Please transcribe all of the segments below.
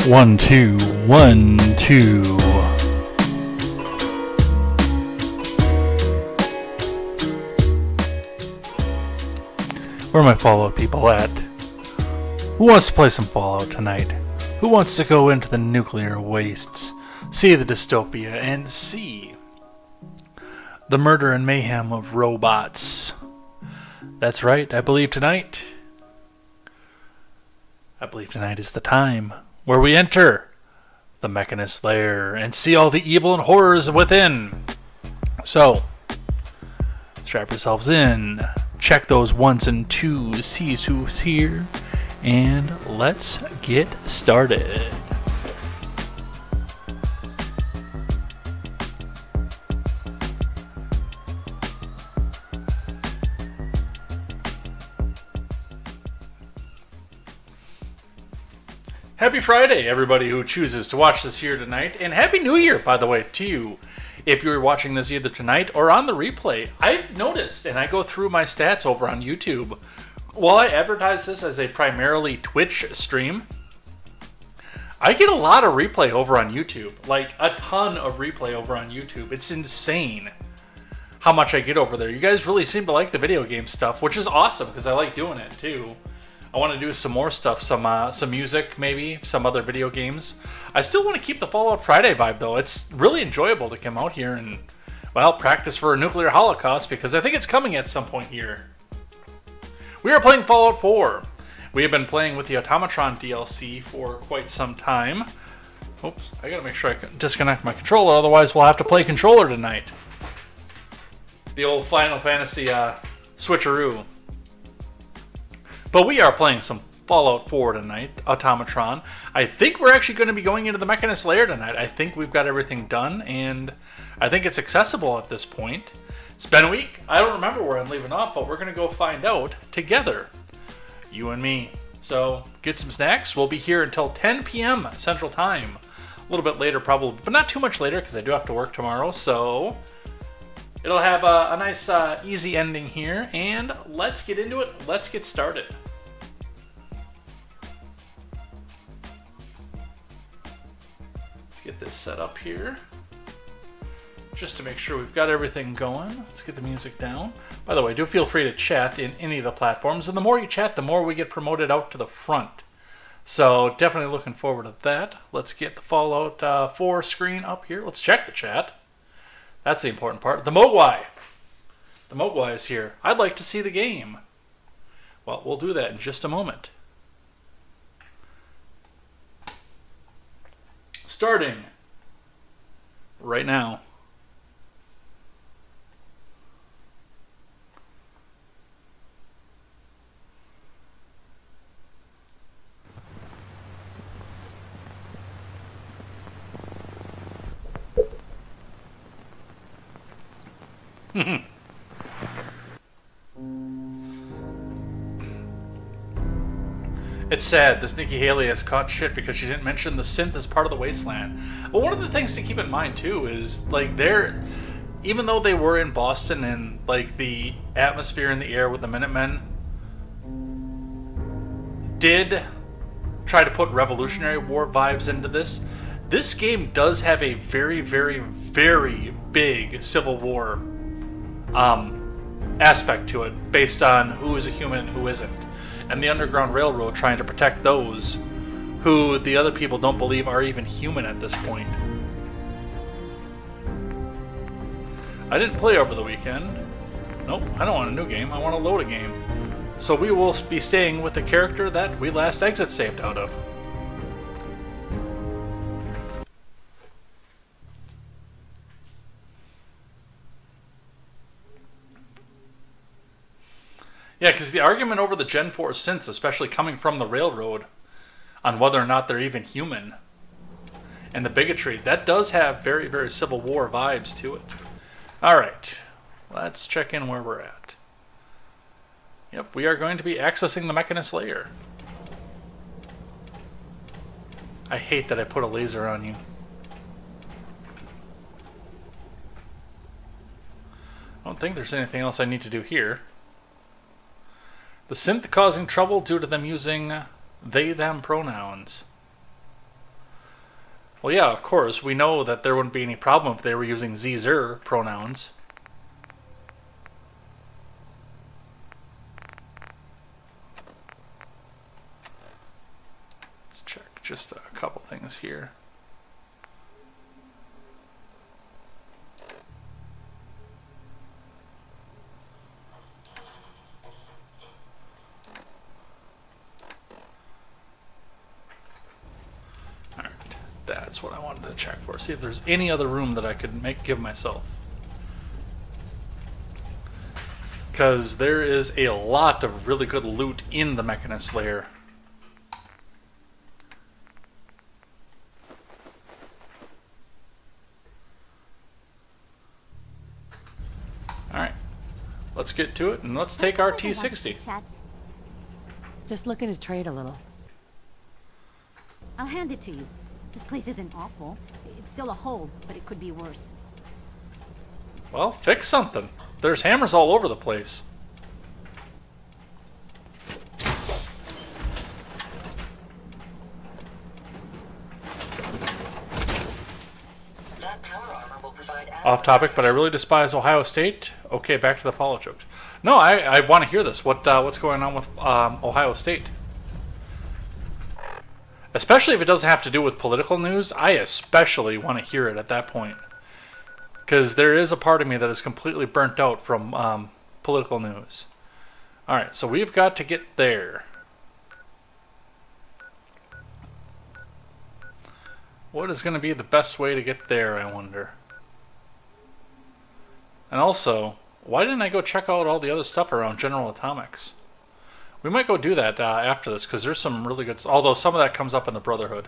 1, 2, 1, 2. Where are my Fallout people at? Who wants to play some Fallout tonight? Who wants to go into the nuclear wastes, see the dystopia, and see the murder and mayhem of robots? That's right, I believe tonight is the time where we enter the Mechanist lair and see all the evil and horrors within. So, strap yourselves in, check those ones and twos, see who's here, and let's get started. Happy Friday, everybody who chooses to watch this here tonight, and Happy New Year, by the way, to you. If you're watching this either tonight or on the replay, I've noticed, and I go through my stats over on YouTube, while I advertise this as a primarily Twitch stream, I get a lot of replay over on YouTube, like a ton of replay over on YouTube. It's insane how much I get over there. You guys really seem to like the video game stuff, which is awesome because I like doing it too. I want to do some more stuff, some music, maybe, some other video games. I still want to keep the Fallout Friday vibe, though. It's really enjoyable to come out here and, well, practice for a nuclear holocaust, because I think it's coming at some point here. We are playing Fallout 4. We have been playing with the Automatron DLC for quite some time. Oops, I gotta make sure I can disconnect my controller, otherwise we'll have to play controller tonight. The old Final Fantasy switcheroo. But we are playing some Fallout 4 tonight, Automatron. I think we're actually going to be going into the Mechanist lair tonight. I think we've got everything done, and I think it's accessible at this point. It's been a week. I don't remember where I'm leaving off, but we're going to go find out together, you and me. So get some snacks. We'll be here until 10 p.m. Central Time. A little bit later probably, but not too much later because I do have to work tomorrow. So it'll have a nice easy ending here, and let's get into it. Let's get started. Let's get this set up here just to make sure we've got everything going. Let's get the music down. By the way, do feel free to chat in any of the platforms, and the more you chat, the more we get promoted out to the front. So definitely looking forward to that. Let's get the Fallout 4 screen up here. Let's check the chat. That's the important part. The Mogwai. The Mogwai is here. I'd like to see the game. Well, we'll do that in just a moment. Starting right now. It's sad this Nikki Haley has caught shit because she didn't mention the synth as part of the wasteland. But one of the things to keep in mind too is, like, even though they were in Boston and like the atmosphere in the air with the Minutemen did try to put Revolutionary War vibes into this, this game does have a very, very, very big Civil War aspect to it, based on who is a human and who isn't, and the Underground Railroad trying to protect those who the other people don't believe are even human at this point. I didn't play over the weekend. Nope, I don't want a new game, I want to load a game. So we will be staying with the character that we last exit saved out of. Yeah, because the argument over the Gen 4 synths, especially coming from the Railroad, on whether or not they're even human, and the bigotry, that does have very, very Civil War vibes to it. Alright, let's check in where we're at. Yep, we are going to be accessing the Mechanist lair. I hate that I put a laser on you. I don't think there's anything else I need to do here. The synth causing trouble due to them using they-them pronouns. Well, yeah, of course. We know that there wouldn't be any problem if they were using Zer pronouns. Let's check just a couple things here. That's what I wanted to check for. See if there's any other room that I could give myself. Because there is a lot of really good loot in the Mechanist lair. Alright. Let's get to it and let's take our T60. Just looking to trade a little. I'll hand it to you. This place isn't awful. It's still a hole, but it could be worse. Well, fix something. There's hammers all over the place. Off topic, but I really despise Ohio State. Okay, back to the follow jokes. No, I want to hear this. What's going on with Ohio State? Especially if it doesn't have to do with political news, I especially want to hear it at that point. Because there is a part of me that is completely burnt out from political news. Alright, so we've got to get there. What is going to be the best way to get there, I wonder? And also, why didn't I go check out all the other stuff around General Atomics? We might go do that after this, because there's some really good... Although some of that comes up in the Brotherhood.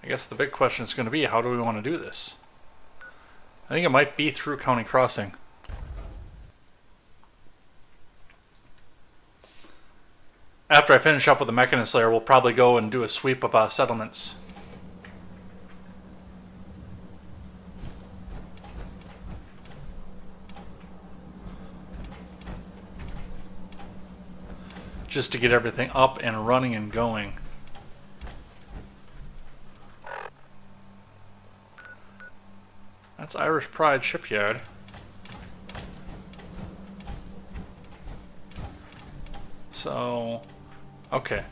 I guess the big question is going to be, how do we want to do this? I think it might be through County Crossing. After I finish up with the Mechanist lair, we'll probably go and do a sweep of settlements. Just to get everything up and running and going. That's Irish Pride Shipyard. So, okay.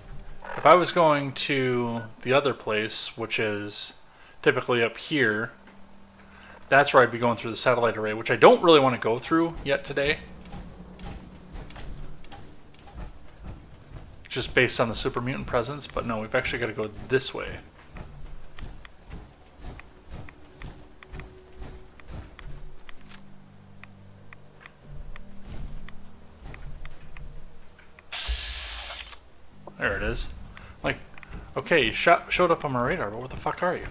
If I was going to the other place, which is typically up here, that's where I'd be going through the satellite array, which I don't really want to go through yet today. Just based on the super mutant presence, but no, we've actually got to go this way. There it is. Like, okay, you showed up on my radar, but where the fuck are you?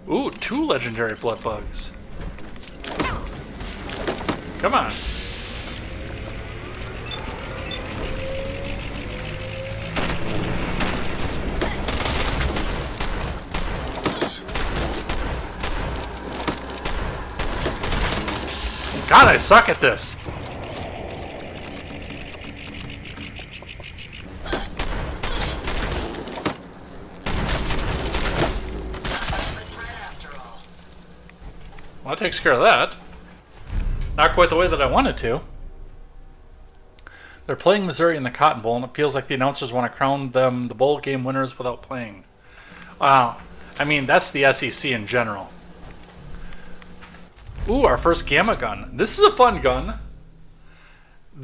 Ooh, 2 legendary blood bugs. Come on. God, I suck at this. Well, that takes care of that. Not quite the way that I wanted to. They're playing Missouri in the Cotton Bowl, and it feels like the announcers want to crown them the bowl game winners without playing. Wow. I mean, that's the SEC in general. Ooh, our first gamma gun. This is a fun gun.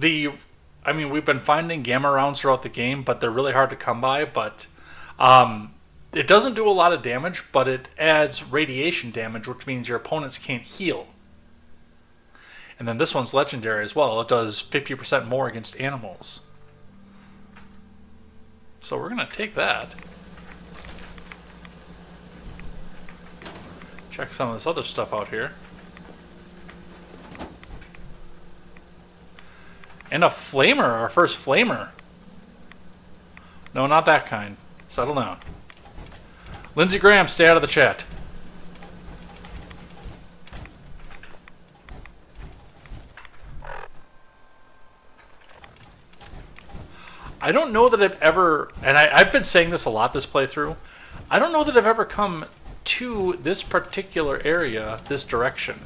I mean, we've been finding gamma rounds throughout the game, but they're really hard to come by. But it doesn't do a lot of damage, but it adds radiation damage, which means your opponents can't heal. And then this one's legendary as well. It does 50% more against animals. So we're going to take that. Check some of this other stuff out here. And a flamer, our first flamer. No, not that kind. Settle down. Lindsey Graham, stay out of the chat. I don't know that I've ever, and I've been saying this a lot this playthrough, I don't know that I've ever come to this particular area this direction.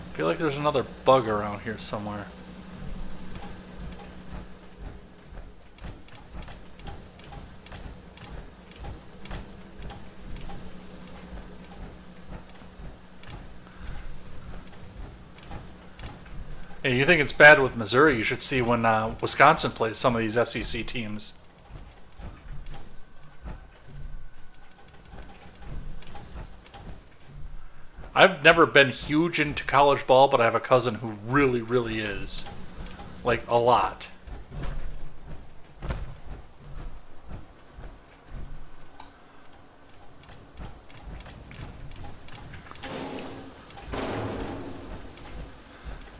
I feel like there's another bug around here somewhere. Hey, you think it's bad with Missouri? You should see when Wisconsin plays some of these SEC teams. I've never been huge into college ball, but I have a cousin who really, really is. Like, a lot.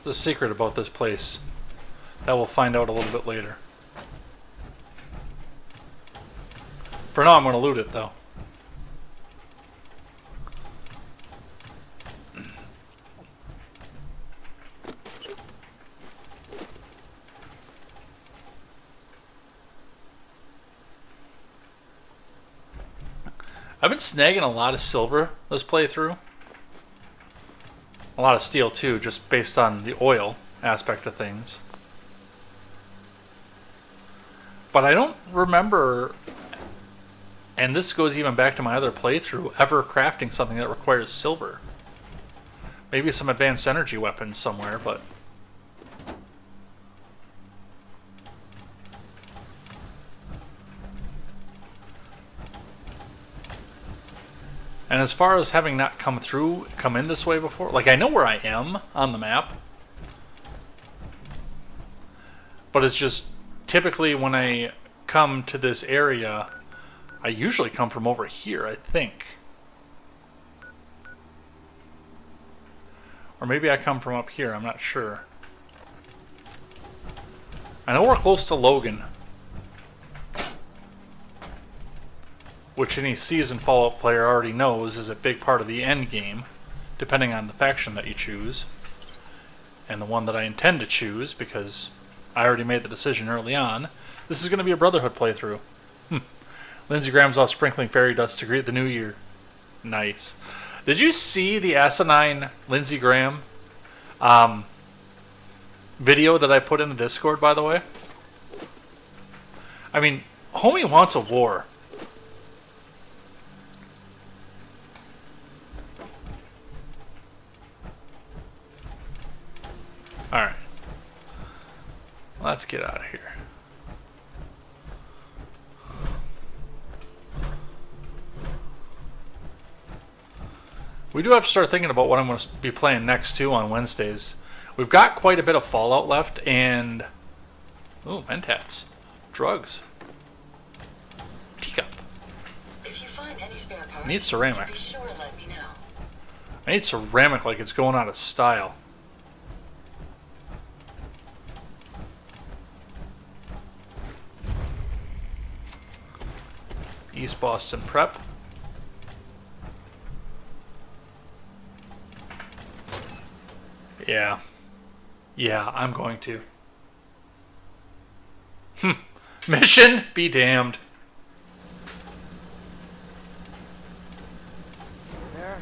There's a secret about this place that we'll find out a little bit later. For now, I'm going to loot it, though. I've been snagging a lot of silver this playthrough. A lot of steel too, just based on the oil aspect of things. But I don't remember, and this goes even back to my other playthrough, ever crafting something that requires silver. Maybe some advanced energy weapons somewhere, but... And as far as having not come in this way before, like I know where I am on the map, but it's just typically when I come to this area, I usually come from over here, I think. Or maybe I come from up here, I'm not sure. I know we're close to Logan, which any seasoned Fallout player already knows is a big part of the end game, depending on the faction that you choose. And the one that I intend to choose, because I already made the decision early on, this is going to be a Brotherhood playthrough. Lindsey Graham's off sprinkling fairy dust to greet the new year. Nice. Did you see the asinine Lindsey Graham video that I put in the Discord, by the way? I mean, homie wants a war. Alright. Let's get out of here. We do have to start thinking about what I'm going to be playing next, too, on Wednesdays. We've got quite a bit of Fallout left, and... Ooh, mentats. Drugs. Teacup. If you find any spare parts, I need ceramic. be sure to let me know. I need ceramic like it's going out of style. East Boston Prep. Yeah. Yeah, I'm going to. Mission be damned. There.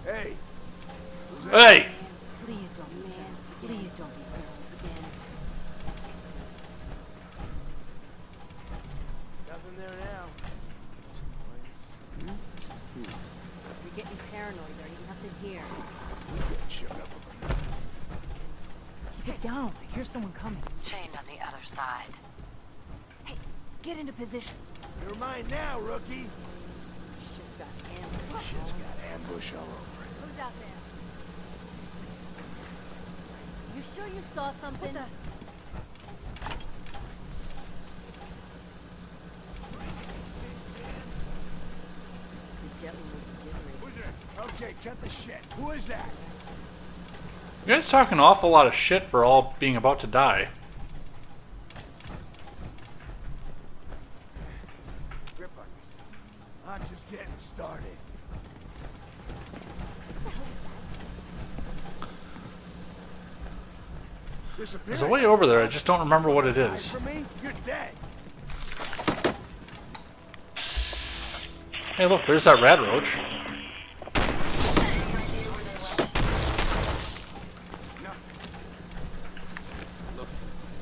Hey. Hey! Please don't, man. Please don't be careless again. Nothing there now. You're getting paranoid. There ain't nothing here. We get shook up. Keep it down. I hear someone coming. Chain on the other side. Hey, get into position. You're mine now, rookie. Shit's got ambush. Shit's got ambush all over it. Who's out there? You sure you saw something? Who's that? Okay, cut the shit. Who is that? You guys talking an awful lot of shit for all being about to die. Grip on yourself. I'm just getting started. There's a way over there, I just don't remember what it Hide is. from me? You're dead. Hey look, there's that rad roach.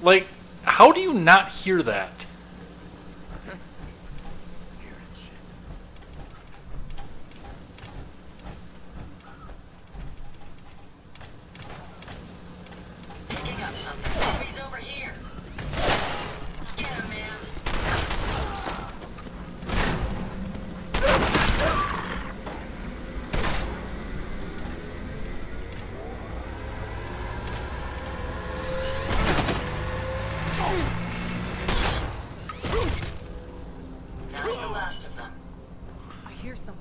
Like, how do you not hear that? Hearing shit. Picking up something. Enemies over here. Get him, man. Not the last of them. I hear some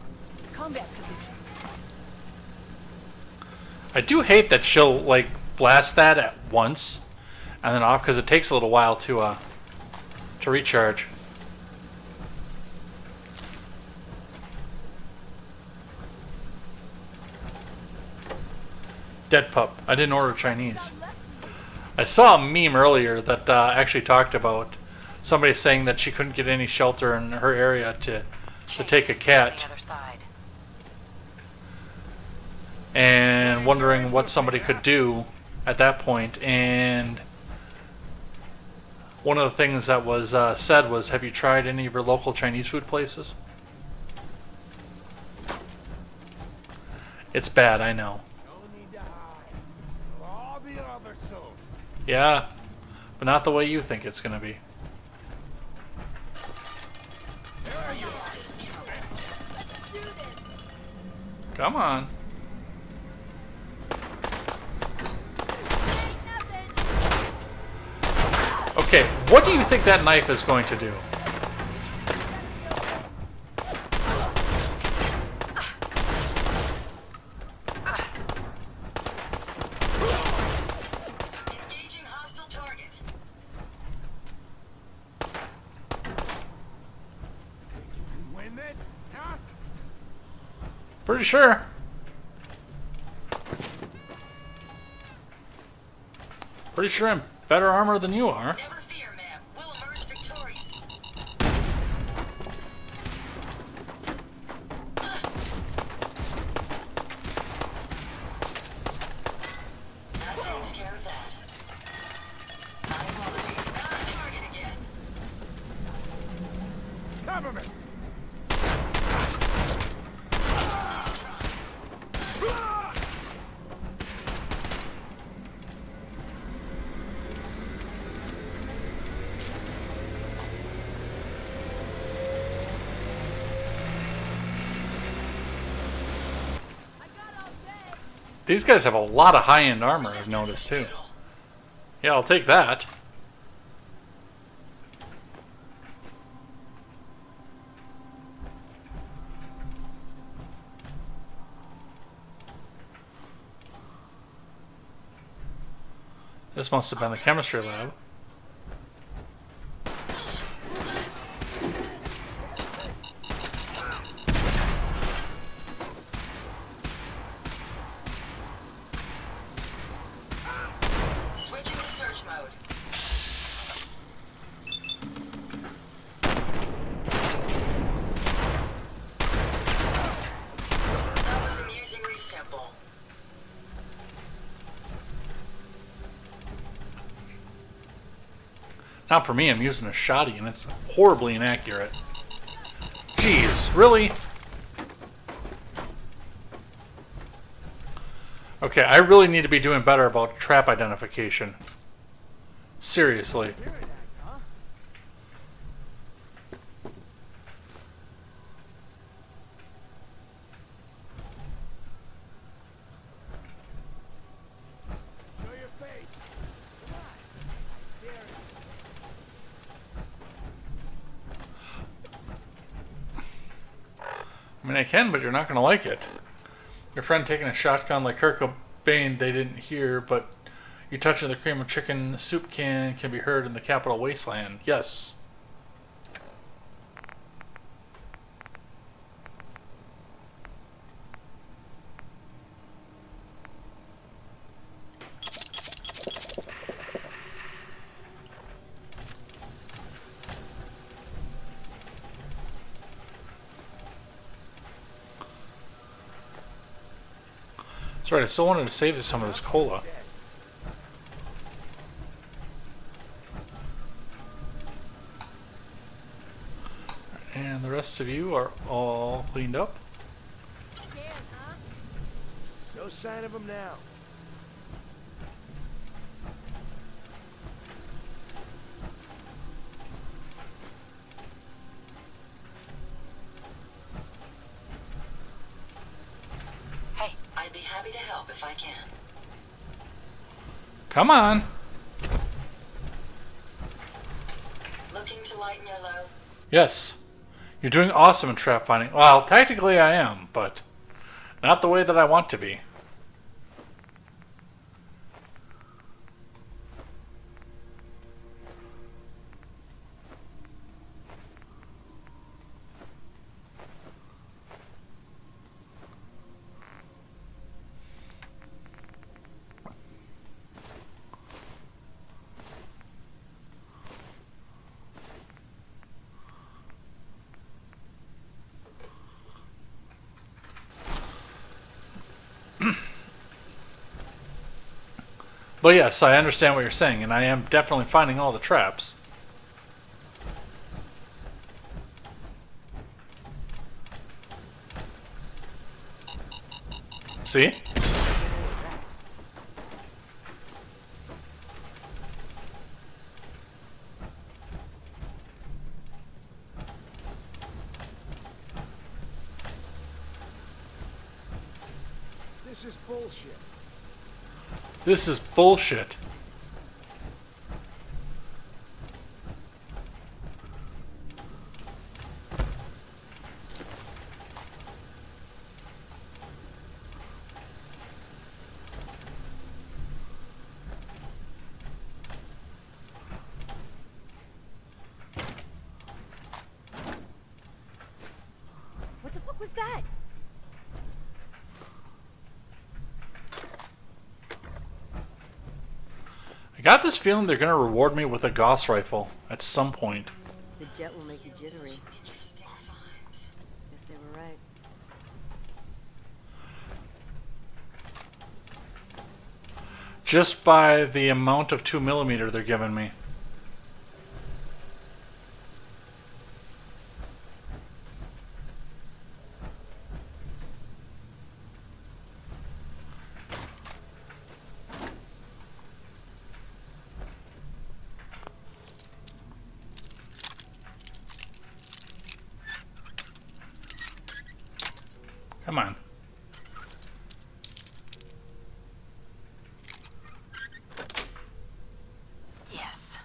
combat positions. I do hate that she'll, like, blast that at once and then off, because it takes a little while to recharge. Dead pup. I didn't order Chinese. I saw a meme earlier that actually talked about somebody saying that she couldn't get any shelter in her area to take a On cat, the other side. and wondering what somebody could do at that point. And one of the things that was said was, have you tried any of your local Chinese food places? It's bad, I know. No need to hide. We'll all be over soon. Yeah, but not the way you think it's going to be. There you Come on. Okay, what do you think that knife is going to do? Engaging hostile target. win this? Huh? Pretty sure. Pretty sure I'm better armor than you are. Never fear, ma'am. We'll emerge victorious. That takes care of that. My apologies. Not on target again. Cover me. These guys have a lot of high-end armor, I've noticed, too. Yeah, I'll take that. This must have been the chemistry lab. Switching to search mode. That was amusingly simple. Now for me, I'm using a shotty, and it's horribly inaccurate. Jeez, really? Okay, I really need to be doing better about trap identification. Seriously. Hear that, huh? Show your face. Come on. I dare you. I mean, I can, but you're not going to like it. Your friend taking a shotgun like Kurt Bane, they didn't hear, but you touching the cream of chicken soup can be heard in the capital wasteland. Yes. That's right, I still wanted to save some of this cola. And the rest of you are all cleaned up. Scared, huh? No sign of him now. Hey, I'd be happy to help if I can. Come on. Looking to lighten your load? Yes. You're doing awesome in trap finding. Well, technically I am, but not the way that I want to be. But yes, I understand what you're saying, and I am definitely finding all the traps. See? This is bullshit. This is bullshit. What the fuck was that? I got this feeling they're going to reward me with a Gauss rifle at some point. The jet will make you jittery. Interesting finds. Guess they were right. Just by the amount of 2mm they're giving me. Come on. Yes.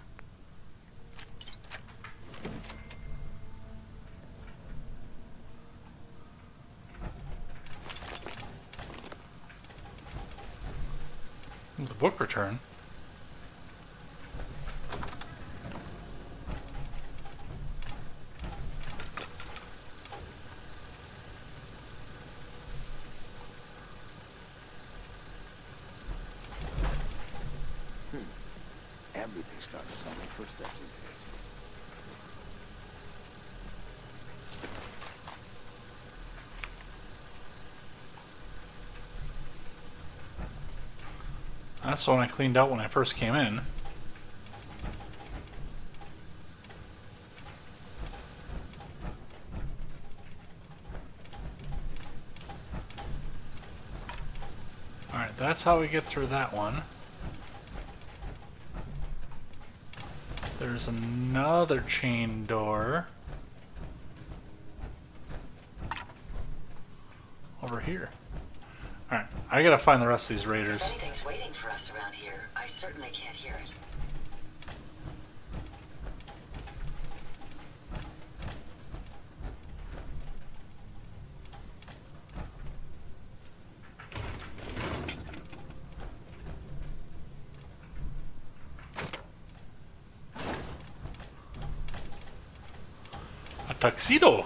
The book return. Everything starts to sound like footsteps these days. That's the one I cleaned out when I first came in. Alright, that's how we get through that one. There's another chain door over here. Alright, I gotta find the rest of these raiders. If anything's waiting for us around here, I certainly can't hear it. Tuxedo.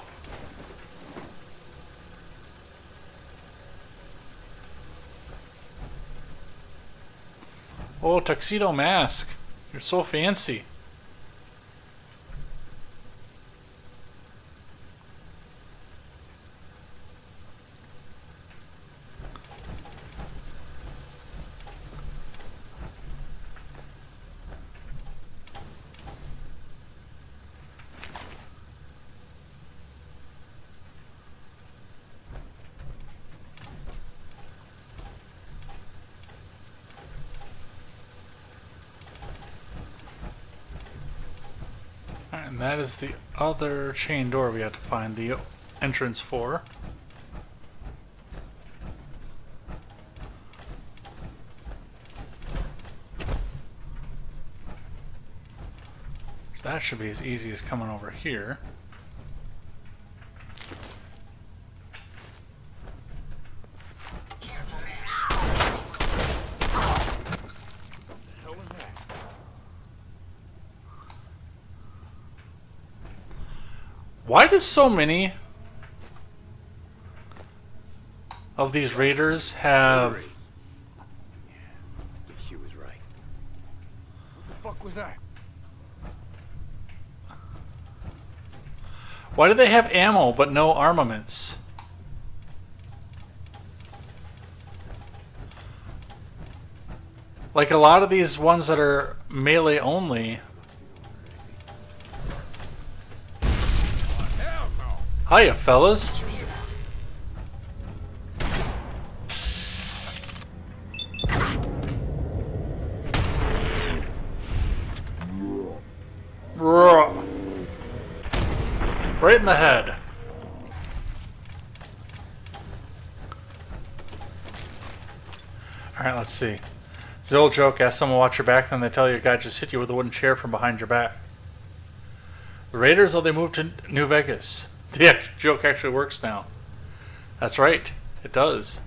Oh, tuxedo mask. You're so fancy. And that is the other chain door we have to find the entrance for. That should be as easy as coming over here. Why does so many of these raiders have... Guess she was right. What the fuck was that? Why do they have ammo but no armaments? Like a lot of these ones that are melee only. Hell no. Hiya, fellas. Bruh. Right in the head. Alright, let's see. It's the old joke, ask someone to watch your back, then they tell you a guy just hit you with a wooden chair from behind your back. The Raiders, they moved to New Vegas. The joke actually works now. That's right, it does.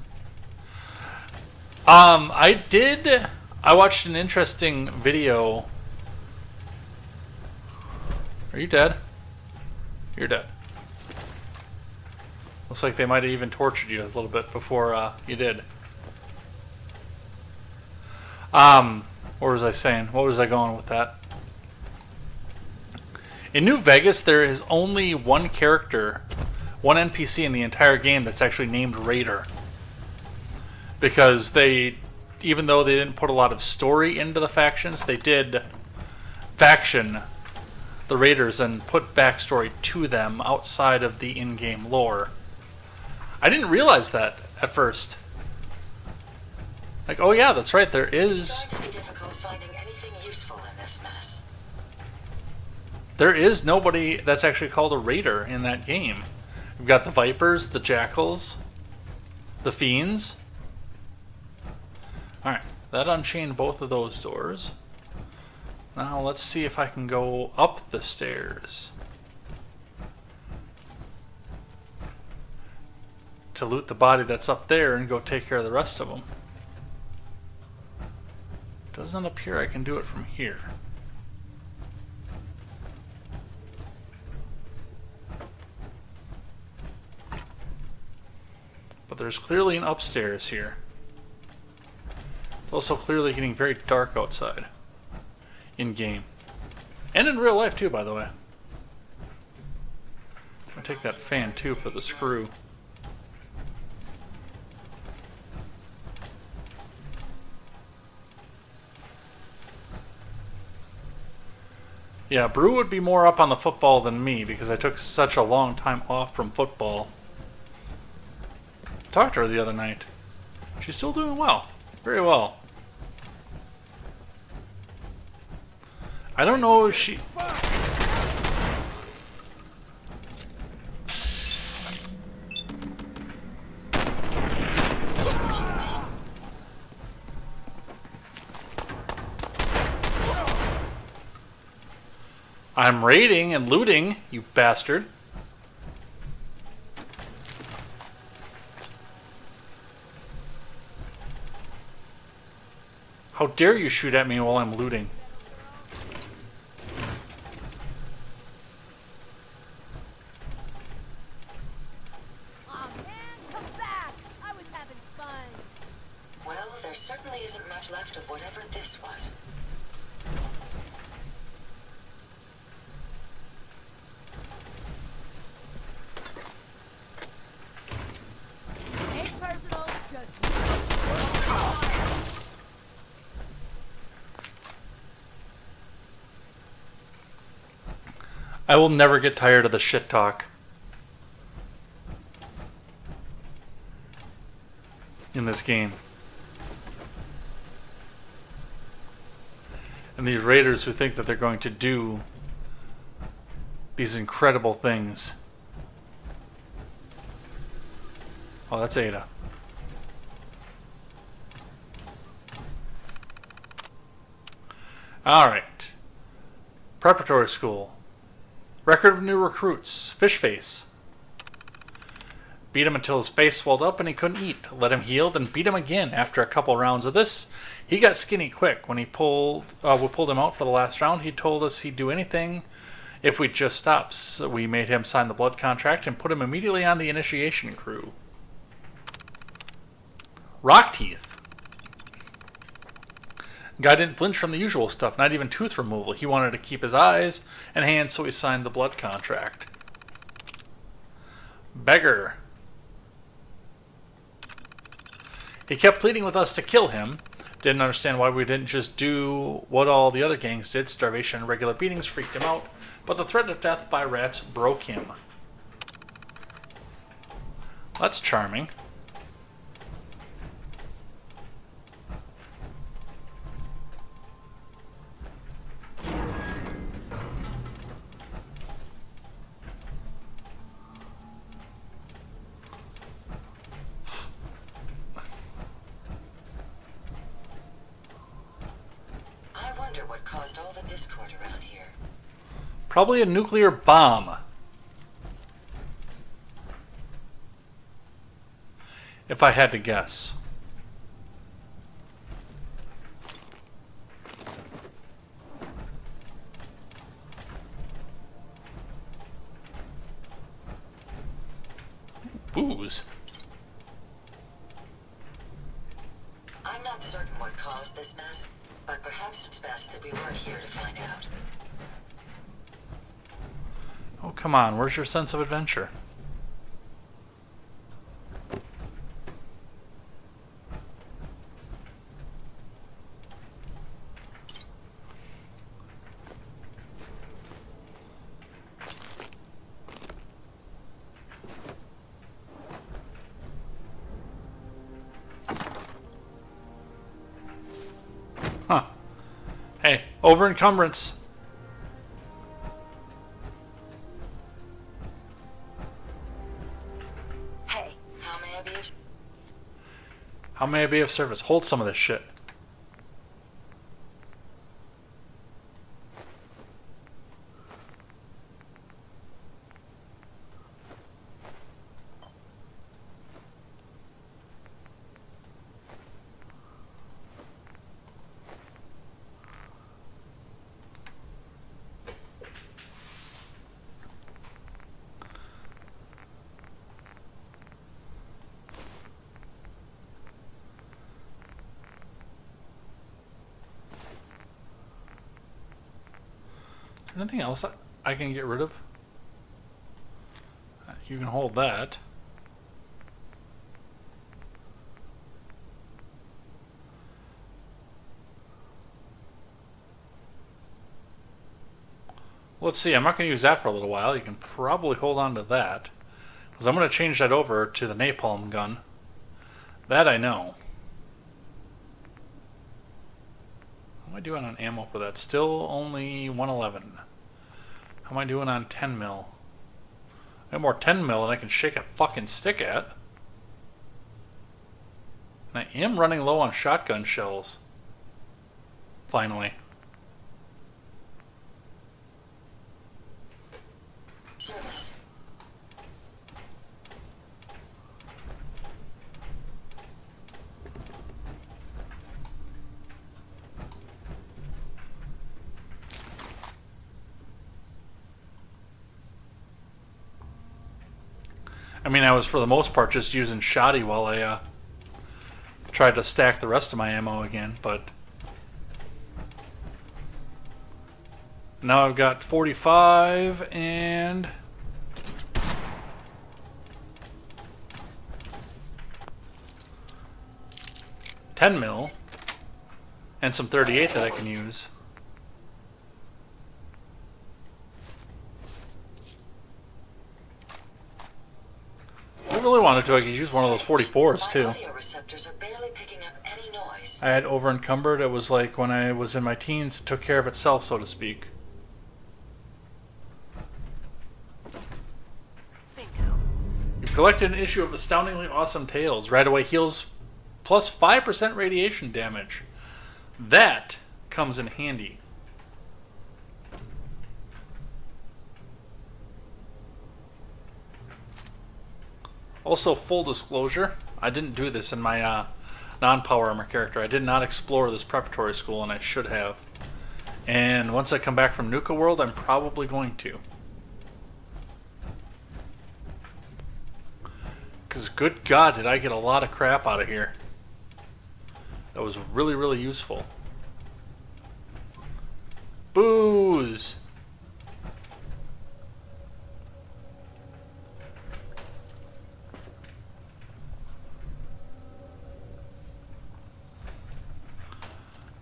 I watched an interesting video. Are you dead? You're dead. Looks like they might have even tortured you a little bit before you did. What was I saying? What was I going with that? In New Vegas, there is only one character, one NPC in the entire game that's actually named Raider. Because they, even though they didn't put a lot of story into the factions, they did faction the Raiders and put backstory to them outside of the in-game lore. I didn't realize that at first. Like, oh yeah, that's right, there is... It's going to be difficult finding anything useful in this mess. There is nobody that's actually called a Raider in that game. We've got the Vipers, the Jackals, the Fiends. Alright, that unchained both of those doors. Now let's see if I can go up the stairs to loot the body that's up there and go take care of the rest of them. Doesn't appear I can do it from here. But there's clearly an upstairs here. It's also clearly getting very dark outside. In game. And in real life too, by the way. I'll take that fan too for the screw. Yeah, Brew would be more up on the football than me because I took such a long time off from football. Talked to her the other night. She's still doing well. Very well. I don't know if she... I'm raiding and looting, you bastard. How dare you shoot at me while I'm looting? whatever this was. Ain't personal, just I will never get tired of the shit talk in this game. And these raiders who think that they're going to do these incredible things. Oh, that's Ada. Alright. Preparatory school. Record of new recruits. Fish face. Beat him until his face swelled up and he couldn't eat. Let him heal, then beat him again. After a couple rounds of this, he got skinny quick. When we pulled him out for the last round, he told us he'd do anything if we'd just stop. So we made him sign the blood contract and put him immediately on the initiation crew. Rock teeth. Guy didn't flinch from the usual stuff, not even tooth removal. He wanted to keep his eyes and hands, so he signed the blood contract. Beggar. He kept pleading with us to kill him. Didn't understand why we didn't just do what all the other gangs did. Starvation and regular beatings freaked him out, but the threat of death by rats broke him. That's charming. What caused all the discord around here? Probably a nuclear bomb. If I had to guess. Booze. I'm not certain what caused this mess, but perhaps it's best that we weren't here to find out. Oh, come on. Where's your sense of adventure? Huh. Hey, over encumbrance. Hey, how may I be of... How may I be of service? Hold some of this shit. Anything else I can get rid of? You can hold that. Let's see, I'm not going to use that for a little while. You can probably hold on to that. Because I'm going to change that over to the napalm gun. That I know. How am I doing on ammo for that? Still only 111. How am I doing on 10 mil? I have more 10 mil than I can shake a fucking stick at. And I am running low on shotgun shells. Finally. Service. I mean, I was for the most part just using shoddy while I tried to stack the rest of my ammo again, but Now I've got 45 and 10 mil and some 38 that I can use. If I really wanted to, I could use one of those 44s too. My audio receptors are barely picking up any noise. I had over encumbered. It was like when I was in my teens, it took care of itself, so to speak. Bingo. You've collected an issue of Astoundingly Awesome Tales. Right away heals plus 5% radiation damage. That comes in handy. Also, full disclosure, I didn't do this in my non-power armor character. I did not explore this preparatory school, and I should have. And once I come back from Nuka World, I'm probably going to. Because good God, did I get a lot of crap out of here. That was really, really useful. Booze!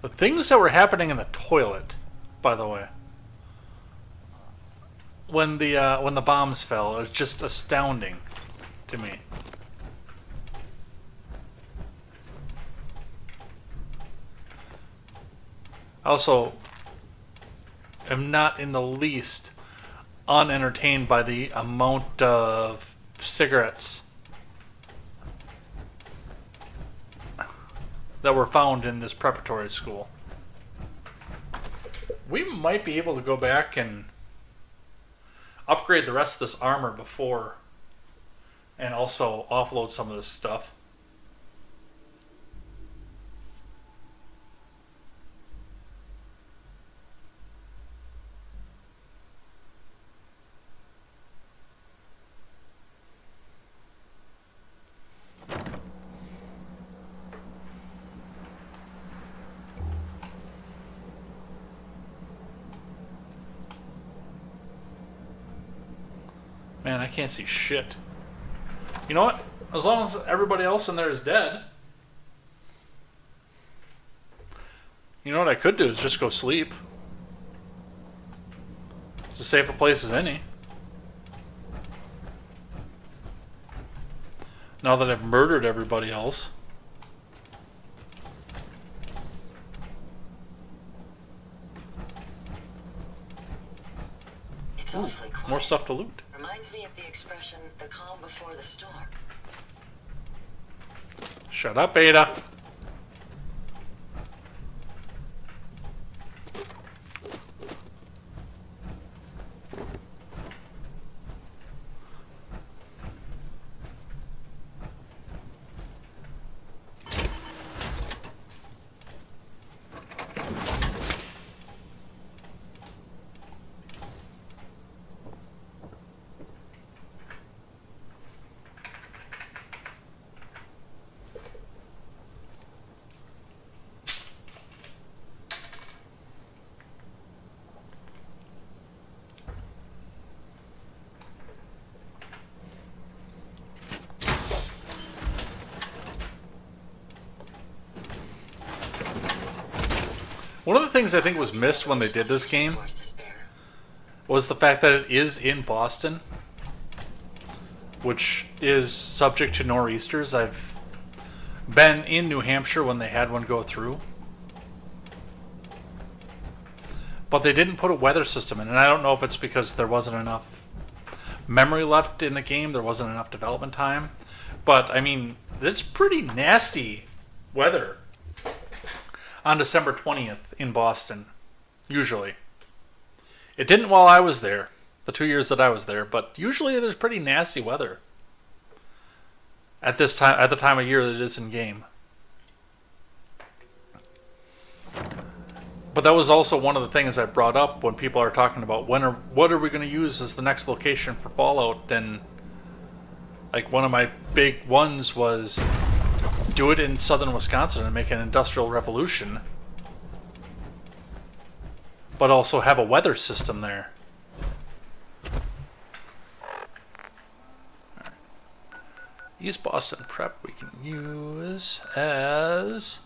The things that were happening in the toilet, by the way, when the bombs fell, it was just astounding to me. Also, am not in the least unentertained by the amount of cigarettes that were found in this preparatory school. We might be able to go back and upgrade the rest of this armor before, and also offload some of this stuff. Man, I can't see shit. You know what? As long as everybody else in there is dead. You know what I could do is just go sleep. It's as safe a place as any. Now that I've murdered everybody else. It's awfully quiet. More stuff to loot. Reminds me of the expression, the calm before the storm. Shut up, Ada. One of the things I think was missed when they did this game was the fact that it is in Boston, which is subject to nor'easters. I've been in New Hampshire when they had one go through, but they didn't put a weather system in, and I don't know if it's because there wasn't enough memory left in the game, there wasn't enough development time, but I mean, it's pretty nasty weather on December 20th in Boston, usually. It didn't while I was there, the 2 years that I was there, but usually there's pretty nasty weather at this time, at the time of year that it is in game. But that was also one of the things I brought up when people are talking about what are we going to use as the next location for Fallout, and like one of my big ones was do it in southern Wisconsin and make an industrial revolution. but also have a weather system there. Right. East Boston Prep we can use as...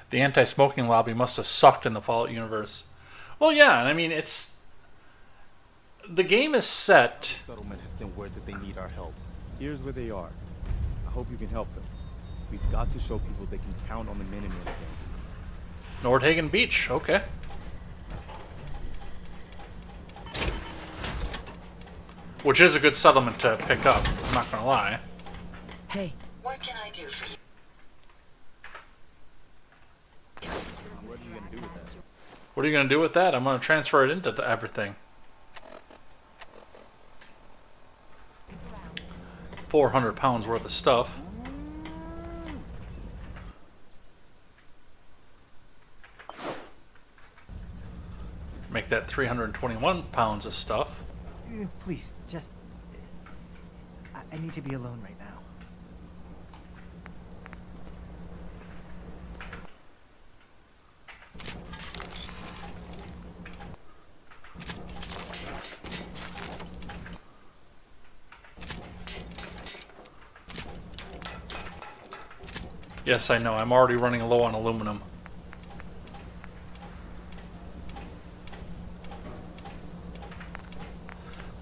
The anti-smoking lobby must have sucked in the Fallout universe. Well, yeah, I mean, it's... The game is set... The settlement has sent word that they need our help. Here's where they are. I hope you can help them. We've got to show people they can count on the Minutemen again. Nordhagen Beach, okay. Which is a good settlement to pick up, I'm not gonna lie. Hey. What can I do for you? What are you gonna do with that? What are you gonna do with that? I'm gonna transfer it into everything. 400 pounds worth of stuff. Make that 321 pounds of stuff. Please, just... I need to be alone right now. Yes, I know. I'm already running low on aluminum.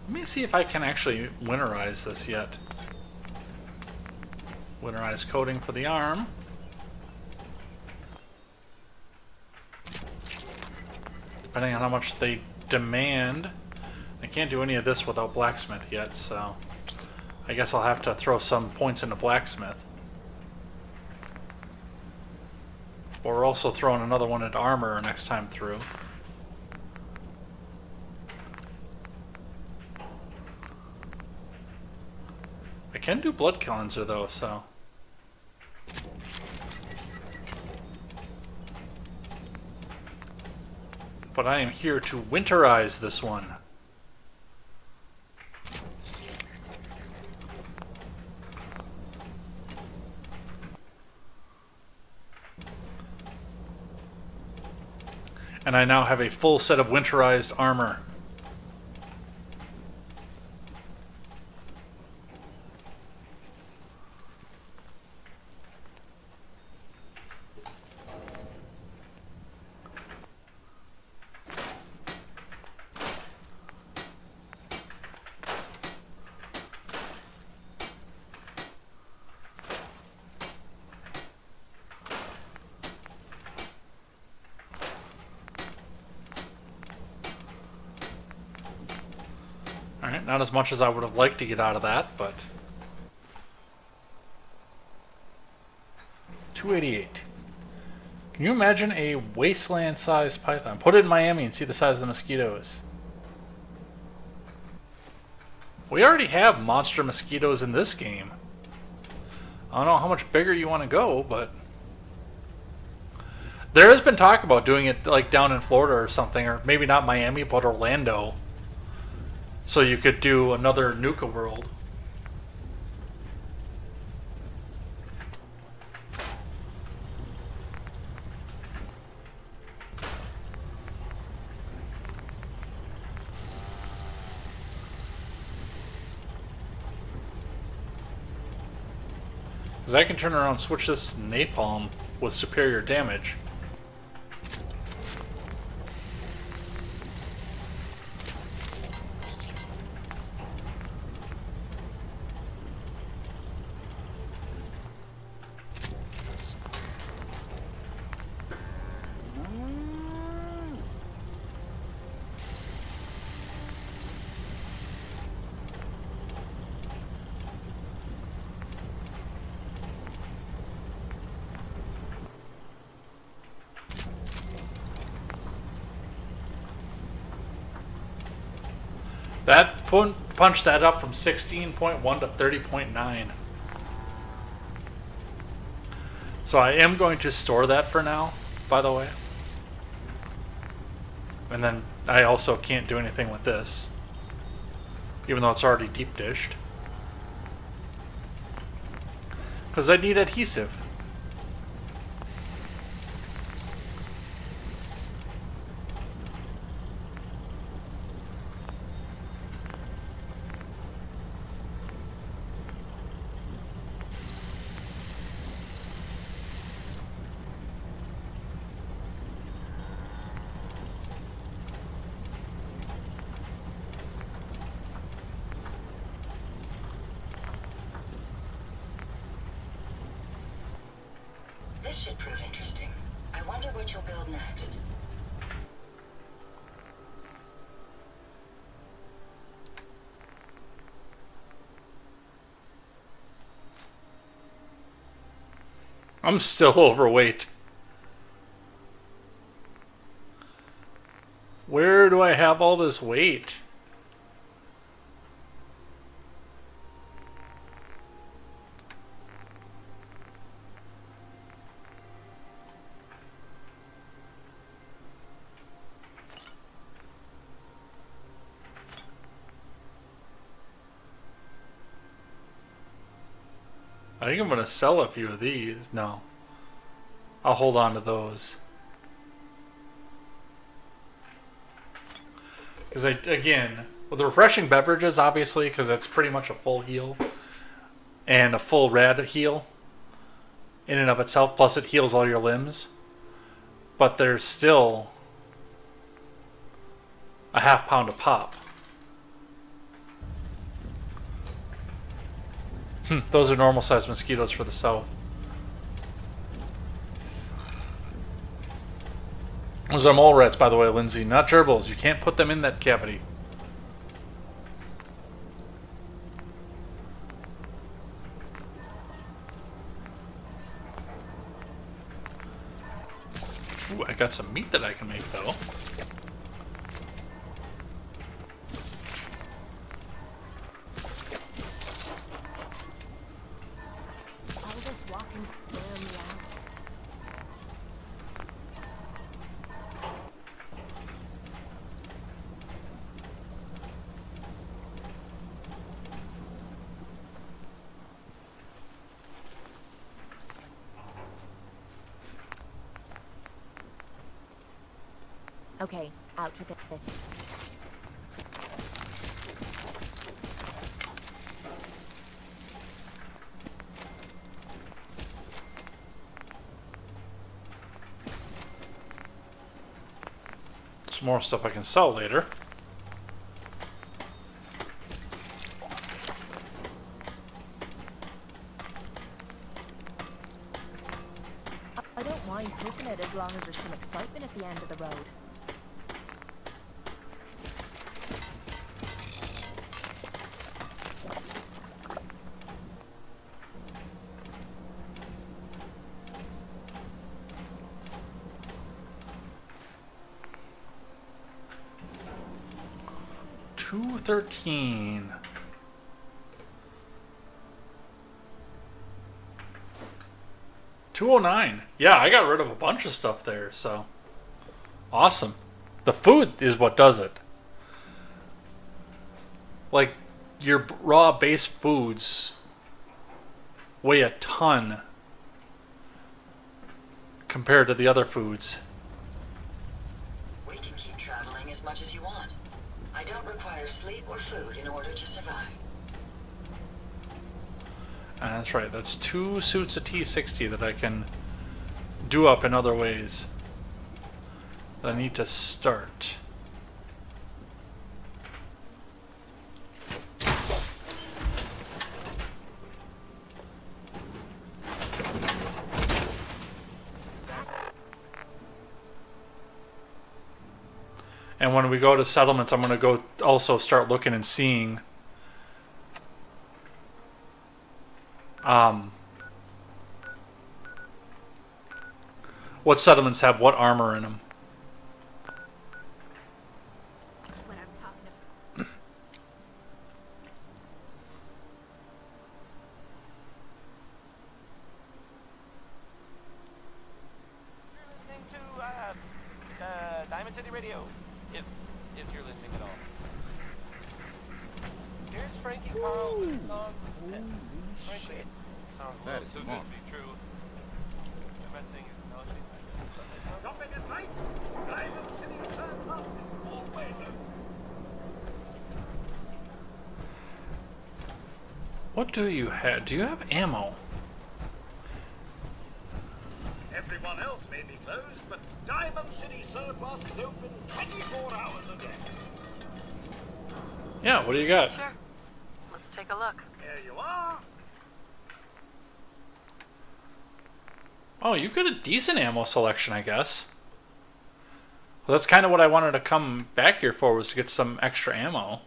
Let me see if I can actually winterize this yet. Winterize coating for the arm. Depending on how much they demand. I can't do any of this without blacksmith yet, so I guess I'll have to throw some points into blacksmith. But we're also throwing another one into armor next time through. I can do blood cleanser though, so. But I am here to winterize this one. And I now have a full set of winterized armor. Alright, not as much as I would have liked to get out of that, but... 288. Can you imagine a wasteland-sized python? Put it in Miami and see the size of the mosquitoes. We already have monster mosquitoes in this game. I don't know how much bigger you want to go, but... There has been talk about doing it like down in Florida or something, or maybe not Miami, but Orlando. So you could do another Nuka World. Because I can turn around and switch this napalm with superior damage. That punched that up from 16.1 to 30.9. So I am going to store that for now, by the way. And then I also can't do anything with this, even though it's already deep dished. Because I need adhesive. This should prove interesting. I wonder what you'll build next. I'm still overweight. Where do I have all this weight? I think I'm going to sell a few of these. No. I'll hold on to those. Because again, with the refreshing beverages, obviously, because it's pretty much a full heal. And a full red heal. In and of itself, plus it heals all your limbs. But there's still a half pound of pop. Those are normal sized mosquitoes for the south. Those are mole rats, by the way, Lindsay, not gerbils. You can't put them in that cavity. Ooh, I got some meat that I can make, though. All this walking's wearing me out. Okay, out with it. Some more stuff I can sell later. I don't mind cooking it as long as there's some excitement at the end of the road. $213. $209. Yeah, I got rid of a bunch of stuff there, so awesome. The food is what does it. Like, your raw base foods weigh a ton compared to the other foods. We can keep traveling as much as you want. I don't require sleep or food in order to survive. That's right, that's 2 suits of T60 that I can do up in other ways. That I need to start. And when we go to settlements, I'm going to go also start looking and seeing what settlements have what armor in them. That's what I'm talking about. You're listening to Diamond City Radio, if you're listening at all. Here's Frankie Carl with a song. Frankie, sounds a That little is too good smart. to be true. The best thing is melting. Dropping at night, Diamond City surplus is always open. What do you have? Do you have ammo? Everyone else may be closed, but Diamond City surplus is open 24 hours a day. Yeah, what do you got? Sure. Let's take a look. Here you are. Oh, you've got a decent ammo selection, I guess. Well, that's kind of what I wanted to come back here for, was to get some extra ammo.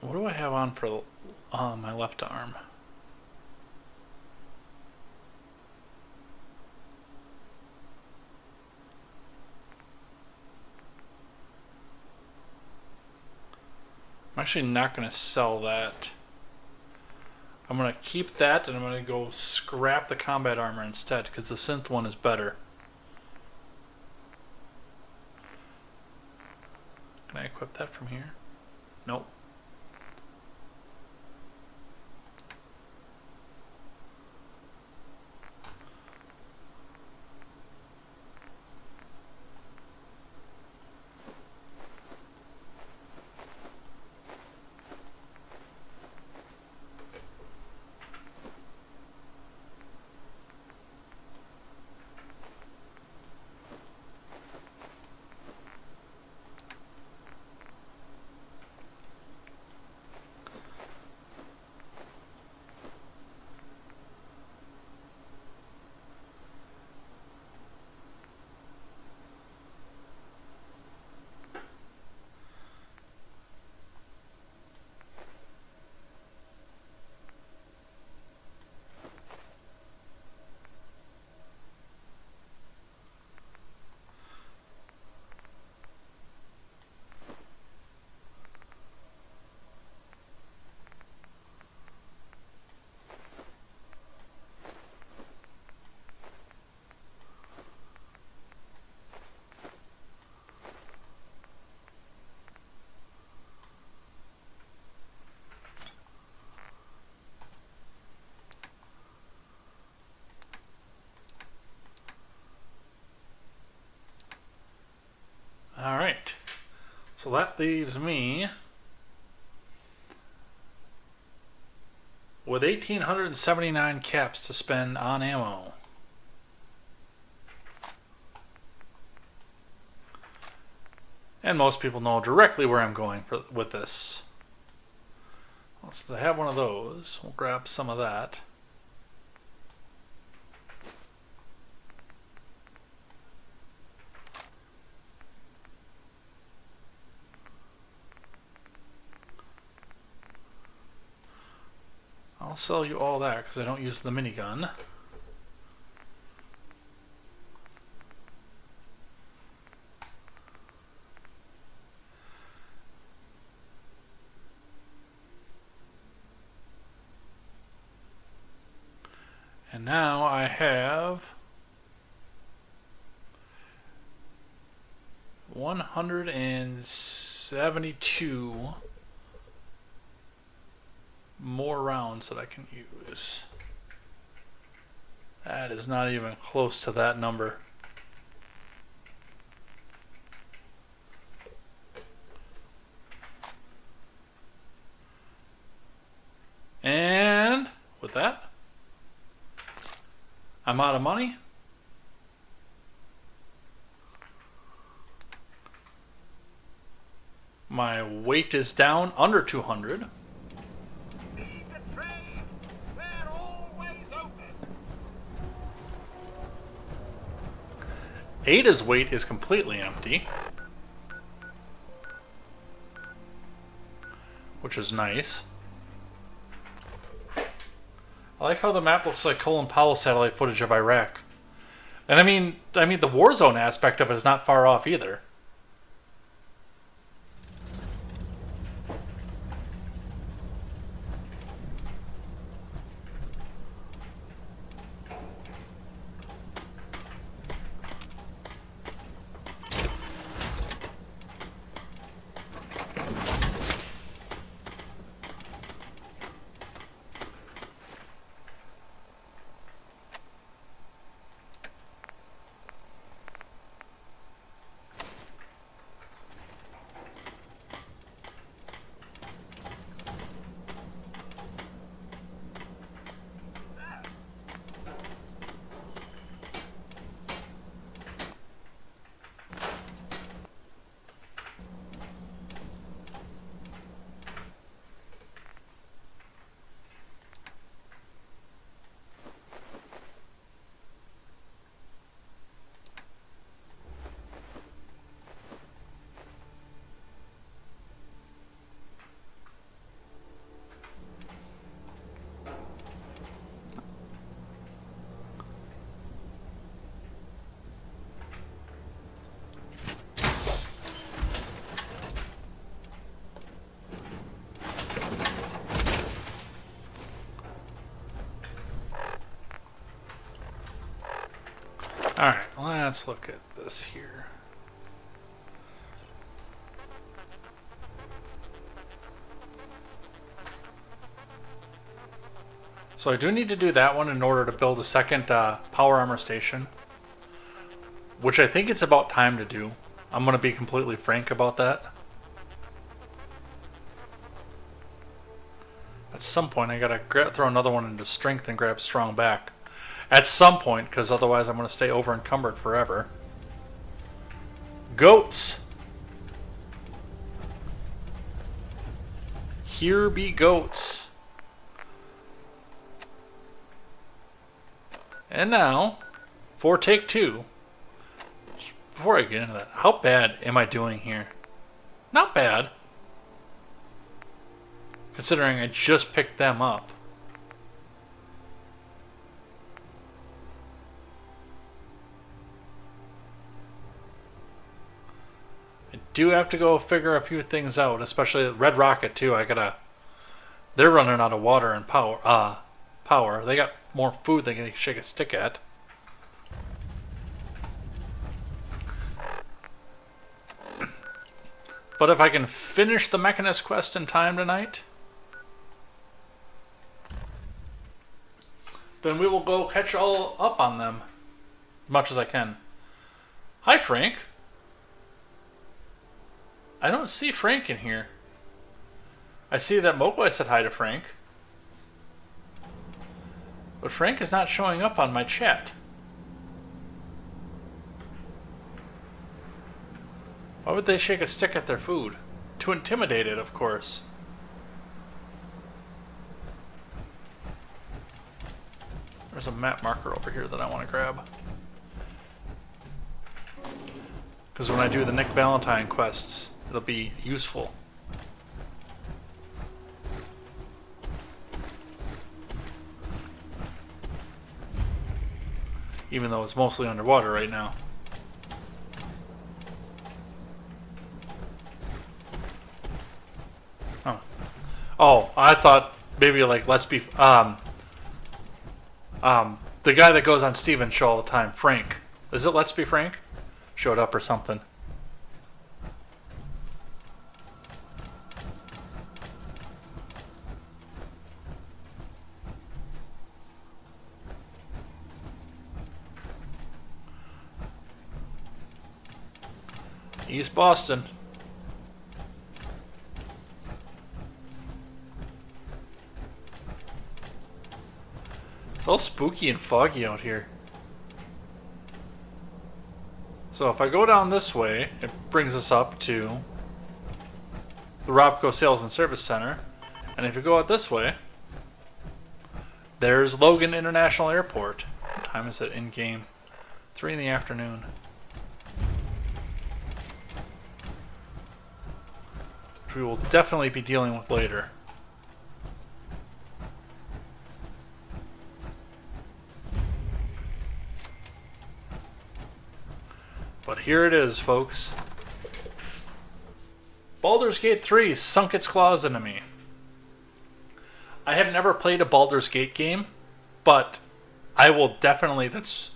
What do I have on for my left arm? I'm actually not going to sell that. I'm going to keep that, and I'm going to go scrap the combat armor instead, because the synth one is better. Can I equip that from here? Nope. Alright, so that leaves me with 1,879 caps to spend on ammo. And most people know directly where I'm going with this. Well, since I have one of those, we'll grab some of that. I'll sell you all that because I don't use the minigun. And now I have 172 more rounds that I can use. That is not even close to that number. And with that, I'm out of money. My weight is down under 200. Need the train. We're always open. Ada's weight is completely empty, which is nice. I like how the map looks like Colin Powell satellite footage of Iraq. And I mean the war zone aspect of it is not far off either. Alright, let's look at this here. So I do need to do that one in order to build a second power armor station, which I think it's about time to do. I'm going to be completely frank about that. At some point I got to throw another one into strength and grab strong back. At some point, because otherwise I'm going to stay over encumbered forever. Goats! Here be goats. And now, for take two. Before I get into that, how bad am I doing here? Not bad. Considering I just picked them up. Do have to go figure a few things out, especially Red Rocket too. They're running out of water and power. They got more food than they can shake a stick at. But if I can finish the Mechanist quest in time tonight, then we will go catch all up on them as much as I can. Hi, Frank. I don't see Frank in here. I see that Mogwai said hi to Frank. But Frank is not showing up on my chat. Why would they shake a stick at their food? To intimidate it, of course. There's a map marker over here that I want to grab. Because when I do the Nick Valentine quests, it'll be useful. Even though it's mostly underwater right now. Oh, I thought maybe like Let's Be the guy that goes on Steven's show all the time, Frank. Is it Let's Be Frank? Showed up or something. East Boston. It's all spooky and foggy out here. So if I go down this way, it brings us up to the Robco Sales and Service Center. And if you go out this way, there's Logan International Airport. What time is it in game? 3 in the afternoon. Which we will definitely be dealing with later. here it is, folks. Baldur's Gate 3 sunk its claws into me. I have never played a Baldur's Gate game, but I will definitely, that's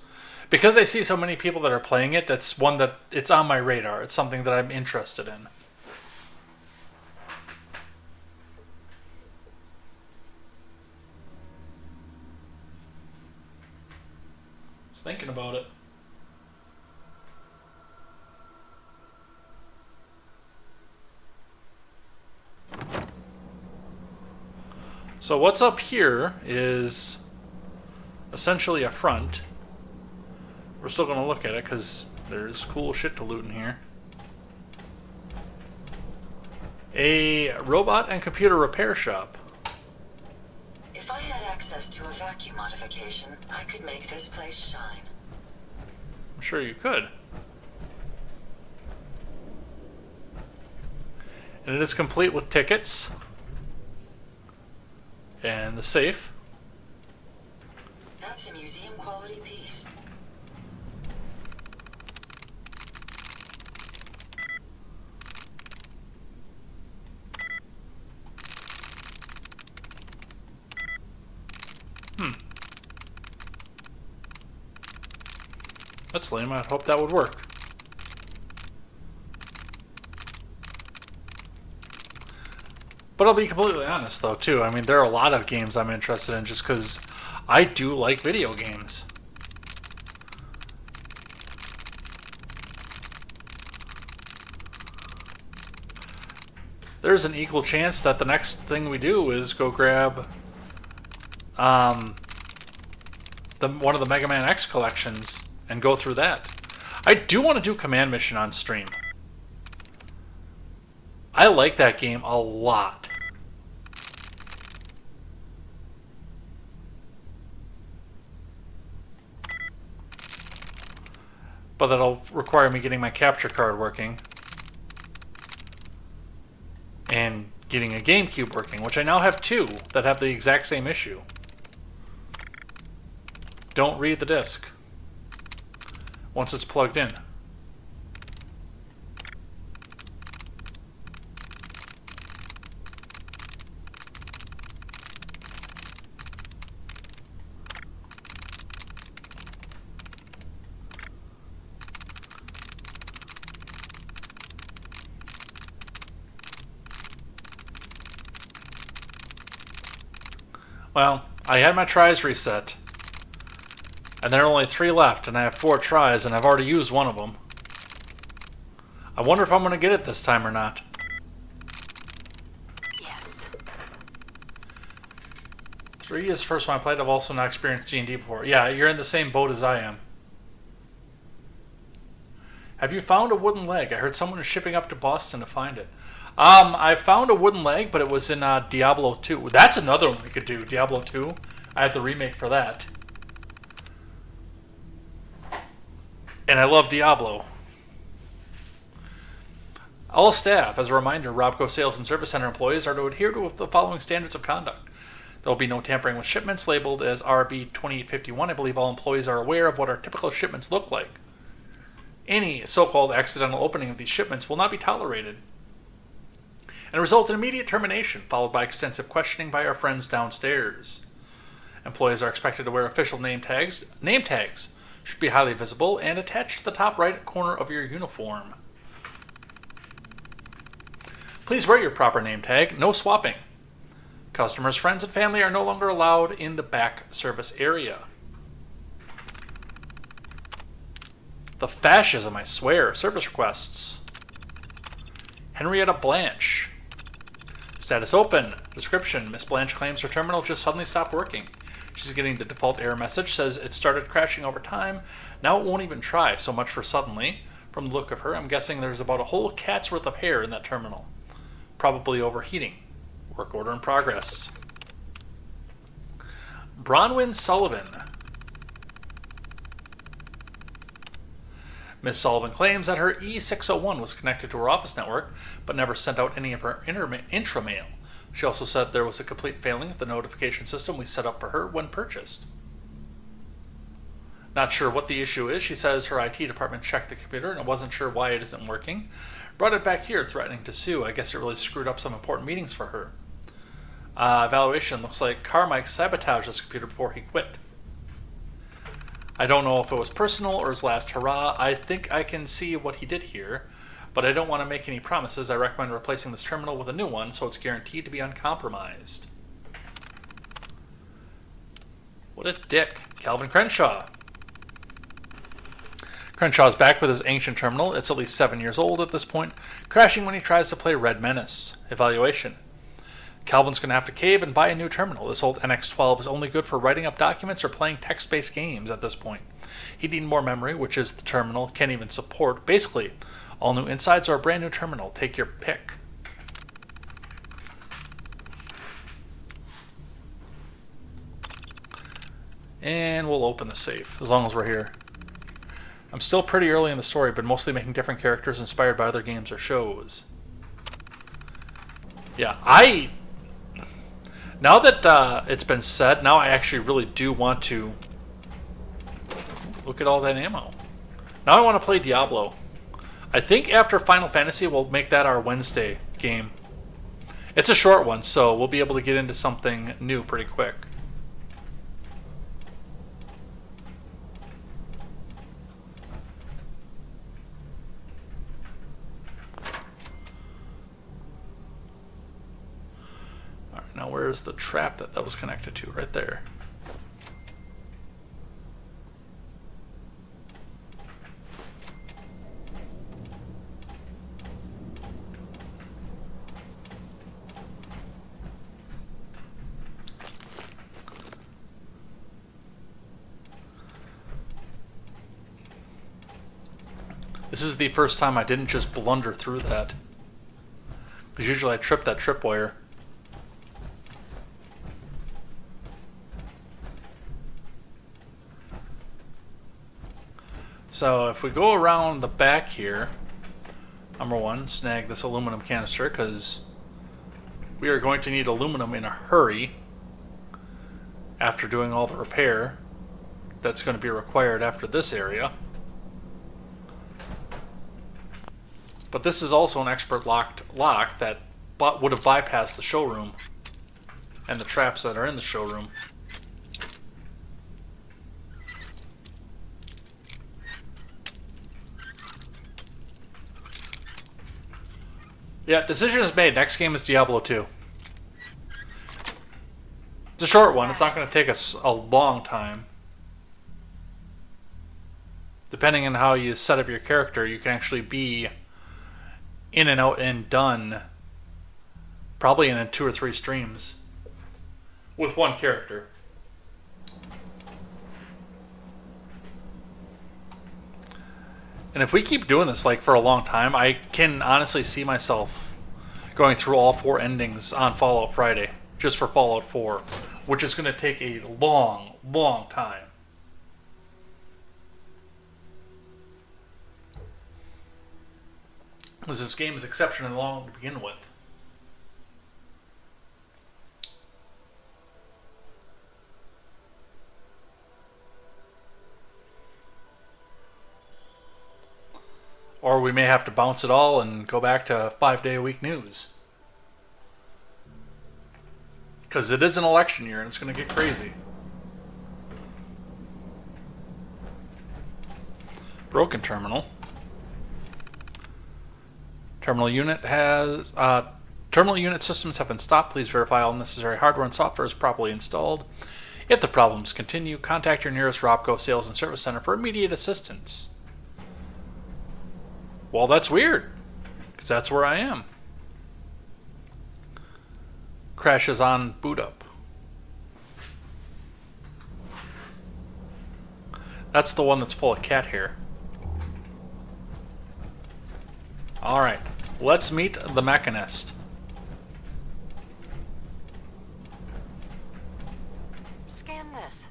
because I see so many people that are playing it, that's one that it's on my radar. It's something that I'm interested in. Just thinking about it. So what's up here is essentially a front. We're still going to look at it because there's cool shit to loot in here. A robot and computer repair shop. If I had access to a vacuum modification, I could make this place shine. I'm sure you could. And it is complete with tickets. And the safe. That's a museum quality piece. That's lame. I'd hope that would work. But I'll be completely honest, though, too. I mean, there are a lot of games I'm interested in just because I do like video games. There's an equal chance that the next thing we do is go grab one of the Mega Man X collections and go through that. I do want to do Command Mission on stream. I like that game a lot. But that'll require me getting my capture card working. And getting a GameCube working, which I now have two that have the exact same issue. Don't read the disc once it's plugged in. Well, I had my tries reset, and there are only 3 left, and I have 4 tries, and I've already used one of them. I wonder if I'm going to get it this time or not. Yes. 3 is the first one I played. I've also not experienced G&D before. Yeah, you're in the same boat as I am. Have you found a wooden leg? I heard someone is shipping up to Boston to find it. I found a wooden leg, but it was in Diablo 2. That's another one we could do, Diablo 2. I had the remake for that. And I love Diablo. All staff, as a reminder, Robco Sales and Service Center employees are to adhere to the following standards of conduct. There will be no tampering with shipments labeled as RB 2851. I believe all employees are aware of what our typical shipments look like. Any so-called accidental opening of these shipments will not be tolerated and result in immediate termination, followed by extensive questioning by our friends downstairs. Employees are expected to wear official name tags. Name tags should be highly visible and attached to the top right corner of your uniform. Please wear your proper name tag. No swapping. Customers, friends, and family are no longer allowed in the back service area. The fascism, I swear. Service requests. Henrietta Blanche. Status open. Description. Miss Blanche claims her terminal just suddenly stopped working. She's getting the default error message. Says it started crashing over time. Now it won't even try. So much for suddenly. From the look of her, I'm guessing there's about a whole cat's worth of hair in that terminal. Probably overheating. Work order in progress. Bronwyn Sullivan. Ms. Sullivan claims that her E601 was connected to her office network, but never sent out any of her intramail. She also said there was a complete failing of the notification system we set up for her when purchased. Not sure what the issue is. She says her IT department checked the computer and wasn't sure why it isn't working. Brought it back here, threatening to sue. I guess it really screwed up some important meetings for her. Evaluation looks like Carmike sabotaged this computer before he quit. I don't know if it was personal or his last hurrah. I think I can see what he did here, but I don't want to make any promises. I recommend replacing this terminal with a new one so it's guaranteed to be uncompromised. What a dick. Calvin Crenshaw. Crenshaw's back with his ancient terminal. It's at least 7 years old at this point, crashing when he tries to play Red Menace. Evaluation. Calvin's going to have to cave and buy a new terminal. This old NX-12 is only good for writing up documents or playing text-based games at this point. He'd need more memory, which is the terminal can't even support. Basically, all new insides or a brand new terminal. Take your pick. And we'll open the safe, as long as we're here. I'm still pretty early in the story, but mostly making different characters inspired by other games or shows. Yeah, now that it's been said, now I actually really do want to look at all that ammo. Now I want to play Diablo. I think after Final Fantasy, we'll make that our Wednesday game. It's a short one, so we'll be able to get into something new pretty quick. Now where's the trap that was connected to? Right there. This is the first time I didn't just blunder through that. Because usually I trip that tripwire. So if we go around the back here, number one, snag this aluminum canister because we are going to need aluminum in a hurry after doing all the repair that's going to be required after this area. But this is also an expert lock that would have bypassed the showroom and the traps that are in the showroom. Yeah, decision is made. Next game is Diablo 2. It's a short one. It's not going to take us a long time. Depending on how you set up your character, you can actually be in and out and done probably in 2 or 3 streams with one character. And if we keep doing this like for a long time, I can honestly see myself going through all 4 endings on Fallout Friday, just for Fallout 4, which is going to take a long, long time. Because this game is exceptionally long to begin with. Or we may have to bounce it all and go back to 5-day-a-week news. Because it is an election year and it's going to get crazy. Broken terminal. Terminal unit systems have been stopped. Please verify all necessary hardware and software is properly installed. If the problems continue, contact your nearest Robco sales and service center for immediate assistance. Well, that's weird, because that's where I am. Crashes on boot up. That's the one that's full of cat hair. Alright, let's meet the Mechanist. Scan this.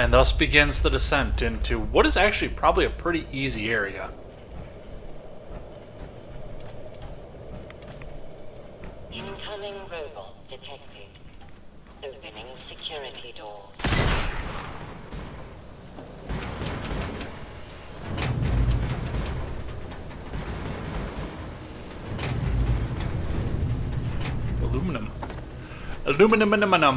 And thus begins the descent into what is actually probably a pretty easy area. Incoming robot detected. Opening security doors. Aluminum. Aluminum. No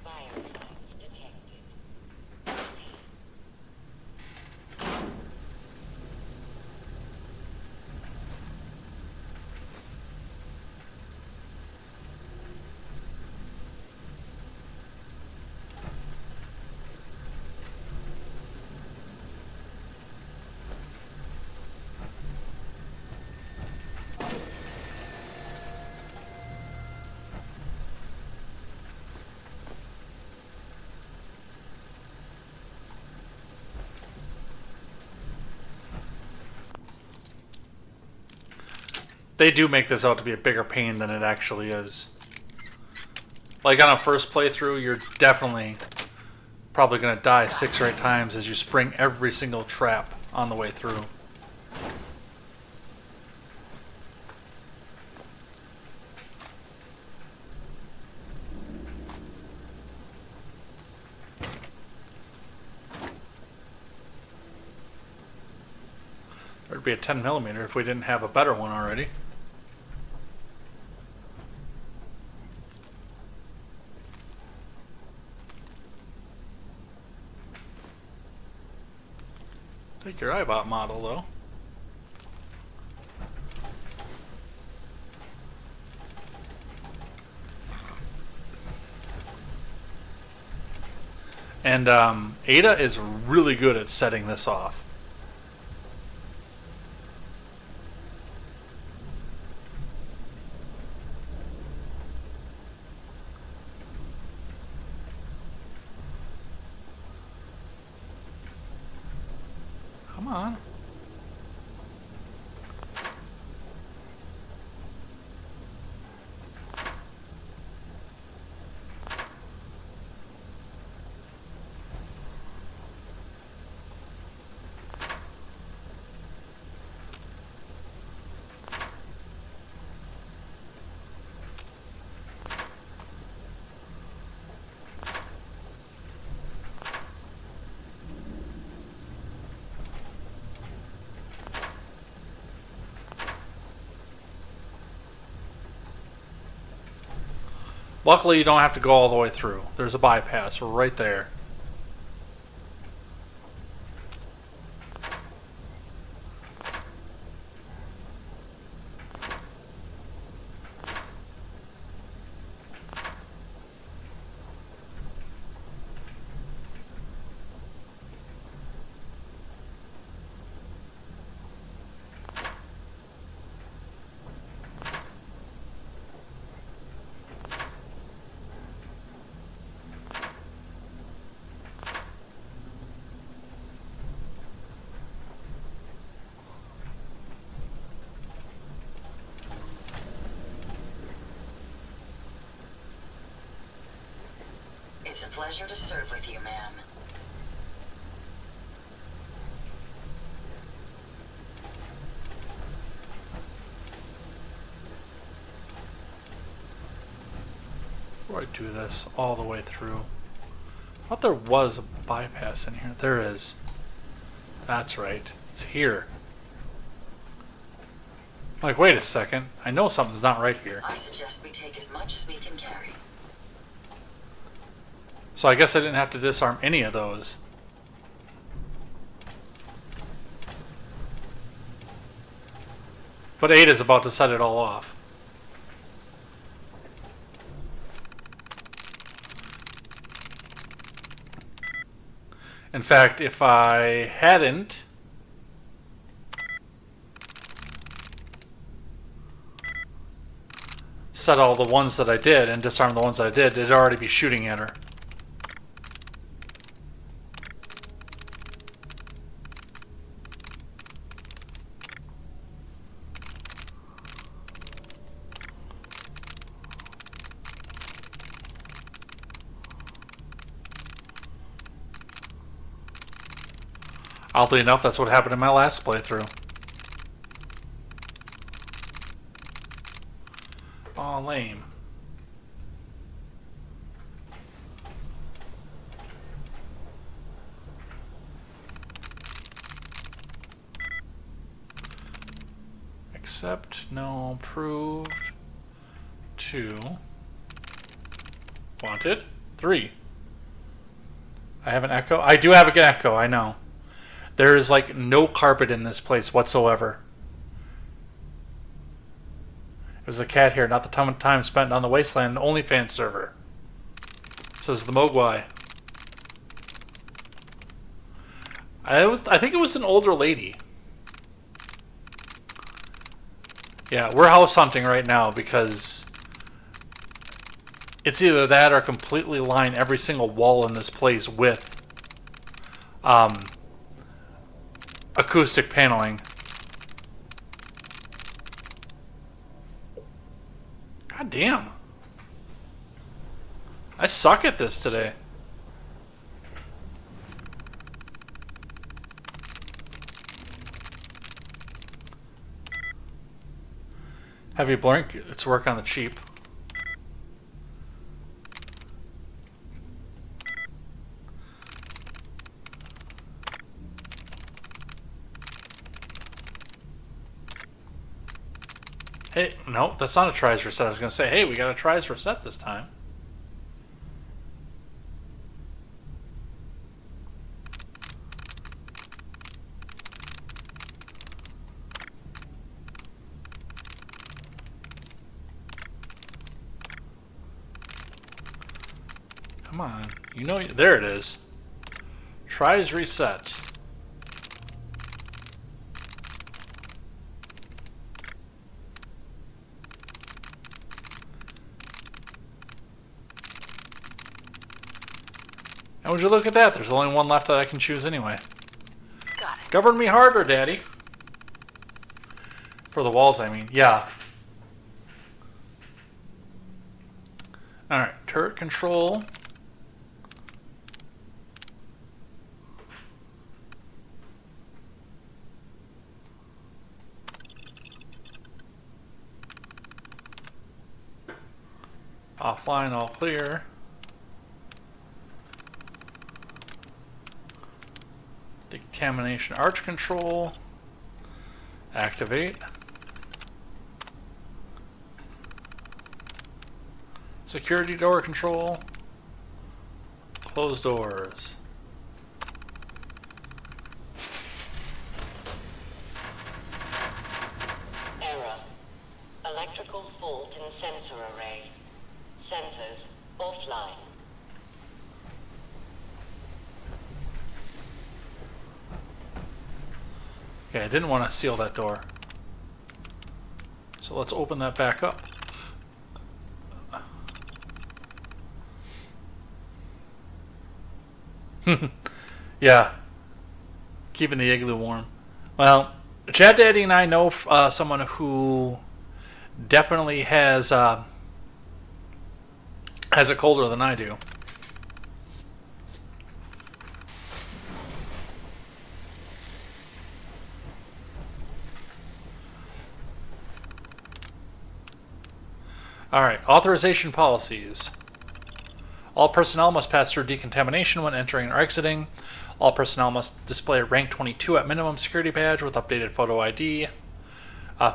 biosigns detected. They do make this out to be a bigger pain than it actually is. Like on a first playthrough, you're definitely probably going to die 6 or 8 times as you spring every single trap on the way through. There'd be a 10mm if we didn't have a better one already. Take your iBot model, though. And Ada is really good at setting this off. Come on. Luckily, you don't have to go all the way through. There's a bypass right there. It's a pleasure to serve with you, ma'am. Before I do this all the way through, I thought there was a bypass in here. There is. That's right. It's here. Like, wait a second. I know something's not right here. I suggest we take as much as we can carry. So I guess I didn't have to disarm any of those. But Ada's about to set it all off. In fact, if I hadn't... set all the ones that I did and disarm the ones that I did, it'd already be shooting at her. Oddly enough, that's what happened in my last playthrough. Aw, lame. Accept, no, approved. 2. Wanted. 3. I have an echo. I do have an echo, I know. There is like no carpet in this place whatsoever. It was a cat here, not the time spent on the Wasteland OnlyFans server. Says the Mogwai. I think it was an older lady. Yeah, we're house hunting right now because it's either that or completely line every single wall in this place with acoustic paneling. God damn. I suck at this today. Heavy blink, it's work on the cheap. Hey, no, that's not a tries reset. I was going to say, hey, we got a tries reset this time. Come on. You know, there it is. Tries reset. And would you look at that? There's only one left that I can choose anyway. Got it. Govern me harder, Daddy. For the walls, I mean. Yeah. Alright, turret control. Offline, all clear. Decontamination arch control. Activate. Security door control. Close doors. Error. Electrical fault in sensor array. Sensors offline. Okay, I didn't want to seal that door. So let's open that back up. Yeah. Keeping the igloo warm. Well, Chad Daddy and I know someone who definitely has it colder than I do. Alright, authorization policies. All personnel must pass through decontamination when entering or exiting. All personnel must display a rank 22 at minimum security badge with updated photo ID.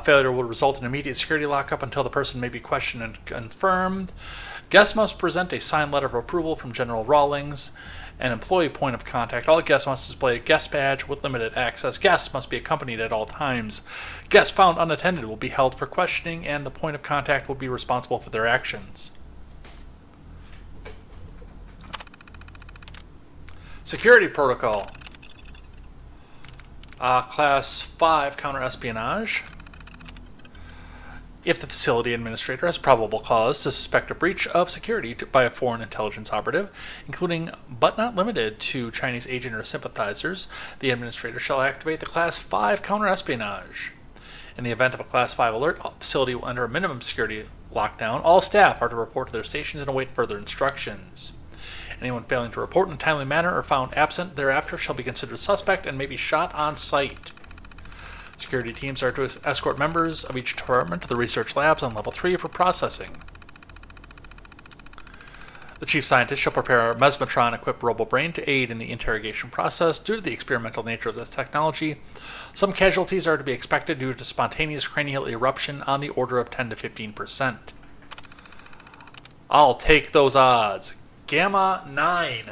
Failure will result in immediate security lockup until the person may be questioned and confirmed. Guests must present a signed letter of approval from General Rawlings, an employee point of contact. All guests must display a guest badge with limited access. Guests must be accompanied at all times. Guests found unattended will be held for questioning, and the point of contact will be responsible for their actions. Security protocol. Class 5 counter-espionage. If the facility administrator has probable cause to suspect a breach of security by a foreign intelligence operative, including but not limited to Chinese agent or sympathizers, the administrator shall activate the Class 5 counterespionage. In the event of a Class 5 alert, the facility will enter a minimum security lockdown. All staff are to report to their stations and await further instructions. Anyone failing to report in a timely manner or found absent thereafter shall be considered suspect and may be shot on sight. Security teams are to escort members of each department to the research labs on Level 3 for processing. The chief scientist shall prepare a mesmetron-equipped robo-brain to aid in the interrogation process. Due to the experimental nature of this technology, some casualties are to be expected due to spontaneous cranial eruption on the order of 10 to 15%. I'll take those odds. Gamma 9.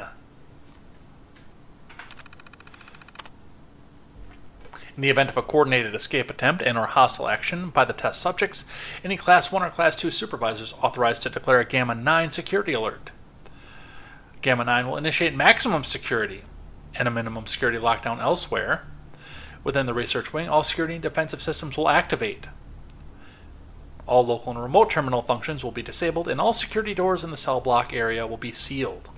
In the event of a coordinated escape attempt and or hostile action by the test subjects, any Class 1 or Class 2 supervisors authorized to declare a Gamma 9 security alert. Gamma 9 will initiate maximum security and a minimum security lockdown elsewhere. Within the research wing, all security and defensive systems will activate. All local and remote terminal functions will be disabled, and all security doors in the cell block area will be sealed.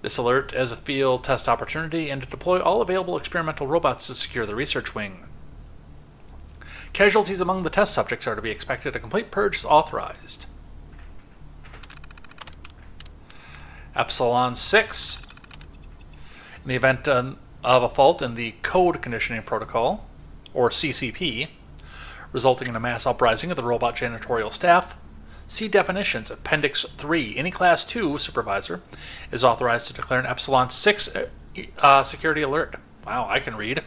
This alert as a field test opportunity and to deploy all available experimental robots to secure the research wing. Casualties among the test subjects are to be expected. A complete purge is authorized. Epsilon 6. In the event of a fault in the Code Conditioning Protocol, or CCP, resulting in a mass uprising of the robot janitorial staff, see definitions, Appendix 3. Any Class 2 supervisor is authorized to declare an Epsilon 6 security alert. Wow, I can read.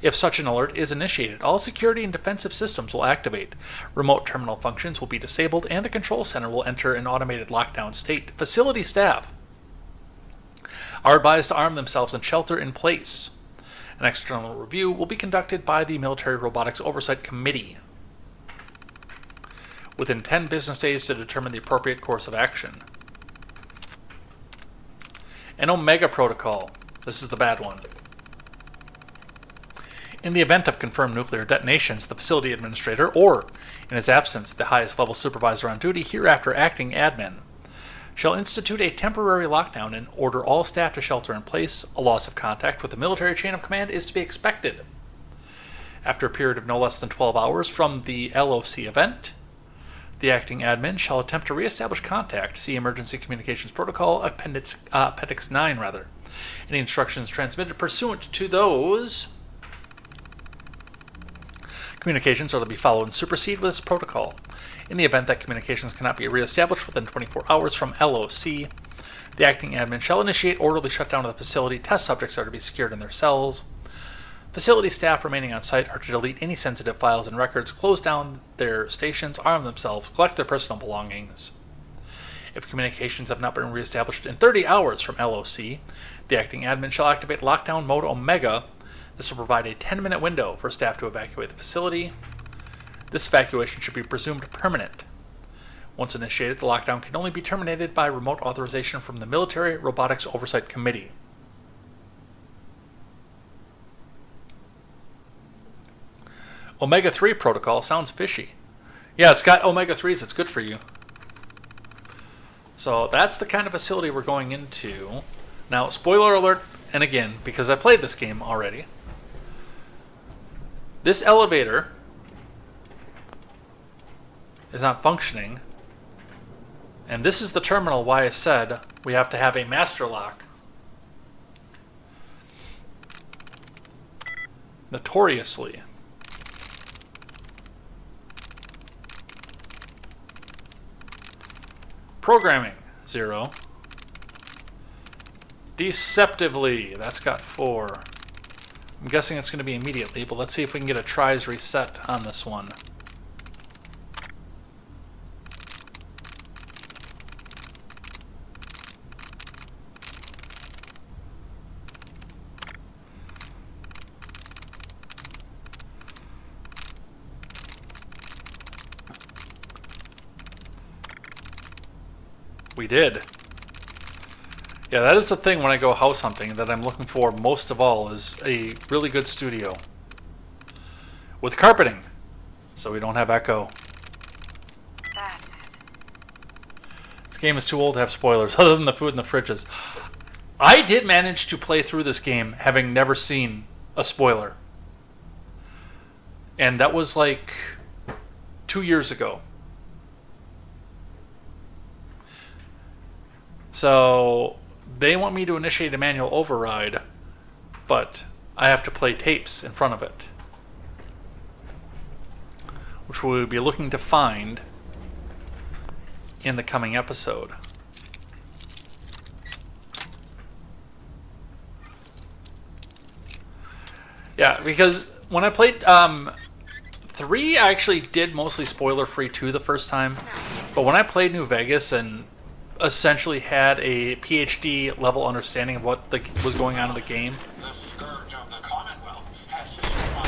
If such an alert is initiated, all security and defensive systems will activate. Remote terminal functions will be disabled, and the control center will enter an automated lockdown state. Facility staff are advised to arm themselves and shelter in place. An external review will be conducted by the Military Robotics Oversight Committee within 10 business days to determine the appropriate course of action. An Omega Protocol. This is the bad one. In the event of confirmed nuclear detonations, the facility administrator, or, in his absence, the highest level supervisor on duty, hereafter acting admin, shall institute a temporary lockdown and order all staff to shelter in place. A loss of contact with the military chain of command is to be expected. After a period of no less than 12 hours from the LOC event, the acting admin shall attempt to reestablish contact. See Emergency Communications Protocol, Appendix 9, rather. Any instructions transmitted pursuant to those communications are to be followed and supersede with this protocol. In the event that communications cannot be reestablished within 24 hours from LOC, the acting admin shall initiate orderly shutdown of the facility. Test subjects are to be secured in their cells. Facility staff remaining on site are to delete any sensitive files and records, close down their stations, arm themselves, collect their personal belongings. If communications have not been reestablished in 30 hours from LOC, the acting admin shall activate lockdown mode Omega. This will provide a 10-minute window for staff to evacuate the facility. This evacuation should be presumed permanent. Once initiated, the lockdown can only be terminated by remote authorization from the Military Robotics Oversight Committee. Omega-3 protocol sounds fishy. Yeah, it's got omega-3s. It's good for you. So that's the kind of facility we're going into. Now, spoiler alert, and again, because I played this game already, this elevator is not functioning, and this is the terminal why I said we have to have a master lock. Notoriously. Programming, 0. Deceptively, that's got 4. I'm guessing it's going to be immediately, but let's see if we can get a tries reset on this one. We did. Yeah, that is the thing when I go house hunting that I'm looking for most of all is a really good studio. With carpeting, so we don't have echo. That's it. This game is too old to have spoilers, other than the food in the fridges. I did manage to play through this game having never seen a spoiler. And that was like 2 years ago. So they want me to initiate a manual override, but I have to play tapes in front of it, which we will be looking to find in the coming episode. Yeah, because when I played 3, I actually did mostly spoiler-free 2 the first time, but when I played New Vegas and essentially had a PhD level understanding of what was going on in the game, The scourge of the Commonwealth has seized my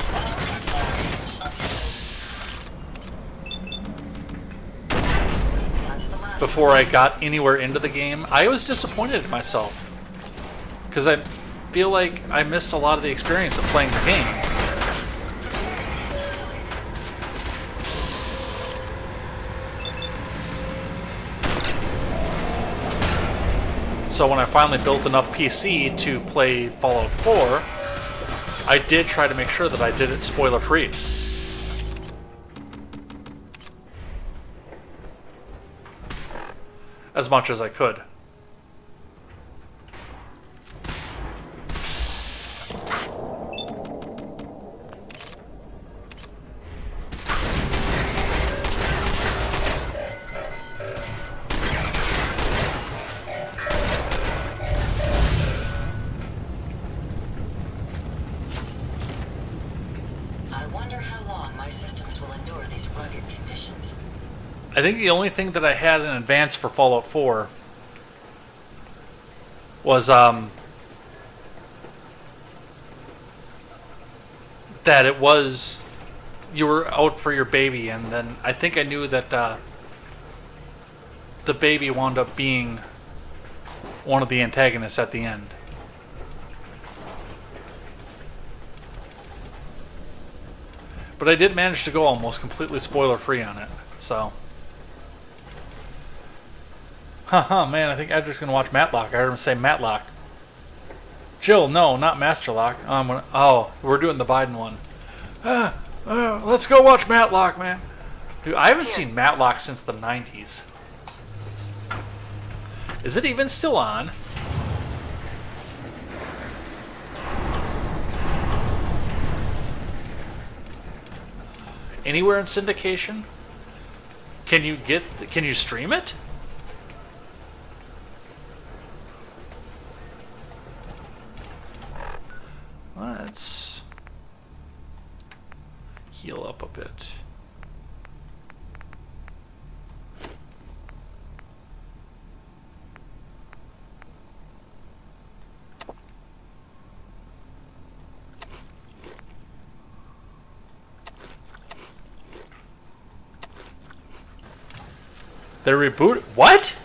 before I got anywhere into the game, I was disappointed in myself. Because I feel like I missed a lot of the experience of playing the game. So when I finally built enough PC to play Fallout 4, I did try to make sure that I did it spoiler-free. As much as I could. I wonder how long my systems will endure these rugged conditions. I think the only thing that I had in advance for Fallout 4 was that it was you were out for your baby, and then I think I knew that the baby wound up being one of the antagonists at the end. But I did manage to go almost completely spoiler-free on it, so. Haha, man, I think Edgar's gonna watch Matlock. I heard him say Matlock. Jill, no, not Masterlock. Oh, we're doing the Biden one. Let's go watch Matlock, man. Dude, I haven't seen Matlock since the 90s. Is it even still on? Anywhere in syndication? Can you stream it? Let's heal up a bit. They're reboot. What?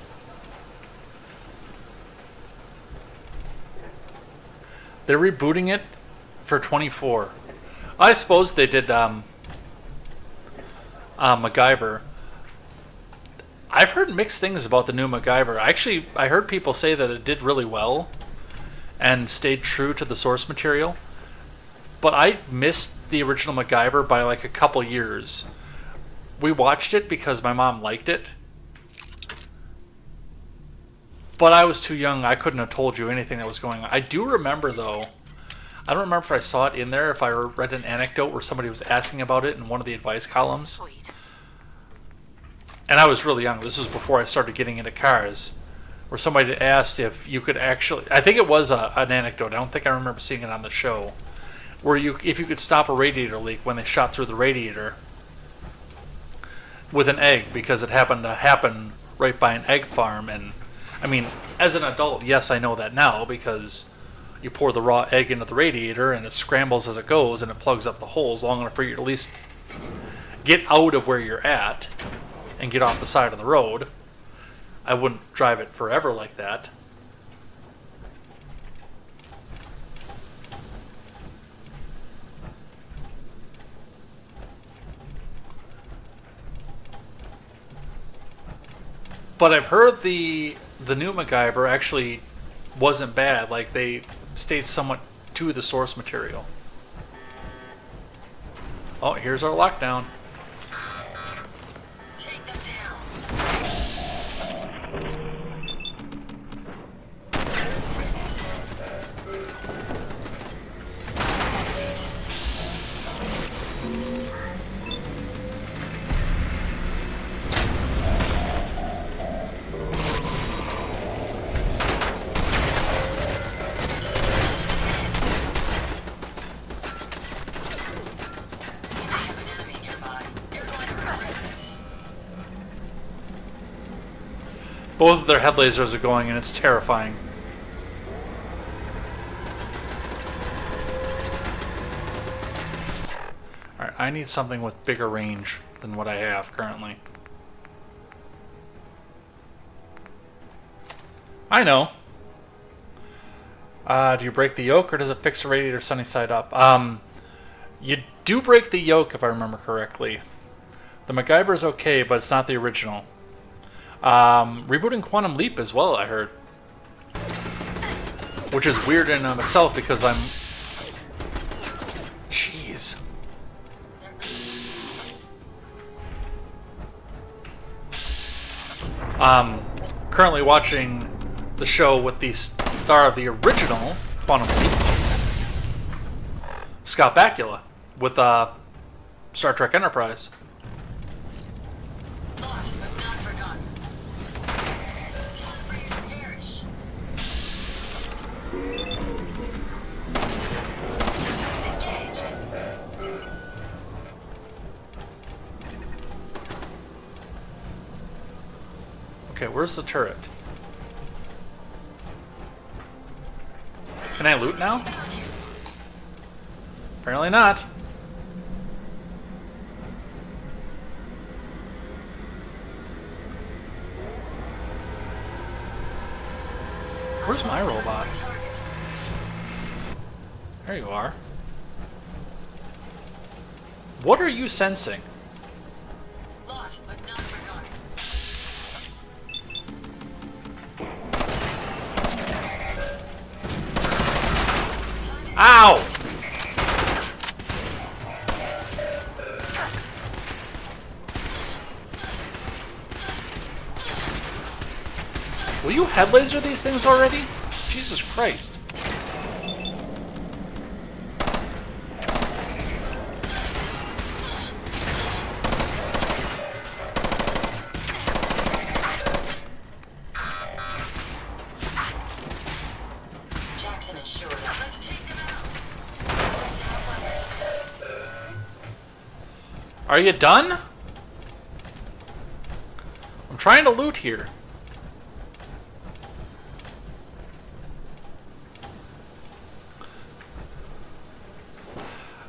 They're rebooting it for 24. I suppose they did MacGyver. I've heard mixed things about the new MacGyver. I heard people say that it did really well and stayed true to the source material. But I missed the original MacGyver by like a couple years. We watched it because my mom liked it. But I was too young. I couldn't have told you anything that was going on. I do remember, though. I don't remember if I saw it in there, if I read an anecdote where somebody was asking about it in one of the advice columns. Sweet. And I was really young. This was before I started getting into cars. Where somebody asked if you could actually... I think it was an anecdote. I don't think I remember seeing it on the show. Where if you could stop a radiator leak when they shot through the radiator with an egg, because it happened to happen right by an egg farm. And I mean, as an adult, yes, I know that now, because you pour the raw egg into the radiator and it scrambles as it goes and it plugs up the holes long enough for you to at least get out of where you're at and get off the side of the road. I wouldn't drive it forever like that. But I've heard the new MacGyver actually wasn't bad. Like, they stayed somewhat to the source material. Oh, here's our lockdown. Take them down. I have an enemy nearby. You're going to regret this. Both of their head lasers are going, and it's terrifying. Alright, I need something with bigger range than what I have currently. I know. Do you break the yoke, or does it fix the radiator sunny side up? You do break the yoke, if I remember correctly. The MacGyver's okay, but it's not the original. Rebooting Quantum Leap as well, I heard. Which is weird in and of itself, because I'm... Jeez. Currently watching the show with the star of the original Quantum Leap, Scott Bakula, with Star Trek Enterprise. Lost but not forgotten. Time for you to perish. Engaged. Okay, where's the turret? Can I loot now? Apparently not. Where's my robot? Target. There you are. What are you sensing? Lost but not forgotten. Ow! Will you head laser these things already? Jesus Christ. Jackson is sure that. Let's take them out. Are you done? I'm trying to loot here.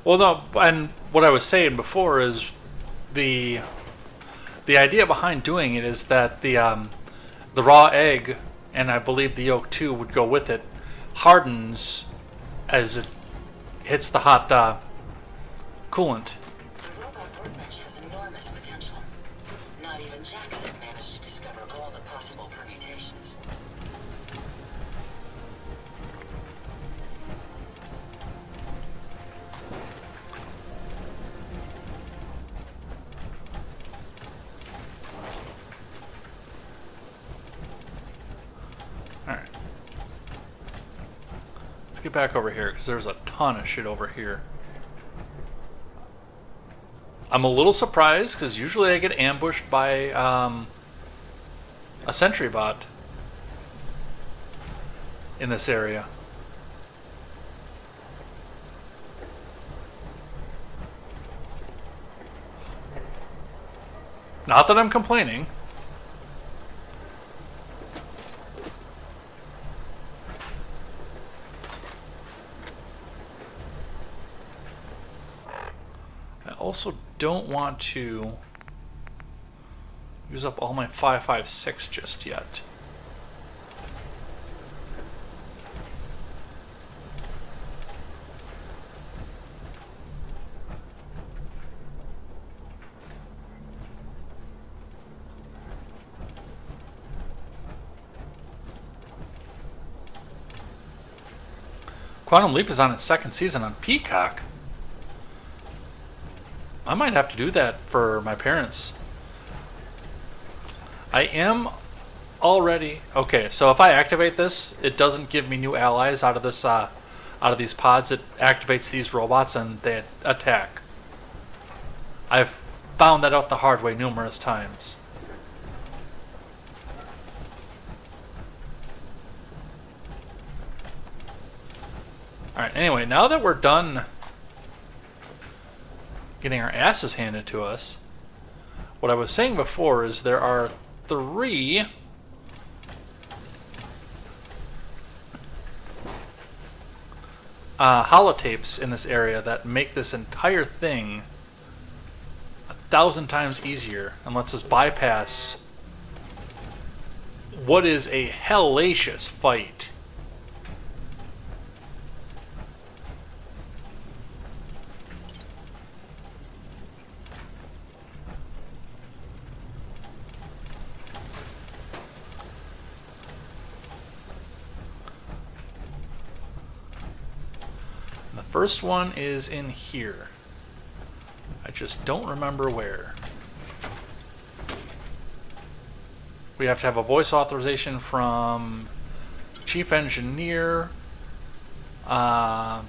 Well, no, and what I was saying before is the idea behind doing it is that the raw egg, and I believe the yolk too would go with it, hardens as it hits the hot coolant. The robot workbench has enormous potential. Not even Jackson managed to discover all the possible permutations. Alright. Let's get back over here, because there's a ton of shit over here. I'm a little surprised, because usually I get ambushed by a sentry bot in this area. Not that I'm complaining. I also don't want to use up all my 5.56 just yet. Quantum Leap is on its second season on Peacock. I might have to do that for my parents. I am already... Okay, so if I activate this, it doesn't give me new allies out of this, out of these pods. It activates these robots and they attack. I've found that out the hard way numerous times. Alright, anyway, now that we're done getting our asses handed to us, what I was saying before is there are 3 holotapes in this area that make this entire thing 1,000 times easier and lets us bypass what is a hellacious fight. The first one is in here. I just don't remember where. We have to have a voice authorization from Chief Engineer, the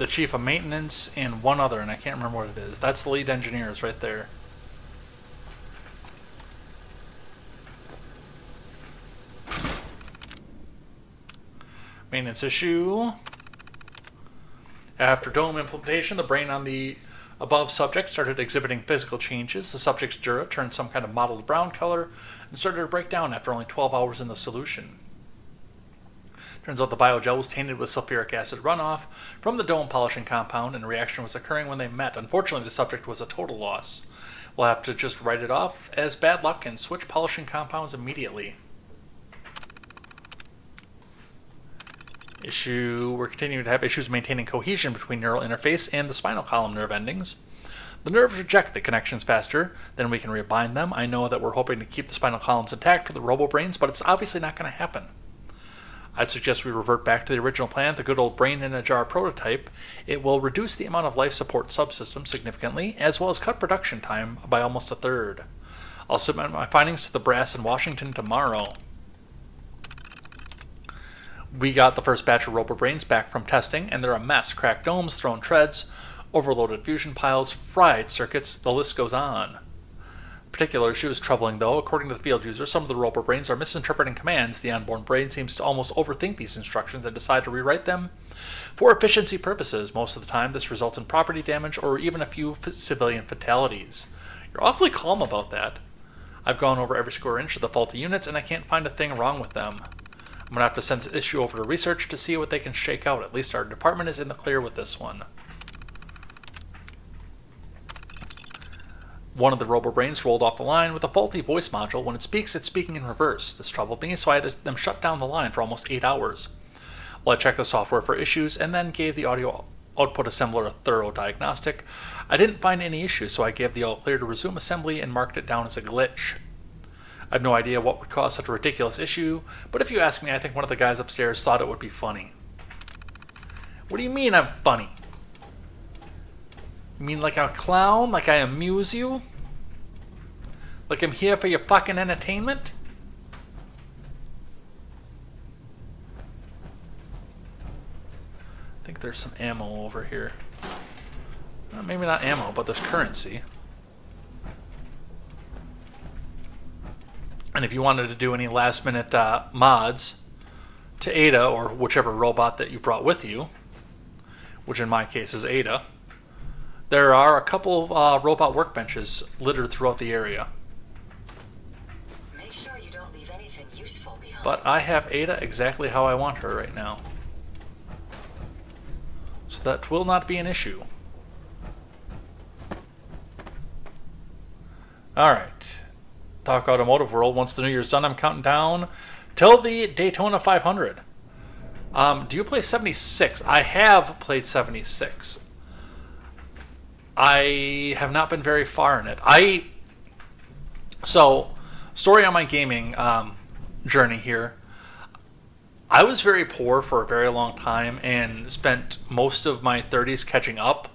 Chief of Maintenance, and one other, and I can't remember what it is. That's the lead engineers right there. Maintenance issue. After dome implementation, the brain on the above subject started exhibiting physical changes. The subject's dura turned some kind of mottled brown color and started to break down after only 12 hours in the solution. Turns out the biogel was tainted with sulfuric acid runoff from the dome polishing compound, and a reaction was occurring when they met. Unfortunately, the subject was a total loss. We'll have to just write it off as bad luck and switch polishing compounds immediately. We're continuing to have issues maintaining cohesion between neural interface and the spinal column nerve endings. The nerves reject the connections faster than we can rebind them. I know that we're hoping to keep the spinal columns intact for the robo-brains, but it's obviously not going to happen. I'd suggest we revert back to the original plan, the good old brain-in-a-jar prototype. It will reduce the amount of life support subsystems significantly, as well as cut production time by almost 1/3. I'll submit my findings to the brass in Washington tomorrow. We got the first batch of robo-brains back from testing, and they're a mess. Cracked domes, thrown treads, overloaded fusion piles, fried circuits, the list goes on. The particular issue is troubling, though. According to the field user, some of the robo-brains are misinterpreting commands. The onboard brain seems to almost overthink these instructions and decide to rewrite them for efficiency purposes. Most of the time, this results in property damage or even a few civilian fatalities. You're awfully calm about that. I've gone over every square inch of the faulty units, and I can't find a thing wrong with them. I'm going to have to send this issue over to research to see what they can shake out. At least our department is in the clear with this one. One of the robo-brains rolled off the line with a faulty voice module. When it speaks, it's speaking in reverse. This troubled me, so I had them shut down the line for almost 8 hours. Well, I checked the software for issues and then gave the audio output assembler a thorough diagnostic. I didn't find any issues, so I gave the all clear to resume assembly and marked it down as a glitch. I have no idea what would cause such a ridiculous issue, but if you ask me, I think one of the guys upstairs thought it would be funny. What do you mean I'm funny? You mean like I'm a clown? Like I amuse you? Like I'm here for your fucking entertainment? I think there's some ammo over here. Maybe not ammo, but there's currency. And if you wanted to do any last minute mods to Ada or whichever robot that you brought with you, which in my case is Ada, there are a couple robot workbenches littered throughout the area. Make sure you don't leave anything useful behind. But I have Ada exactly how I want her right now. So that will not be an issue. Alright. Talk Automotive World. Once the new year's done, I'm counting down till the Daytona 500. Do you play 76? I have played 76. I have not been very far in it. So, story on my gaming journey here. I was very poor for a very long time and spent most of my 30s catching up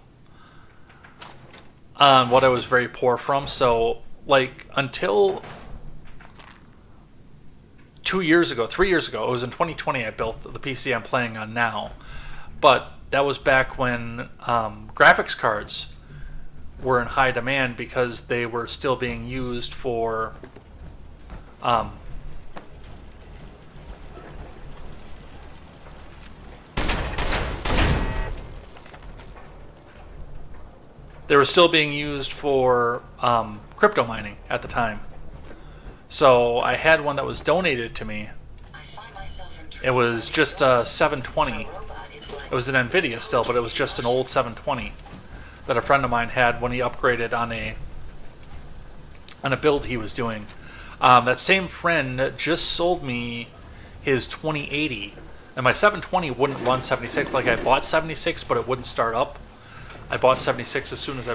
on what I was very poor from. So, like, until 3 years ago, it was in 2020 I built the PC I'm playing on now. But that was back when graphics cards were in high demand because they were still being used for crypto mining at the time. So I had one that was donated to me. It was just a 720. It was an NVIDIA still, but it was just an old 720 that a friend of mine had when he upgraded on a build he was doing. That same friend just sold me his 2080, and my 720 wouldn't run 76. Like, I bought 76, but it wouldn't start up. I bought 76 as soon as I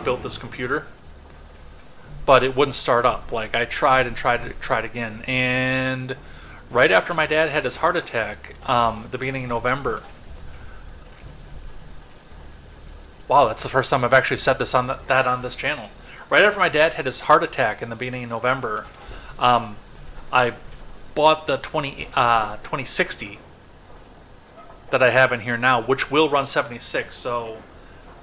built this computer, but it wouldn't start up. Like, I tried again, and right after my dad had his heart attack, the beginning of November. Wow, that's the first time I've actually said this on this channel. Right after my dad had his heart attack in the beginning of November, I bought the 2060 that I have in here now, which will run 76. So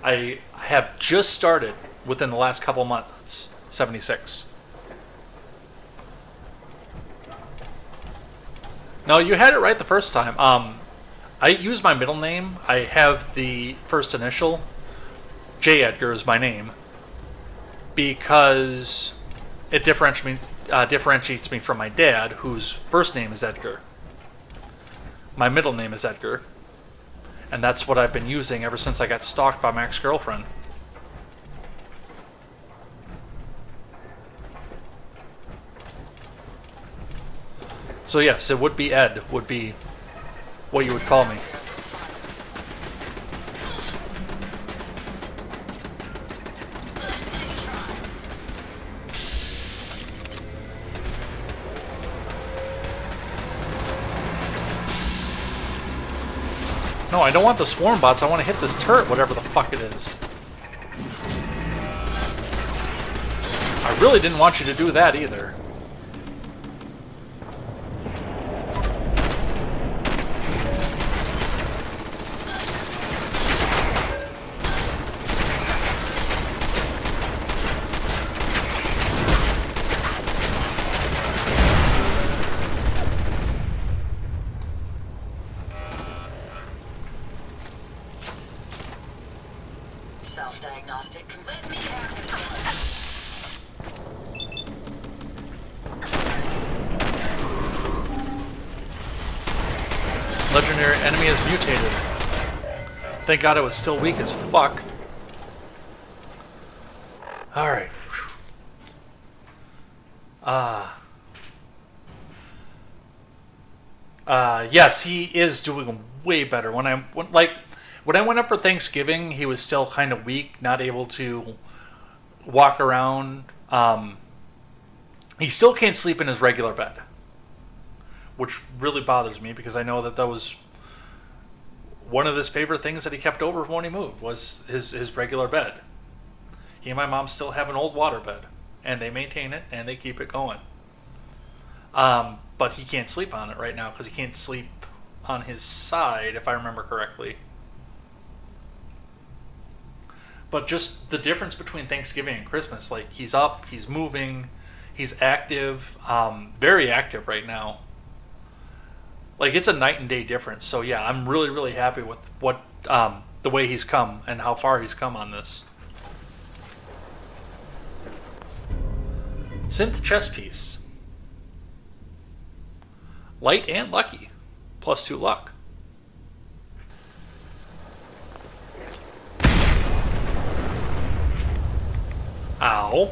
I have just started within the last couple months 76. No, you had it right the first time. I use my middle name. I have the first initial. J. Edgar is my name because it differentiates me from my dad, whose first name is Edgar. My middle name is Edgar, and that's what I've been using ever since I got stalked by my ex-girlfriend. So yes, it would be Ed, would be what you would call me. No, I don't want the swarm bots. I want to hit this turret, whatever the fuck it is. I really didn't want you to do that either. Self-diagnostic complete. Let me have this one. Legendary enemy is mutated. Thank God it was still weak as fuck. Alright. Yes, he is doing way better. When I went up for Thanksgiving, he was still kind of weak, not able to walk around. He still can't sleep in his regular bed, which really bothers me because I know that was one of his favorite things that he kept over when he moved was his regular bed. He and my mom still have an old water bed, and they maintain it and they keep it going. But he can't sleep on it right now because he can't sleep on his side, if I remember correctly. But just the difference between Thanksgiving and Christmas, like, he's up, he's moving, he's active, very active right now. Like, it's a night and day difference. So yeah, I'm really, really happy with what the way he's come and how far he's come on this. Synth chess piece. Light and lucky. +2 luck. Ow.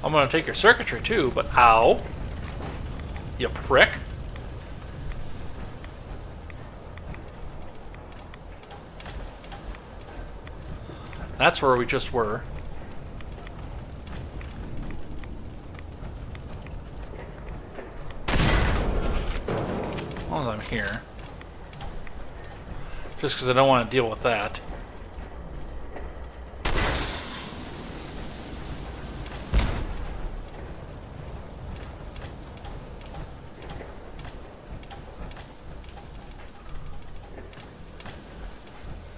I'm going to take your circuitry too, but ow. You prick. That's where we just were. down here. Just because I don't want to deal with that.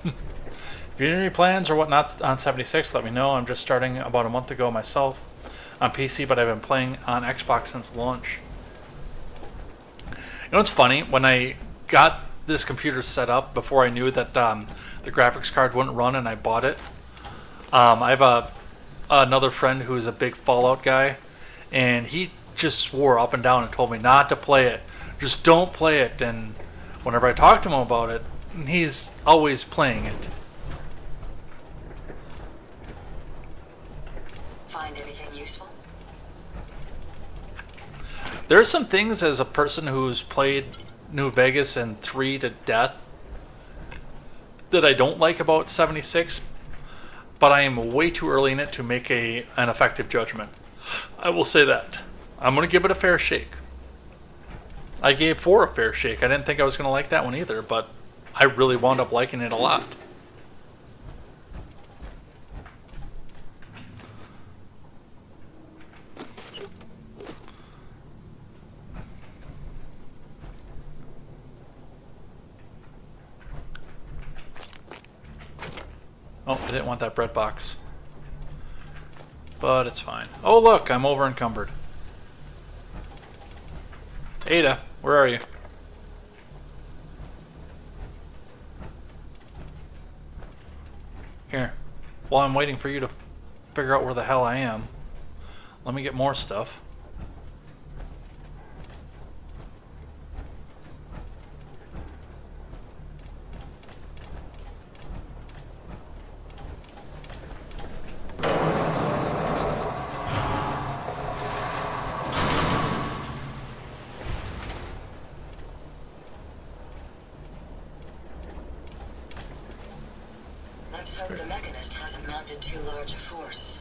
If you have any plans or whatnot on 76, let me know. I'm just starting about a month ago myself on PC, but I've been playing on Xbox since launch. You know what's funny? When I got this computer set up, before I knew that the graphics card wouldn't run and I bought it, I have another friend who's a big Fallout guy, and he just swore up and down and told me not to play it. Just don't play it. And whenever I talk to him about it, he's always playing it. Find anything useful? There's some things as a person who's played New Vegas and 3 to death that I don't like about 76, but I am way too early in it to make an effective judgment. I will say that. I'm going to give it a fair shake. I gave 4 a fair shake. I didn't think I was going to like that one either, but I really wound up liking it a lot. Oh, I didn't want that bread box. But it's fine. Oh, look, I'm over encumbered. Ada, where are you? Here. While I'm waiting for you to figure out where the hell I am, let me get more stuff. Let's hope the Mechanist hasn't mounted too large a force.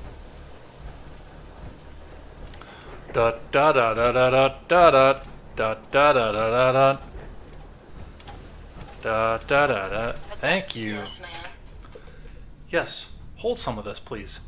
Da da da da da da da da da da da da da da da da da. Thank you. Yes, ma'am. Yes, hold some of this, please.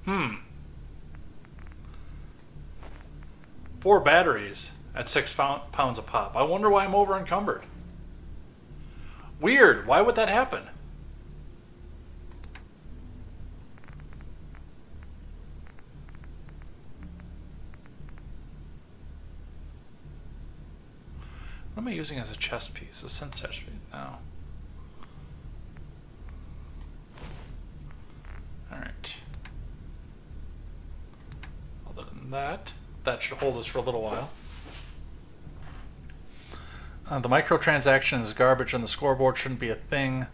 Hmm. 4 batteries at 6 pounds a pop. I wonder why I'm over encumbered. Weird. Why would that happen? What am I using as a chest piece? A sense chest piece? No. Alright. Other than that, that should hold us for a little while. The microtransaction is garbage and the scoreboard shouldn't be a thing,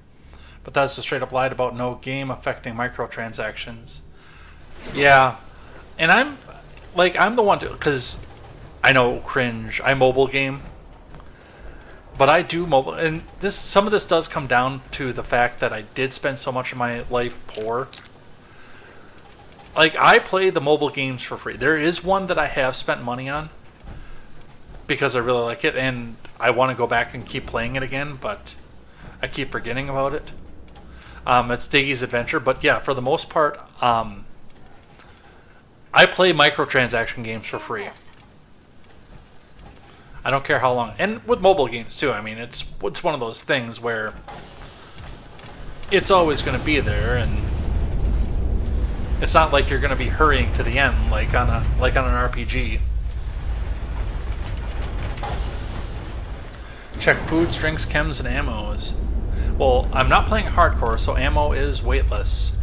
but that's a straight up lie about no game affecting microtransactions. Yeah, and I'm the one to, because I know, cringe, I mobile game, but I do mobile, and some of this does come down to the fact that I did spend so much of my life poor. Like, I play the mobile games for free. There is one that I have spent money on because I really like it, and I want to go back and keep playing it again, but I keep forgetting about it. It's Diggy's Adventure, but yeah, for the most part, I play microtransaction games for free. I don't care how long, and with mobile games too. I mean, it's one of those things where it's always going to be there, and it's not like you're going to be hurrying to the end like on an RPG. Check foods, drinks, chems, and ammos. Well, I'm not playing hardcore, so ammo is weightless.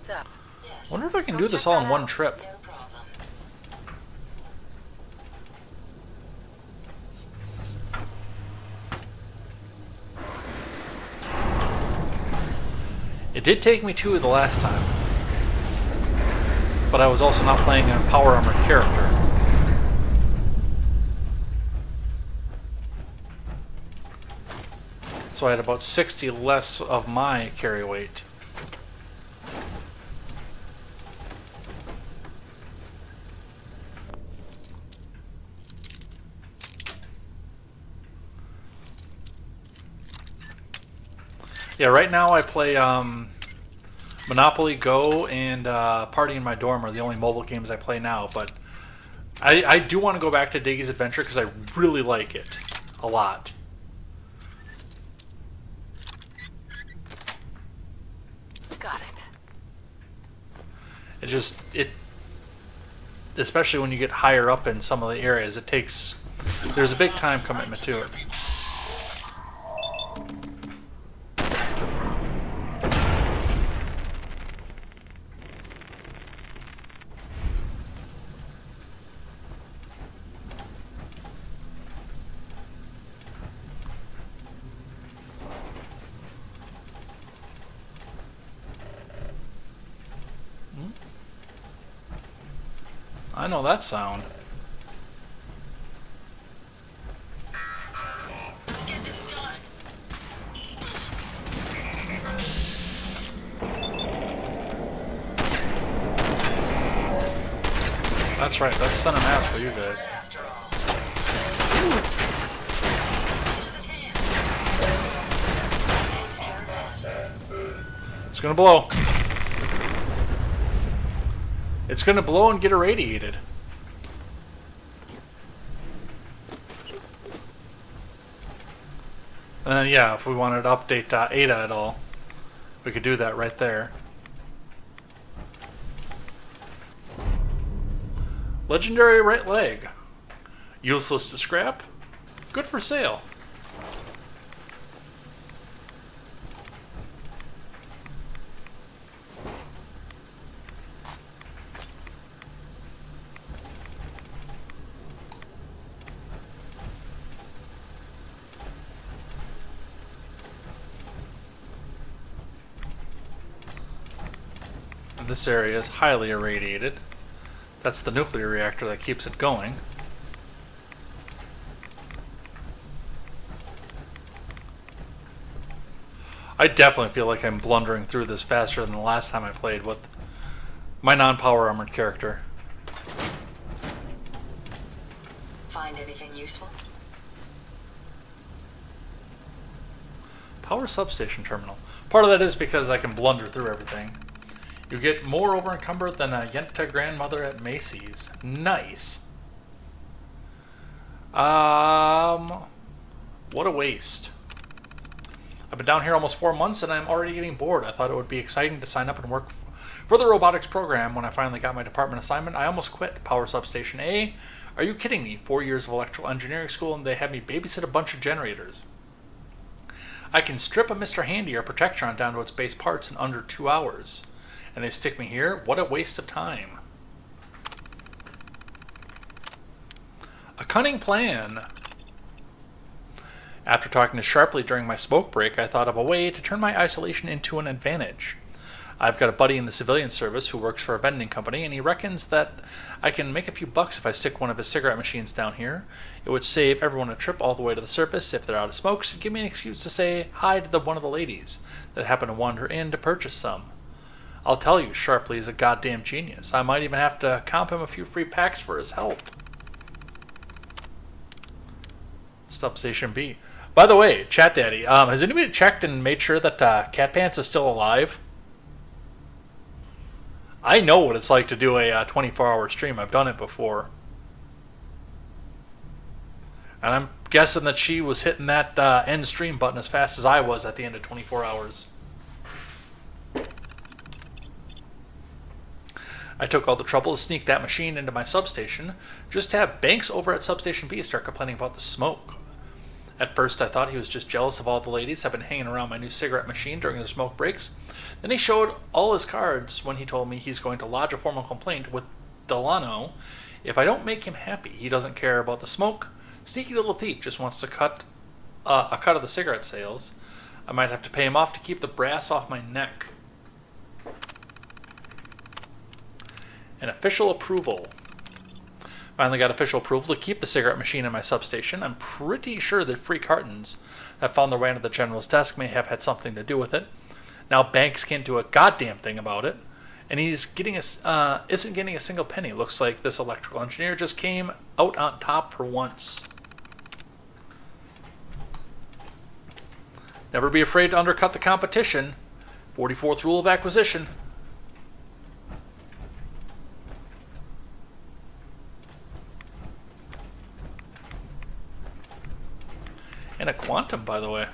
What's up? Yes. Wonder if I can Go do this check all that in one out. trip. No problem. It did take me two the last time, but I was also not playing a power armored character. So I had about 60 less of my carry weight. Yeah, right now I play Monopoly Go and Party in My Dorm are the only mobile games I play now, but I do want to go back to Diggy's Adventure because I really like it a lot. Got it. It especially when you get higher up in some of the areas, there's a big time commitment to it. I know that sound. Get this done. That's right, that's Sun and Half for you guys. After all. It's gonna blow. It's gonna blow and get irradiated. And then, yeah, if we wanted to update Ada at all, we could do that right there. Legendary right leg. Useless to scrap. Good for sale. And this area is highly irradiated. That's the nuclear reactor that keeps it going. I definitely feel like I'm blundering through this faster than the last time I played with my non-power armored character. Find anything useful? Power substation terminal. Part of that is because I can blunder through everything. You get more over encumbered than a Yenta grandmother at Macy's. Nice. What a waste. I've been down here almost 4 months and I'm already getting bored. I thought it would be exciting to sign up and work for the robotics program. When I finally got my department assignment, I almost quit. Power substation A? Are you kidding me? 4 years of electrical engineering school and they had me babysit a bunch of generators. I can strip a Mr. Handy or Protectron down to its base parts in under 2 hours. And they stick me here? What a waste of time. A cunning plan. After talking to Sharpley during my smoke break, I thought of a way to turn my isolation into an advantage. I've got a buddy in the civilian service who works for a vending company, and he reckons that I can make a few bucks if I stick one of his cigarette machines down here. It would save everyone a trip all the way to the surface if they're out of smokes, and give me an excuse to say hi to one of the ladies that happen to wander in to purchase some. I'll tell you, Sharpley is a goddamn genius. I might even have to comp him a few free packs for his help. Substation B. By the way, Chat Daddy, has anybody checked and made sure that Cat Pants is still alive? I know what it's like to do a 24-hour stream. I've done it before. And I'm guessing that she was hitting that end stream button as fast as I was at the end of 24 hours. I took all the trouble to sneak that machine into my substation just to have Banks over at Substation B start complaining about the smoke. At first, I thought he was just jealous of all the ladies I've been hanging around my new cigarette machine during their smoke breaks. Then he showed all his cards when he told me he's going to lodge a formal complaint with Delano if I don't make him happy. He doesn't care about the smoke. Sneaky little thief just wants to cut a cut of the cigarette sales. I might have to pay him off to keep the brass off my neck. And official approval. Finally got official approval to keep the cigarette machine in my substation. I'm pretty sure that free cartons that found their way into the general's desk may have had something to do with it. Now Banks can't do a goddamn thing about it, and he's isn't getting a single penny. Looks like this electrical engineer just came out on top for once. Never be afraid to undercut the competition. 44th rule of acquisition. And a quantum, by the way.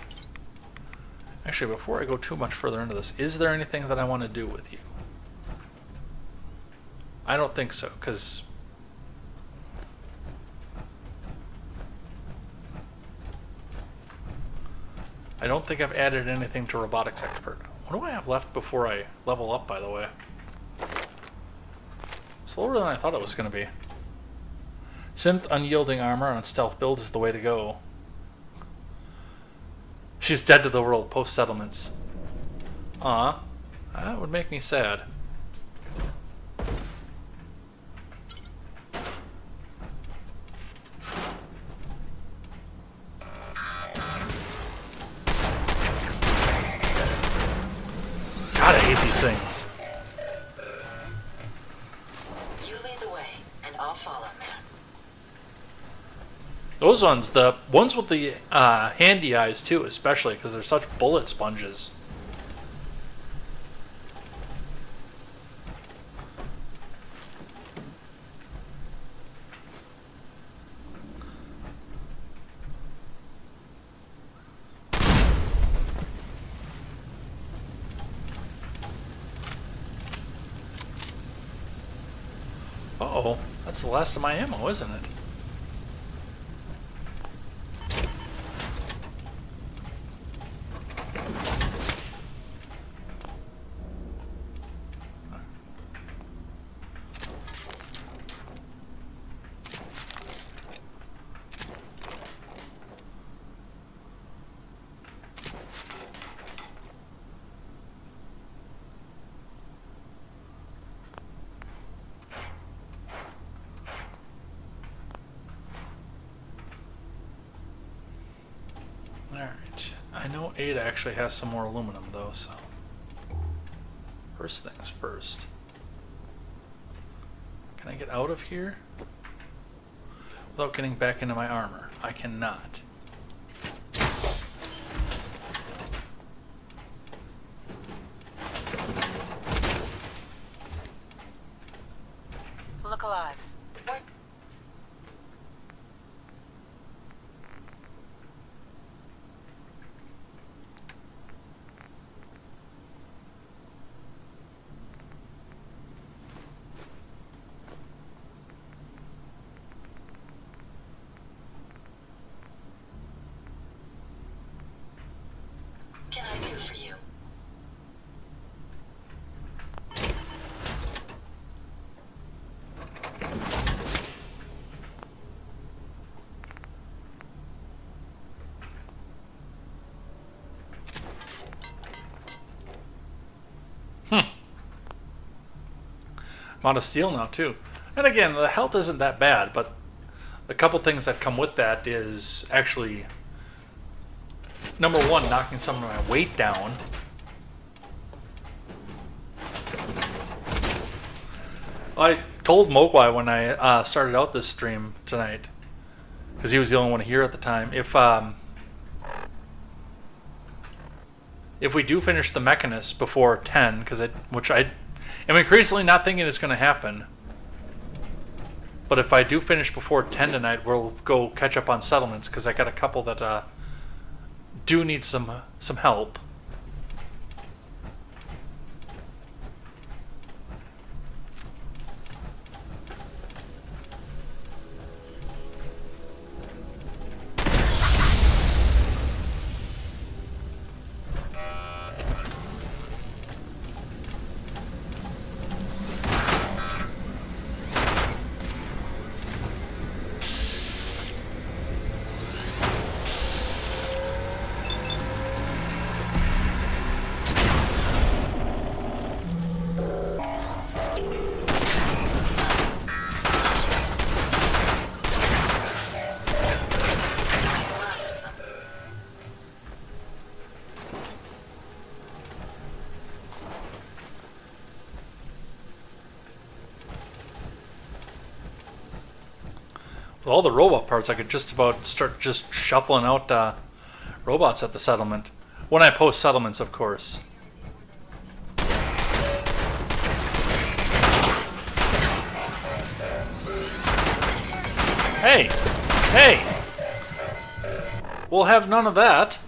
Actually, before I go too much further into this, is there anything that I want to do with you? I don't think so, because I don't think I've added anything to robotics expert. What do I have left before I level up, by the way? Slower than I thought it was going to be. Synth unyielding armor on stealth build is the way to go. She's dead to the world post-settlements. Aw, that would make me sad. God, I hate these things. You lead the way, and I'll follow, man. Those ones, the ones with the handy eyes too, especially because they're such bullet sponges. Uh-oh, that's the last of my ammo, isn't it? Alright, I know Ada actually has some more aluminum though, so first things first. Can I get out of here without getting back into my armor? I cannot. Look alive. Can I do for you? I'm out of steel now too. And again, the health isn't that bad, but a couple things that come with that is actually, number one, knocking some of my weight down. I told Mogwai when I started out this stream tonight, because he was the only one here at the time, if we do finish the Mechanist before 10, which I am increasingly not thinking it's going to happen, but if I do finish before 10 tonight, we'll go catch up on settlements, because I got a couple that do need some help. With all the robot parts, I could just about start just shuffling out robots at the settlement. When I post settlements, of course. Hey! Hey! We'll have none of that.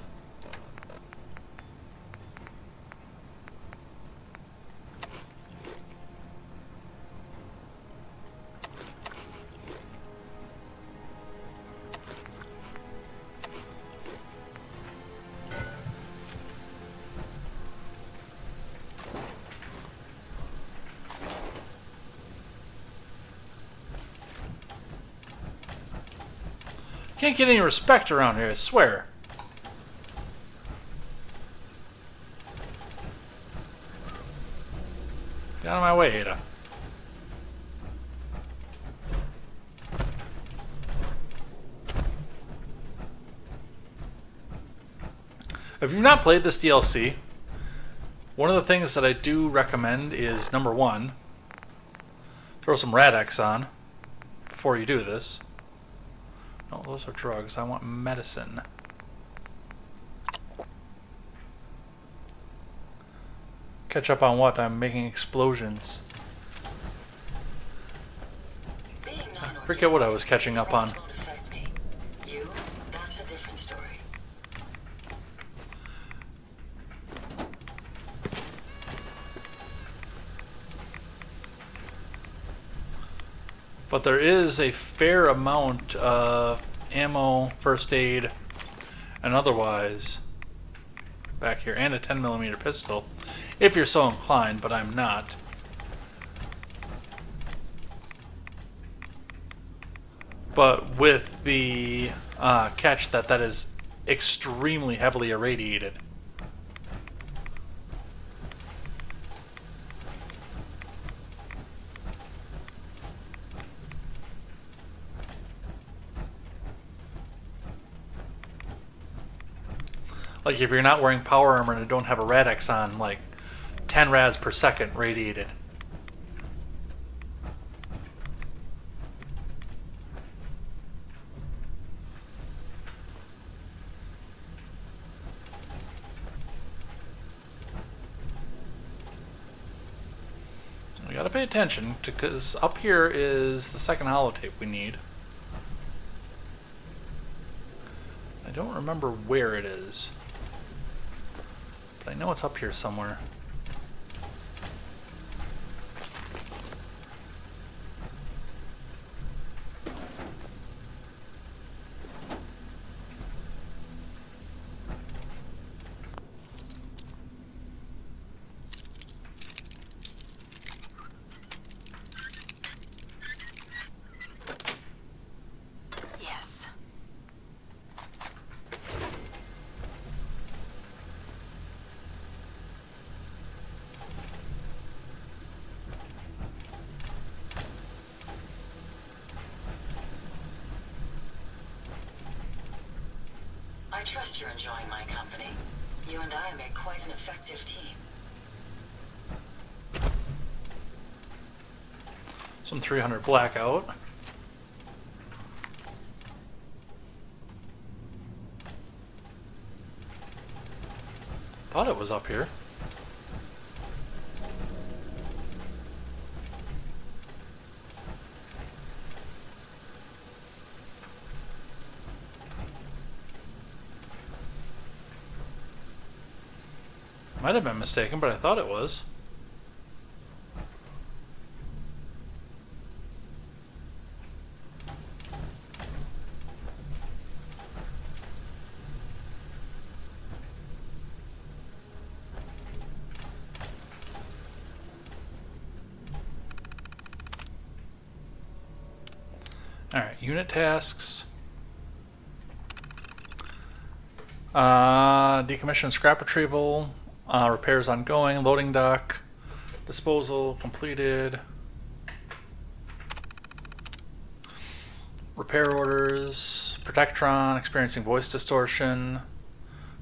Can't get any respect around here, I swear. Get out of my way, Ada. If you've not played this DLC, one of the things that I do recommend is, number one, throw some Rad-X on before you do this. No, those are drugs. I want medicine. Catch up on what? I'm making explosions. I forget what I was catching up on. You, that's a different story. But there is a fair amount of ammo, first aid, and otherwise back here, and a 10mm pistol, if you're so inclined, but I'm not. But with the catch that that is extremely heavily irradiated. Like if you're not wearing power armor and don't have a Rad-X on, like 10 rads per second radiated. We gotta pay attention because up here is the second holotape we need. I don't remember where it is. But I know it's up here somewhere. Yes. I trust you're enjoying my company. You and I make quite an effective team. Some 300 blackout. Thought it was up here. Might have been mistaken, but I thought it was. Alright, unit tasks. Decommission scrap retrieval. Repairs ongoing. Loading dock. Disposal completed. Repair orders. Protectron experiencing voice distortion.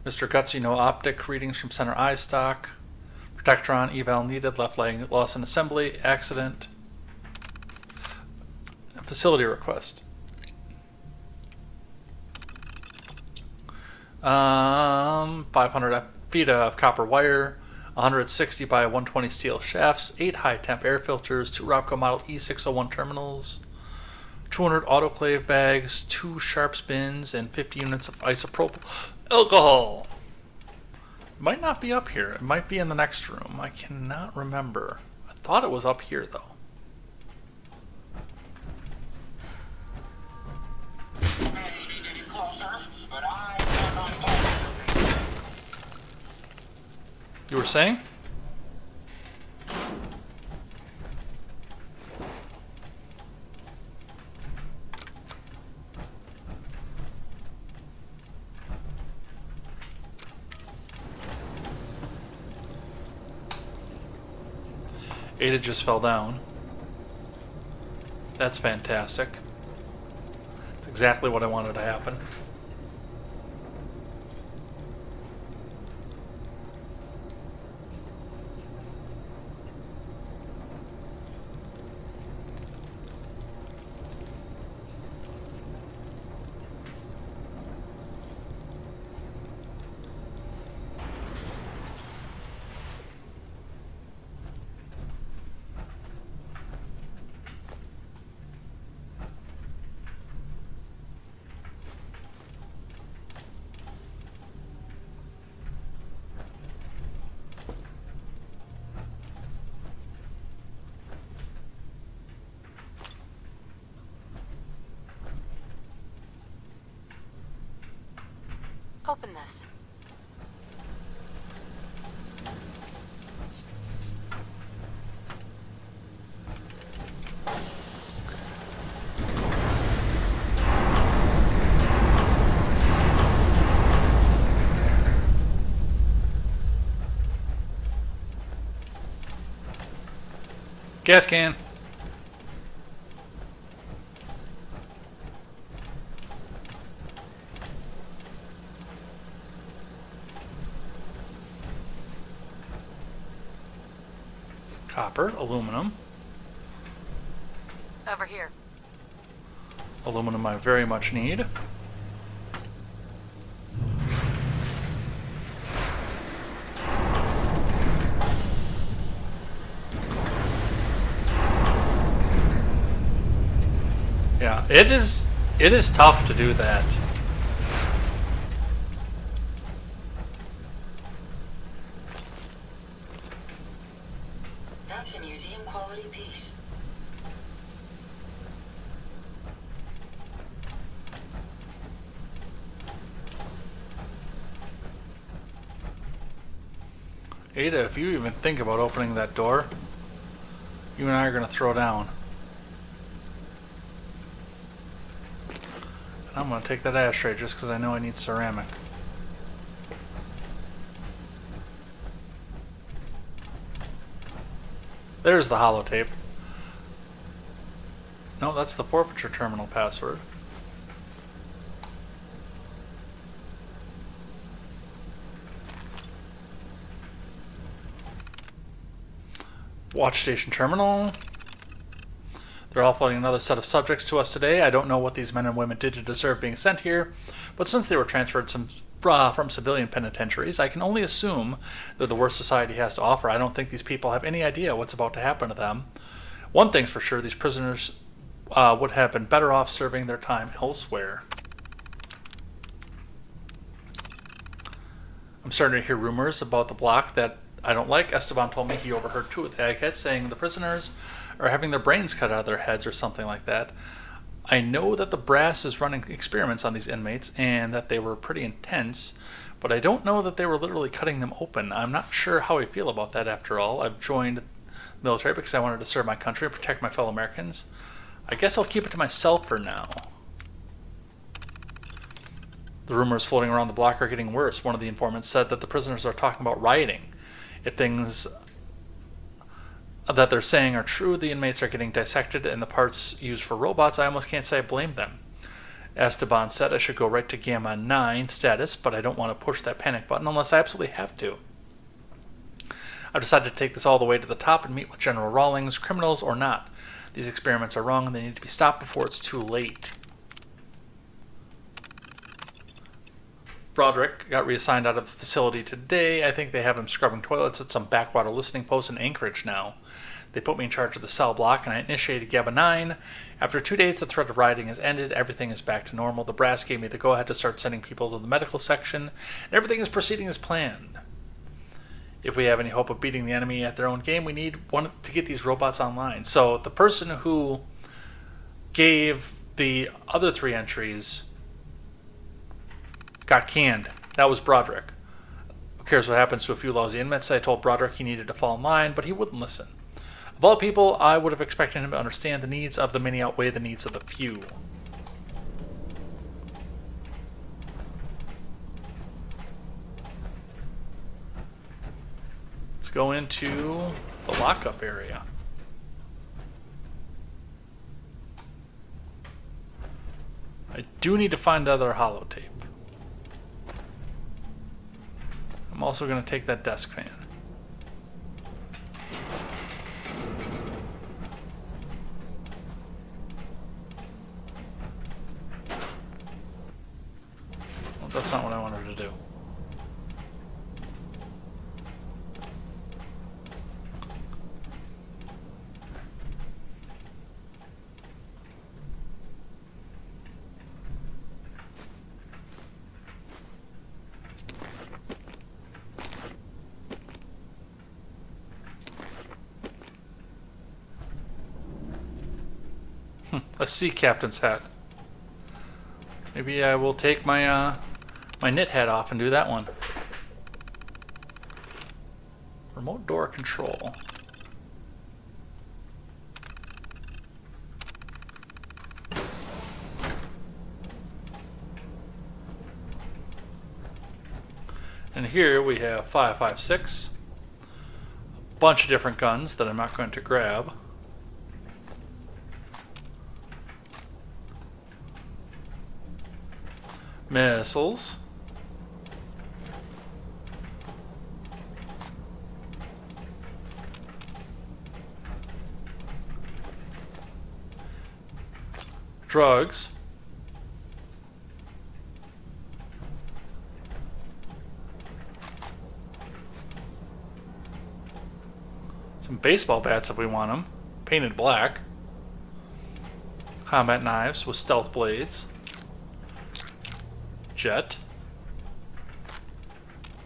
Mr. Gutsy, no optic readings from center eye stock. Protectron eval needed. Left leg loss in assembly. Accident. Facility request. 500 feet of copper wire, 160 by 120 steel shafts, 8 high-temp air filters, 2 Robco Model E601 terminals, 200 autoclave bags, 2 sharps bins, and 50 units of isopropyl alcohol. It might not be up here. It might be in the next room. I cannot remember. I thought it was up here, though. You were saying? Ada just fell down. That's fantastic. That's exactly what I wanted to happen. Open this. Gas can. Copper, aluminum. Over here. Aluminum I very much need. Yeah, it is tough to do that. That's a museum quality piece. Ada, if you even think about opening that door, you and I are going to throw down. And I'm going to take that ashtray just because I know I need ceramic. There's the holotape. No, that's the forfeiture terminal password. Watch station terminal. They're offloading another set of subjects to us today. I don't know what these men and women did to deserve being sent here, but since they were transferred from civilian penitentiaries, I can only assume they're the worst society has to offer. I don't think these people have any idea what's about to happen to them. One thing's for sure, these prisoners would have been better off serving their time elsewhere. I'm starting to hear rumors about the block that I don't like. Esteban told me he overheard 2 of the eggheads saying the prisoners are having their brains cut out of their heads or something like that. I know that the brass is running experiments on these inmates and that they were pretty intense, but I don't know that they were literally cutting them open. I'm not sure how I feel about that after all. I've joined the military because I wanted to serve my country and protect my fellow Americans. I guess I'll keep it to myself for now. The rumors floating around the block are getting worse. One of the informants said that the prisoners are talking about rioting. If things that they're saying are true, the inmates are getting dissected and the parts used for robots, I almost can't say I blame them. Esteban said I should go right to Gamma 9 status, but I don't want to push that panic button unless I absolutely have to. I've decided to take this all the way to the top and meet with General Rawlings, criminals or not. These experiments are wrong and they need to be stopped before it's too late. Broderick got reassigned out of the facility today. I think they have him scrubbing toilets at some backwater listening post in Anchorage now. They put me in charge of the cell block, and I initiated GABA 9. After 2 days, the threat of rioting has ended. Everything is back to normal. The brass gave me the go-ahead to start sending people to the medical section, and everything is proceeding as planned. If we have any hope of beating the enemy at their own game, we need one to get these robots online. So the person who gave the other 3 entries got canned. That was Broderick. Who cares what happens to a few lousy inmates? I told Broderick he needed to fall in line, but he wouldn't listen. Of all people, I would have expected him to understand the needs of the many outweigh the needs of the few. Let's go into the lockup area. I do need to find other holotape. I'm also going to take that desk fan. Well, that's not what I wanted to do. A sea captain's hat. Maybe I will take my my knit hat off and do that one. Remote door control. And here we have 5.56. A bunch of different guns that I'm not going to grab. Missiles. Drugs. Some baseball bats if we want them. Painted black. Combat knives with stealth blades. Jet.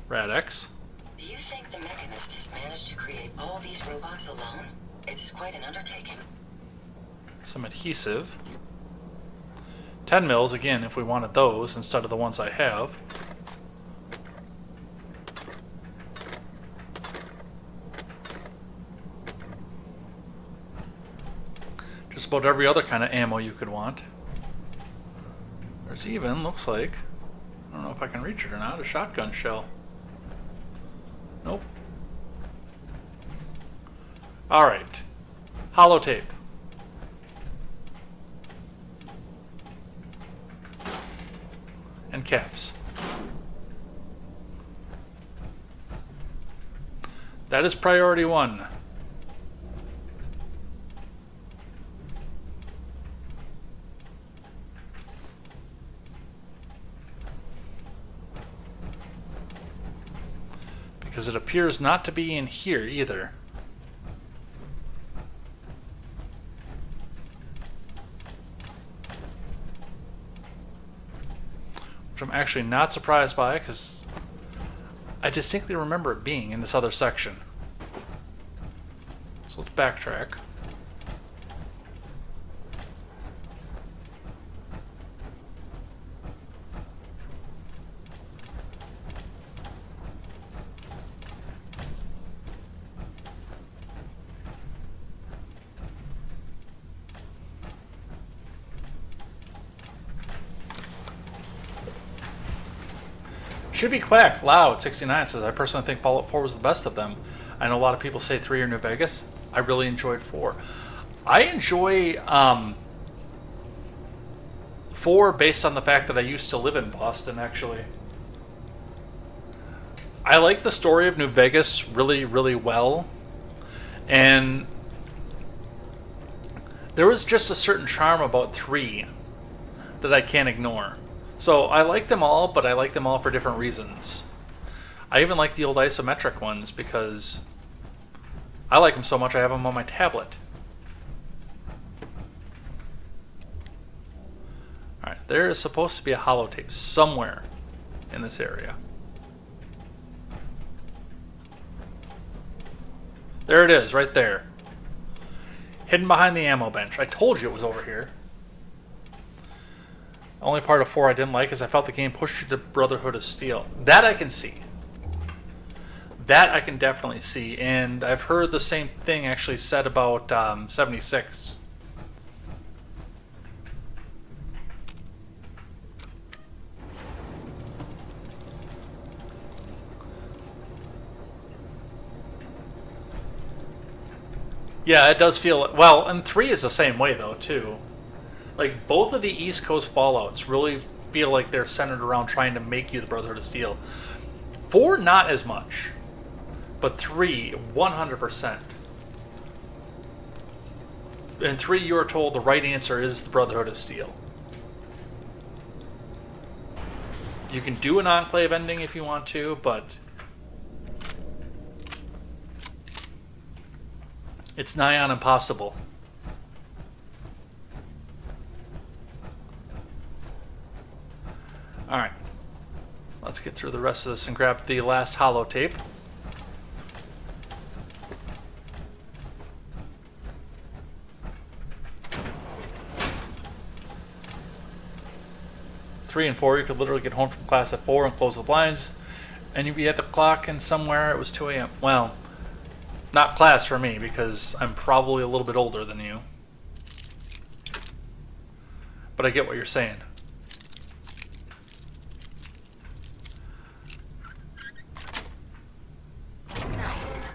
Radix. Do you think the Mechanist has managed to create all these robots alone? It's quite an undertaking. Some adhesive. 10 mils, again, if we wanted those instead of the ones I have. Just about every other kind of ammo you could want. There's even, looks like, I don't know if I can reach it or not, a shotgun shell. Nope. Alright. Holotape. And caps. That is priority 1. Because it appears not to be in here either. Which I'm actually not surprised by, because I distinctly remember it being in this other section. So let's backtrack. Should be Quack. Loud 69 says, I personally think Fallout 4 was the best of them. I know a lot of people say 3 or New Vegas. I really enjoyed 4. I enjoy 4 based on the fact that I used to live in Boston, actually. I like the story of New Vegas really, really well. And there was just a certain charm about 3 that I can't ignore. So I like them all, but I like them all for different reasons. I even like the old isometric ones because I like them so much I have them on my tablet. Alright, there is supposed to be a holotape somewhere in this area. There it is, right there. Hidden behind the ammo bench. I told you it was over here. The only part of 4 I didn't like is I felt the game pushed you to Brotherhood of Steel. That I can see. That I can definitely see. And I've heard the same thing actually said about 76. Yeah, it does feel... Well, and 3 is the same way, though, too. Like, both of the East Coast Fallouts really feel like they're centered around trying to make you the Brotherhood of Steel. 4, not as much. But 3, 100%. In 3, you are told the right answer is the Brotherhood of Steel. You can do an Enclave ending if you want to, but... it's nigh on impossible. Alright. Let's get through the rest of this and grab the last holotape. Three and 4, you could literally get home from class at 4 and close the blinds, and you'd be at the clock, and somewhere it was 2 a.m. Well, not class for me, because I'm probably a little bit older than you. But I get what you're saying. Nice.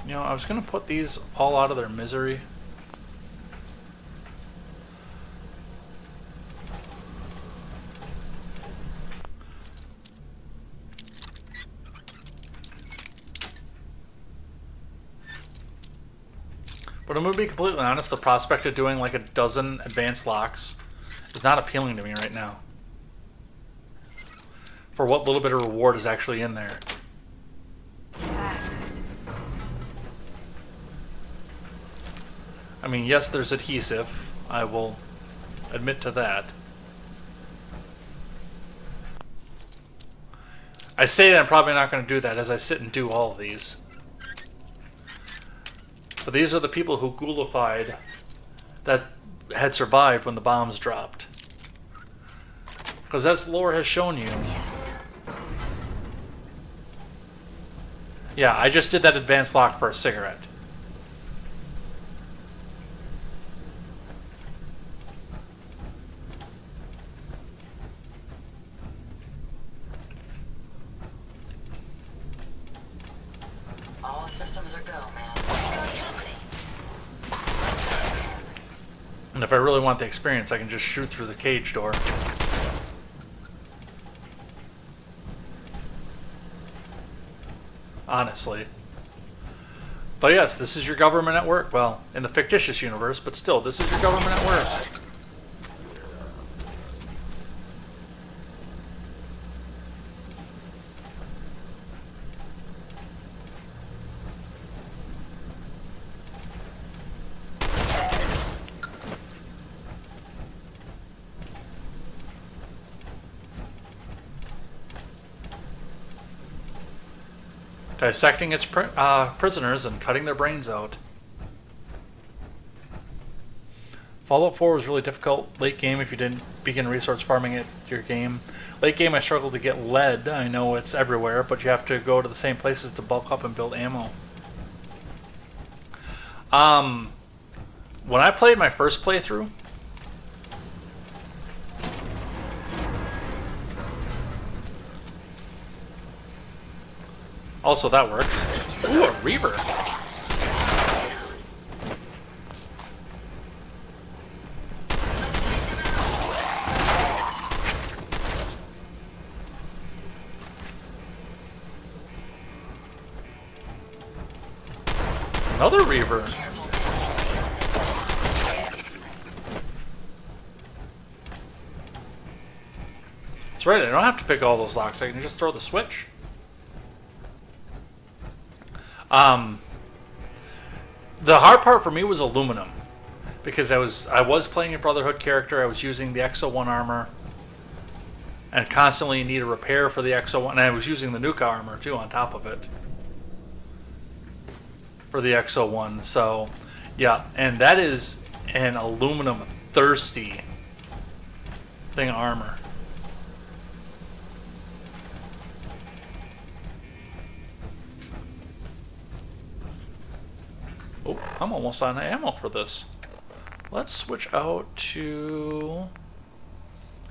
You know, I was going to put these all out of their misery. But I'm going to be completely honest, the prospect of doing like a dozen advanced locks is not appealing to me right now. For what little bit of reward is actually in there. That's it. I mean, yes, there's adhesive. I will admit to that. I say that I'm probably not going to do that as I sit and do all of these. But these are the people who ghoulified that had survived when the bombs dropped. Because as lore has shown you. Yes. Yeah, I just did that advanced lock for a cigarette. All systems are go, man. And if I really want the experience, I can just shoot through the cage door. Honestly. But yes, this is your government at work. Well, in the fictitious universe, but still, this is your government at work. Dissecting its prisoners and cutting their brains out. Fallout 4 was really difficult late game if you didn't begin resource farming at your game. Late game I struggled to get lead. I know it's everywhere, but you have to go to the same places to bulk up and build ammo. When I played my first playthrough, also, that works. Ooh, a Reaver. Another Reaver. right. I don't have to pick all those locks. I can just throw the switch. The hard part for me was aluminum, because I was playing a Brotherhood character. I was using the Exo-1 armor, and constantly need a repair for the Exo-1. And I was using the Nuka armor too on top of it for the Exo-1. So, yeah, and that is an aluminum thirsty thing of armor. Oh, I'm almost out of ammo for this. Let's switch out to...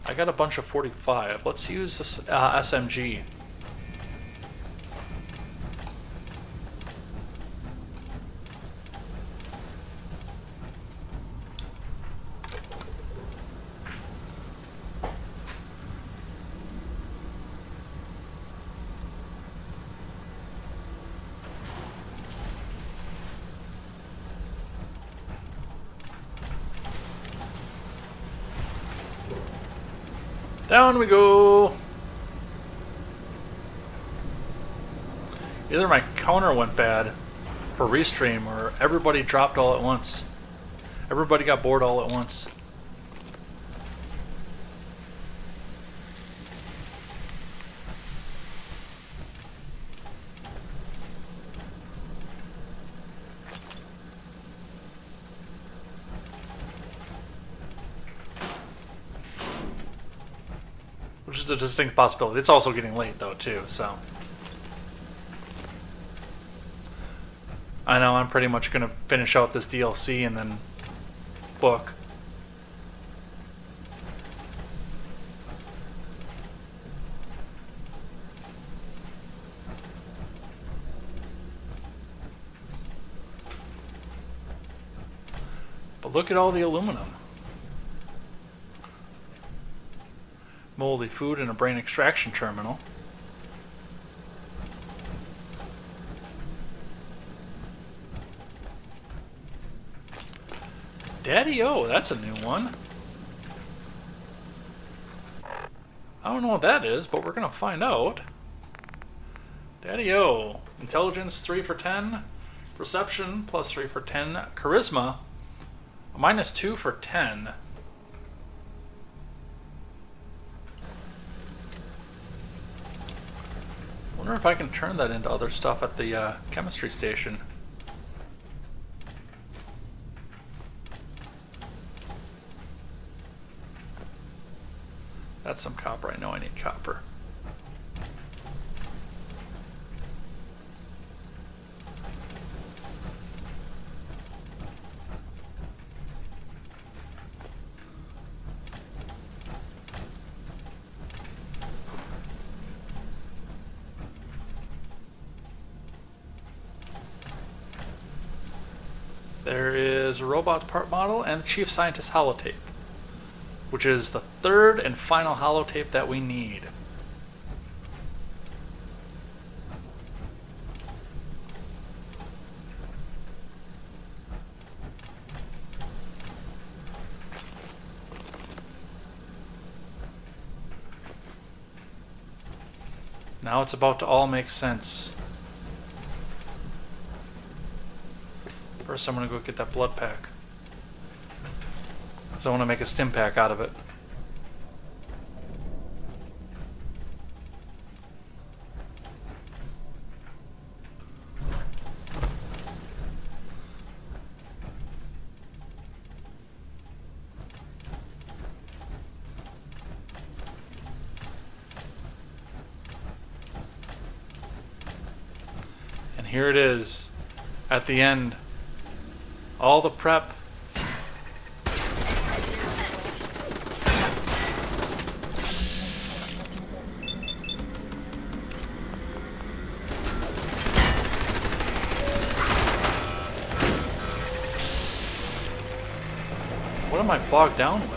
I got a bunch of 45. Let's use this SMG. Down we go! Either my counter went bad for restream, or everybody dropped all at once. Everybody got bored all at once. Which is a distinct possibility. It's also getting late though too, so. I know I'm pretty much gonna finish out this DLC and then book. But look at all the aluminum. Moldy food in a brain extraction terminal. Daddy-O, that's a new one. I don't know what that is, but we're gonna find out. Daddy-O, intelligence 3 for 10, perception plus 3 for 10, charisma minus 2 for 10. I wonder if I can turn that into other stuff at the chemistry station. That's some copper. I know I need copper. There is a robot part model and the Chief Scientist holotape, which is the third and final holotape that we need. Now it's about to all make sense. First, I'm going to go get that blood pack, because I want to make a stim pack out of it. And here it is at the end. All the prep. What am I bogged down with?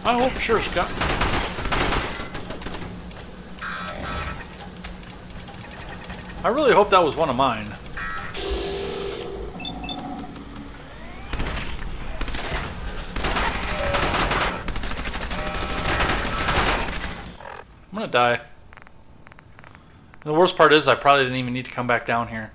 I hope sure, Scott. I really hope that was one of mine. I'm gonna die. The worst part is I probably didn't even need to come back down here.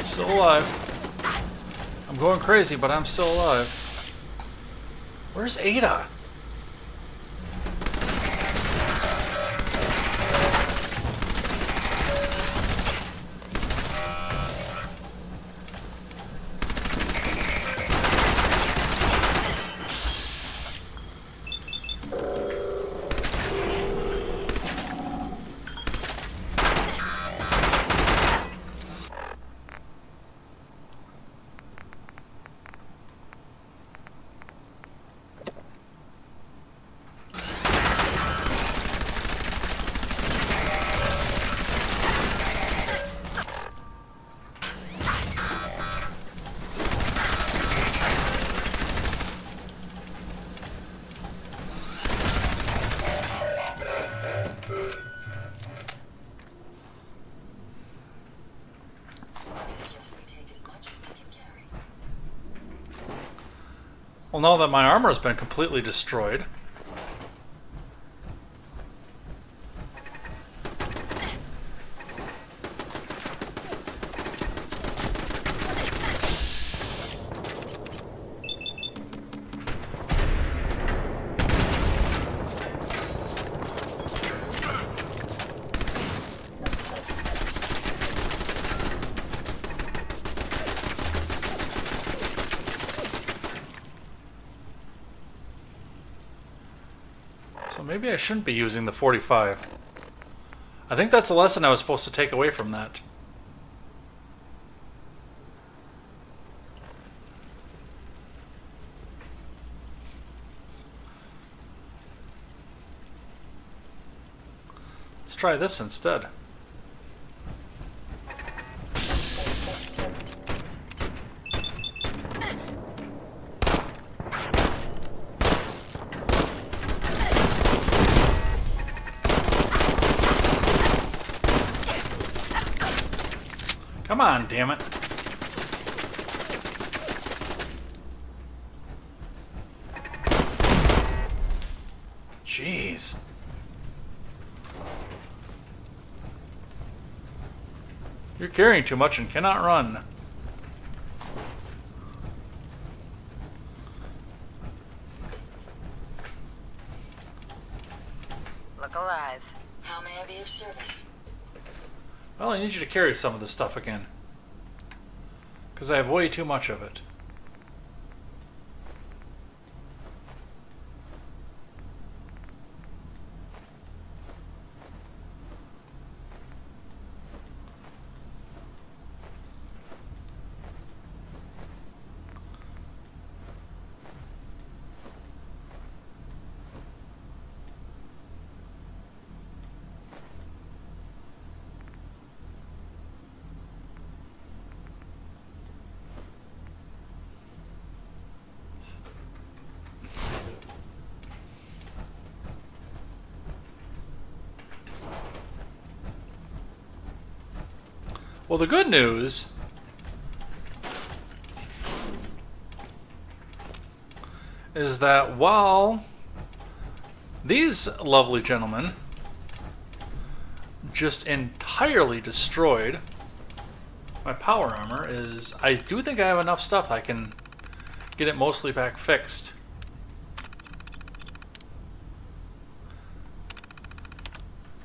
Still alive. I'm going crazy, but I'm still alive. Where's Ada? Well, now that my armor has been completely destroyed. So maybe I shouldn't be using the 45. I think that's a lesson I was supposed to take away from that. Let's try this instead. Come on, damn it. Jeez. You're carrying too much and cannot run. Look alive. How may I be of service? Well, I need you to carry some of this stuff again. Because I have way too much of it. Well, the good news is that while these lovely gentlemen just entirely destroyed my power armor, is I do think I have enough stuff I can get it mostly back fixed.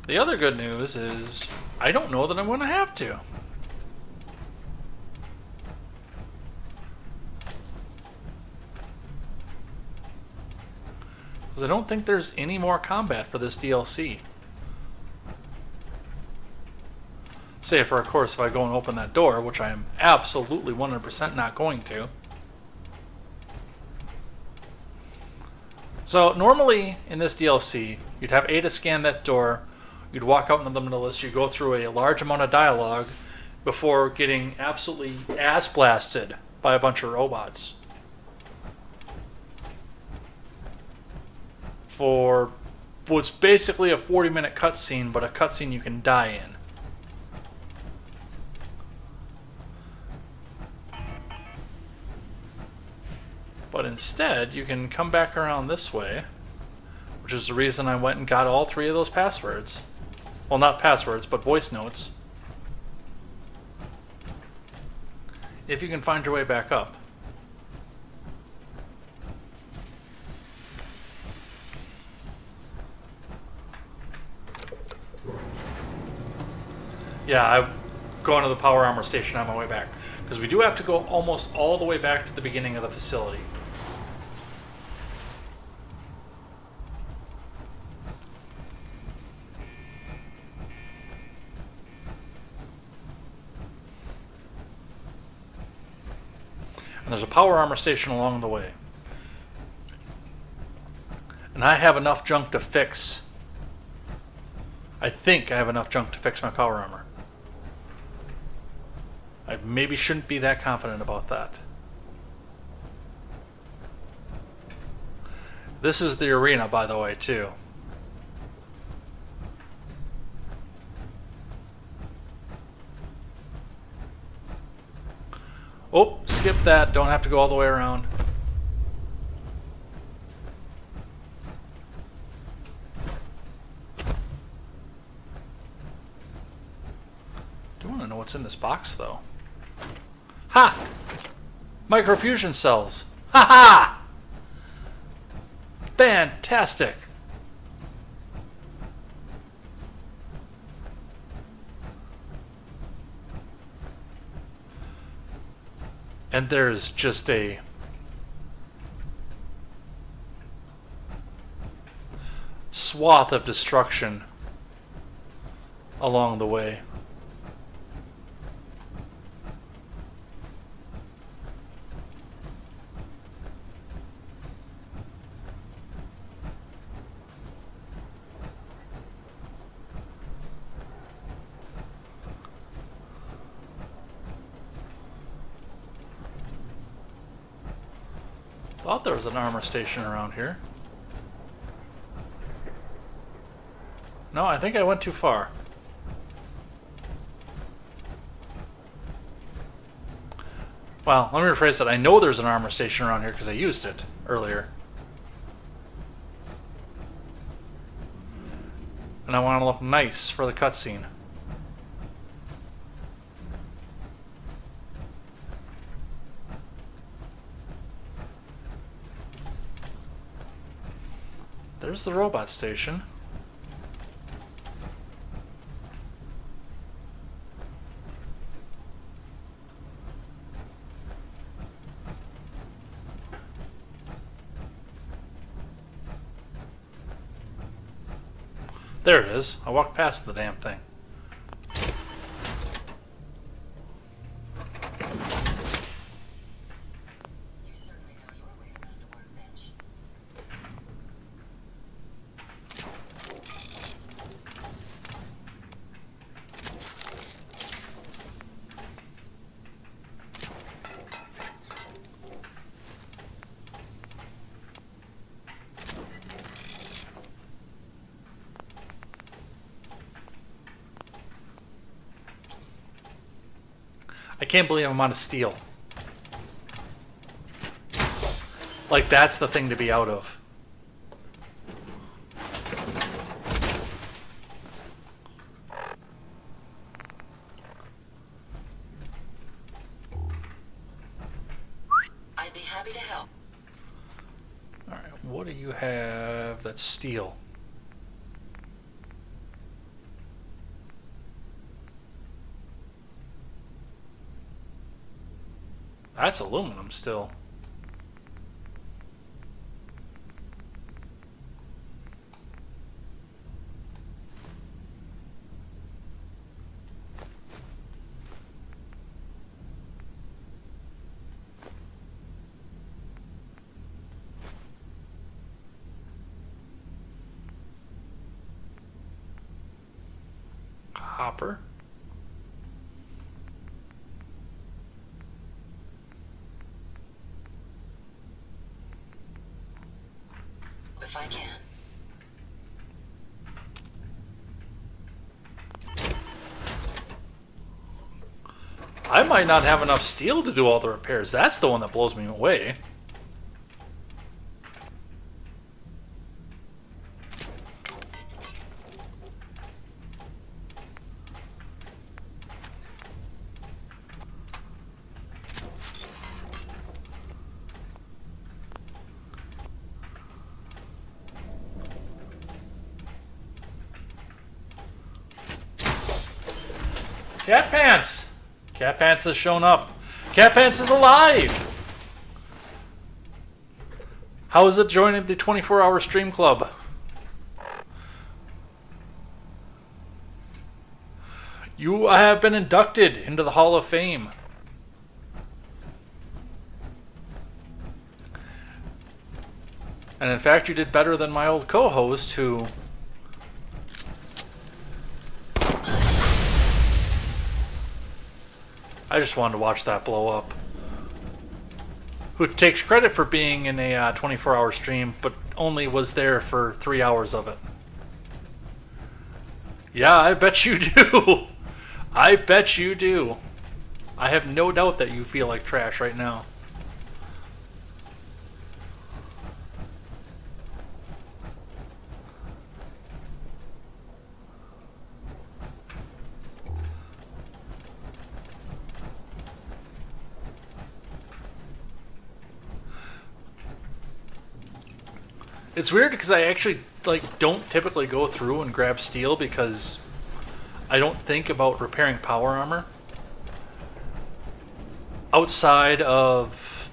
The other good news is I don't know that I'm going to have to. Because I don't think there's any more combat for this DLC. Say, for of course, if I go and open that door, which I am absolutely 100% not going to. So, normally in this DLC, you'd have Ada scan that door, you'd walk out into the middle of this, you'd go through a large amount of dialogue before getting absolutely ass blasted by a bunch of robots. For what's basically a 40-minute cutscene, but a cutscene you can die in. But instead, you can come back around this way, which is the reason I went and got all 3 of those passwords. Well, not passwords, but voice notes. If you can find your way back up. Yeah, I'm going to the power armor station on my way back. Because we do have to go almost all the way back to the beginning of the facility. And there's a power armor station along the way. And I have enough junk to fix. I think I have enough junk to fix my power armor. I maybe shouldn't be that confident about that. This is the arena, by the way, too. Oh, skip that. Don't have to go all the way around. Do want to know what's in this box, though. Ha! Microfusion cells. Ha ha! Fantastic. And there's just a swath of destruction along the way. Thought there was an armor station around here. No, I think I went too far. Well, let me rephrase that. I know there's an armor station around here because I used it earlier. And I want to look nice for the cutscene. There's the robot station. There it is. I walked past the damn thing. You certainly know your way around a workbench. I can't believe I'm out of steel. Like, that's the thing to be out of. I'd be happy to help. Alright, what do you have that's steel? That's aluminum still. hopper. If I can. I might not have enough steel to do all the repairs. That's the one that blows me away. Cat Pants! Cat Pants has shown up. Cat Pants is alive! How is it joining the 24-hour stream club? You have been inducted into the Hall of Fame. And in fact, you did better than my old co-host who... I just wanted to watch that blow up. Who takes credit for being in a 24-hour stream, but only was there for 3 hours of it. Yeah, I bet you do. I bet you do. I have no doubt that you feel like trash right now. It's weird because I actually don't typically go through and grab steel because I don't think about repairing power armor outside of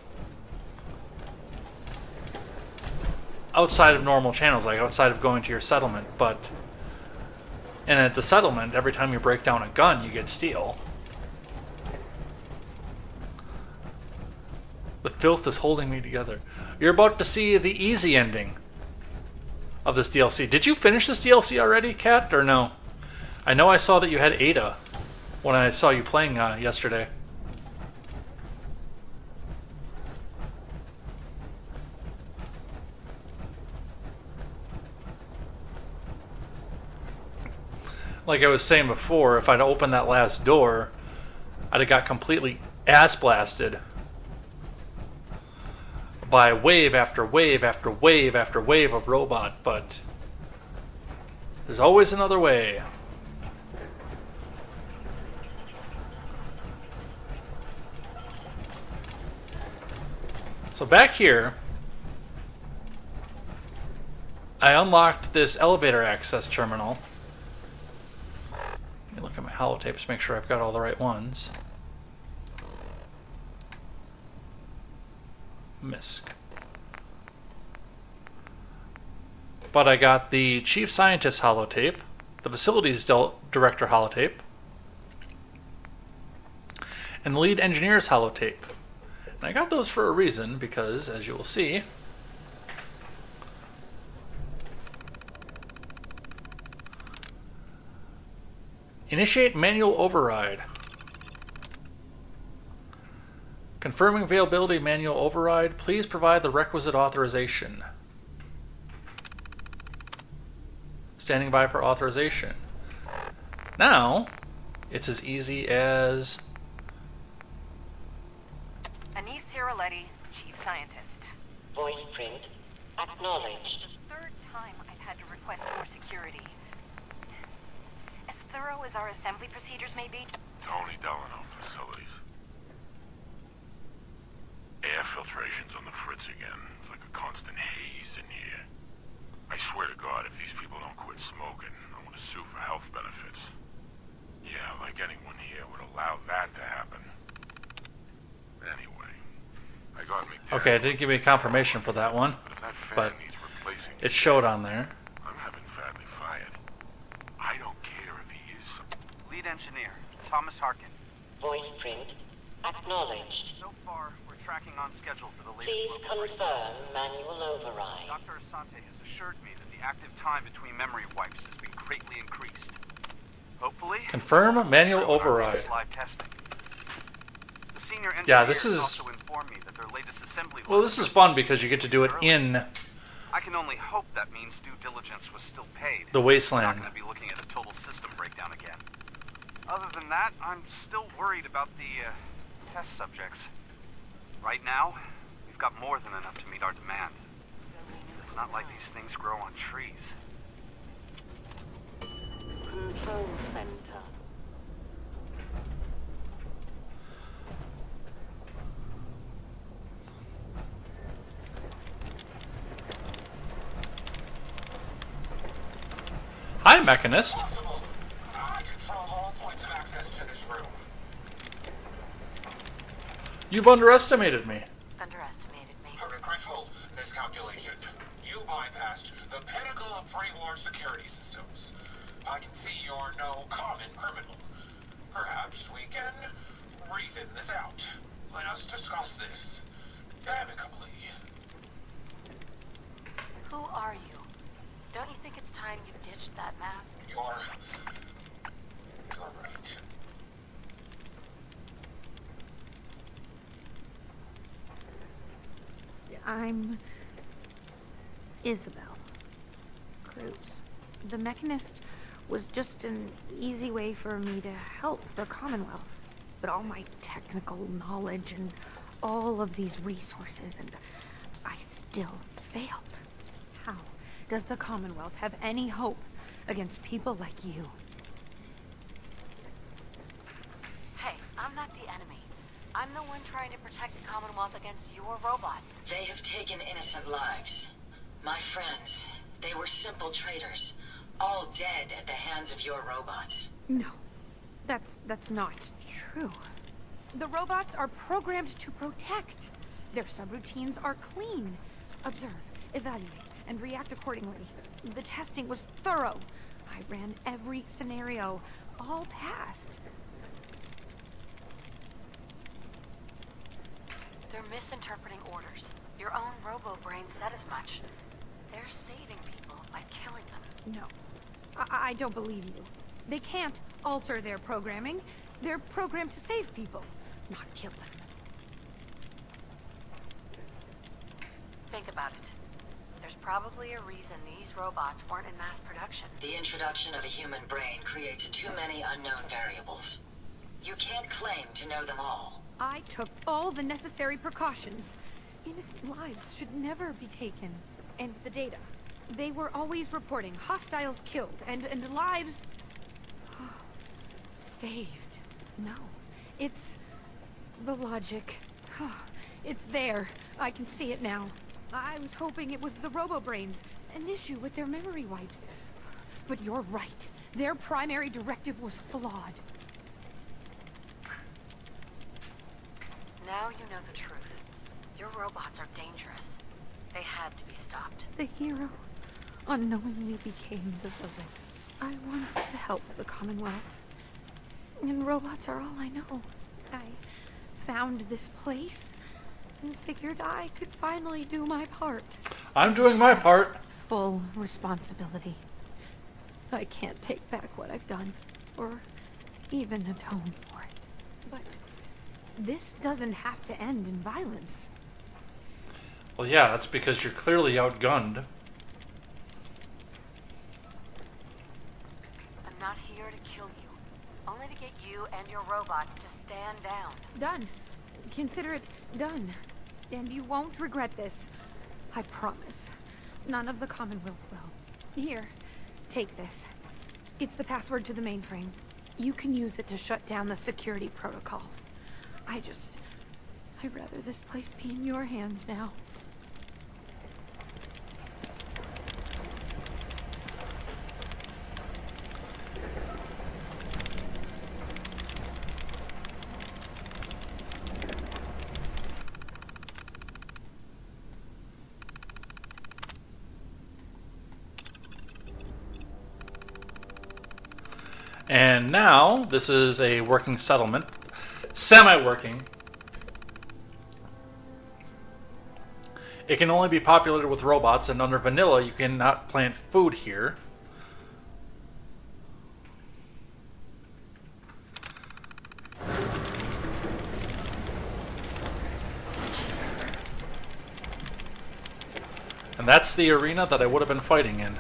normal channels, like outside of going to your settlement. And at the settlement, every time you break down a gun, you get steel. The filth is holding me together. You're about to see the easy ending of this DLC. Did you finish this DLC already, Kat, or no? I know I saw that you had Ada when I saw you playing yesterday. Like I was saying before, if I'd opened that last door, I'd have got completely ass blasted by wave after wave after wave after wave of robot, but there's always another way. So back here, I unlocked this elevator access terminal. Let me look at my holotapes to make sure I've got all the right ones. MISC. But I got the Chief Scientist holotape, the Facilities Director holotape, and the Lead Engineer's holotape. And I got those for a reason because, as you will see, initiate manual override. Confirming availability manual override, please provide the requisite authorization. Standing by for authorization. Now, it's as easy as... Anise Ciroletti, Chief Scientist. Voice print acknowledged. The third time I've had to request more security. As thorough as our assembly procedures may be. Tony Delano facilities. Air filtration's on the fritz again. It's like a constant haze in here. I swear to God, if these people don't quit smoking, I'm gonna sue for health benefits. Yeah, like anyone here would allow that to happen. Anyway, I got me. Okay, it didn't give me confirmation for that one, but it showed on there. I'm having Fadley fired. I don't care if he is some... Lead engineer, Thomas Harkin. Voice print acknowledged. So far, we're tracking on schedule for the Please latest... confirm manual override. Dr. Asante has assured me that the active time between memory wipes has been greatly increased. Hopefully. Confirm manual override. Live testing. The senior Yeah, this engineers is... also informed me that their latest assembly Well, this is fun because you get to do it in I can only hope that means due diligence was still paid. the I'm wasteland. not going to be looking at a total system breakdown again. Other than that, I'm still worried about the test subjects. Right now, we've got more than enough to meet our demand. It's not like these things grow on trees. Control center. Hi, Mechanist. I control all points of access to this room. You've underestimated me. Underestimated me. A regretful miscalculation. You bypassed the pinnacle of pre-war security systems. I can see you're no common criminal. Perhaps we can reason this out. Let us discuss this amicably. Who are you? Don't you think it's time you ditched that mask? You're right. I'm Isabel Cruz. The Mechanist was just an easy way for me to help the Commonwealth. But all my technical knowledge and all of these resources, and I still failed. How does the Commonwealth have any hope against people like you? Hey, I'm not the enemy. I'm the one trying to protect the Commonwealth against your robots. They have taken innocent lives. My friends, they were simple traitors, all dead at the hands of your robots. No, that's not true. The robots are programmed to protect. Their subroutines are clean. Observe, evaluate, and react accordingly. The testing was thorough. I ran every scenario, all passed. They're misinterpreting orders. Your own robo-brain said as much. They're saving people by killing them. No, I don't believe you. They can't alter their programming. They're programmed to save people, not kill them. Think about it. There's probably a reason these robots weren't in mass production. The introduction of a human brain creates too many unknown variables. You can't claim to know them all. I took all the necessary precautions. Innocent lives should never be taken. And the data. They were always reporting hostiles killed and lives saved. No, it's the logic. It's there. I can see it now. I was hoping it was the robo-brains, an issue with their memory wipes. But you're right. Their primary directive was flawed. Now you know the truth. Your robots are dangerous. They had to be stopped. The hero unknowingly became the villain. I wanted to help the Commonwealth. And robots are all I know. I found this place and figured I could finally do my part. I'm doing my part. Full responsibility. I can't take back what I've done, or even atone for it. But this doesn't have to end in violence. Well, yeah, that's because you're clearly outgunned. I'm not here to kill you. Only to get you and your robots to stand down. Done. Consider it done. And you won't regret this. I promise. None of the Commonwealth will. Here, take this. It's the password to the mainframe. You can use it to shut down the security protocols. I'd rather this place be in your hands now. And now, this is a working settlement. Semi-working. It can only be populated with robots, and under vanilla, you cannot plant food here. And that's the arena that I would have been fighting in.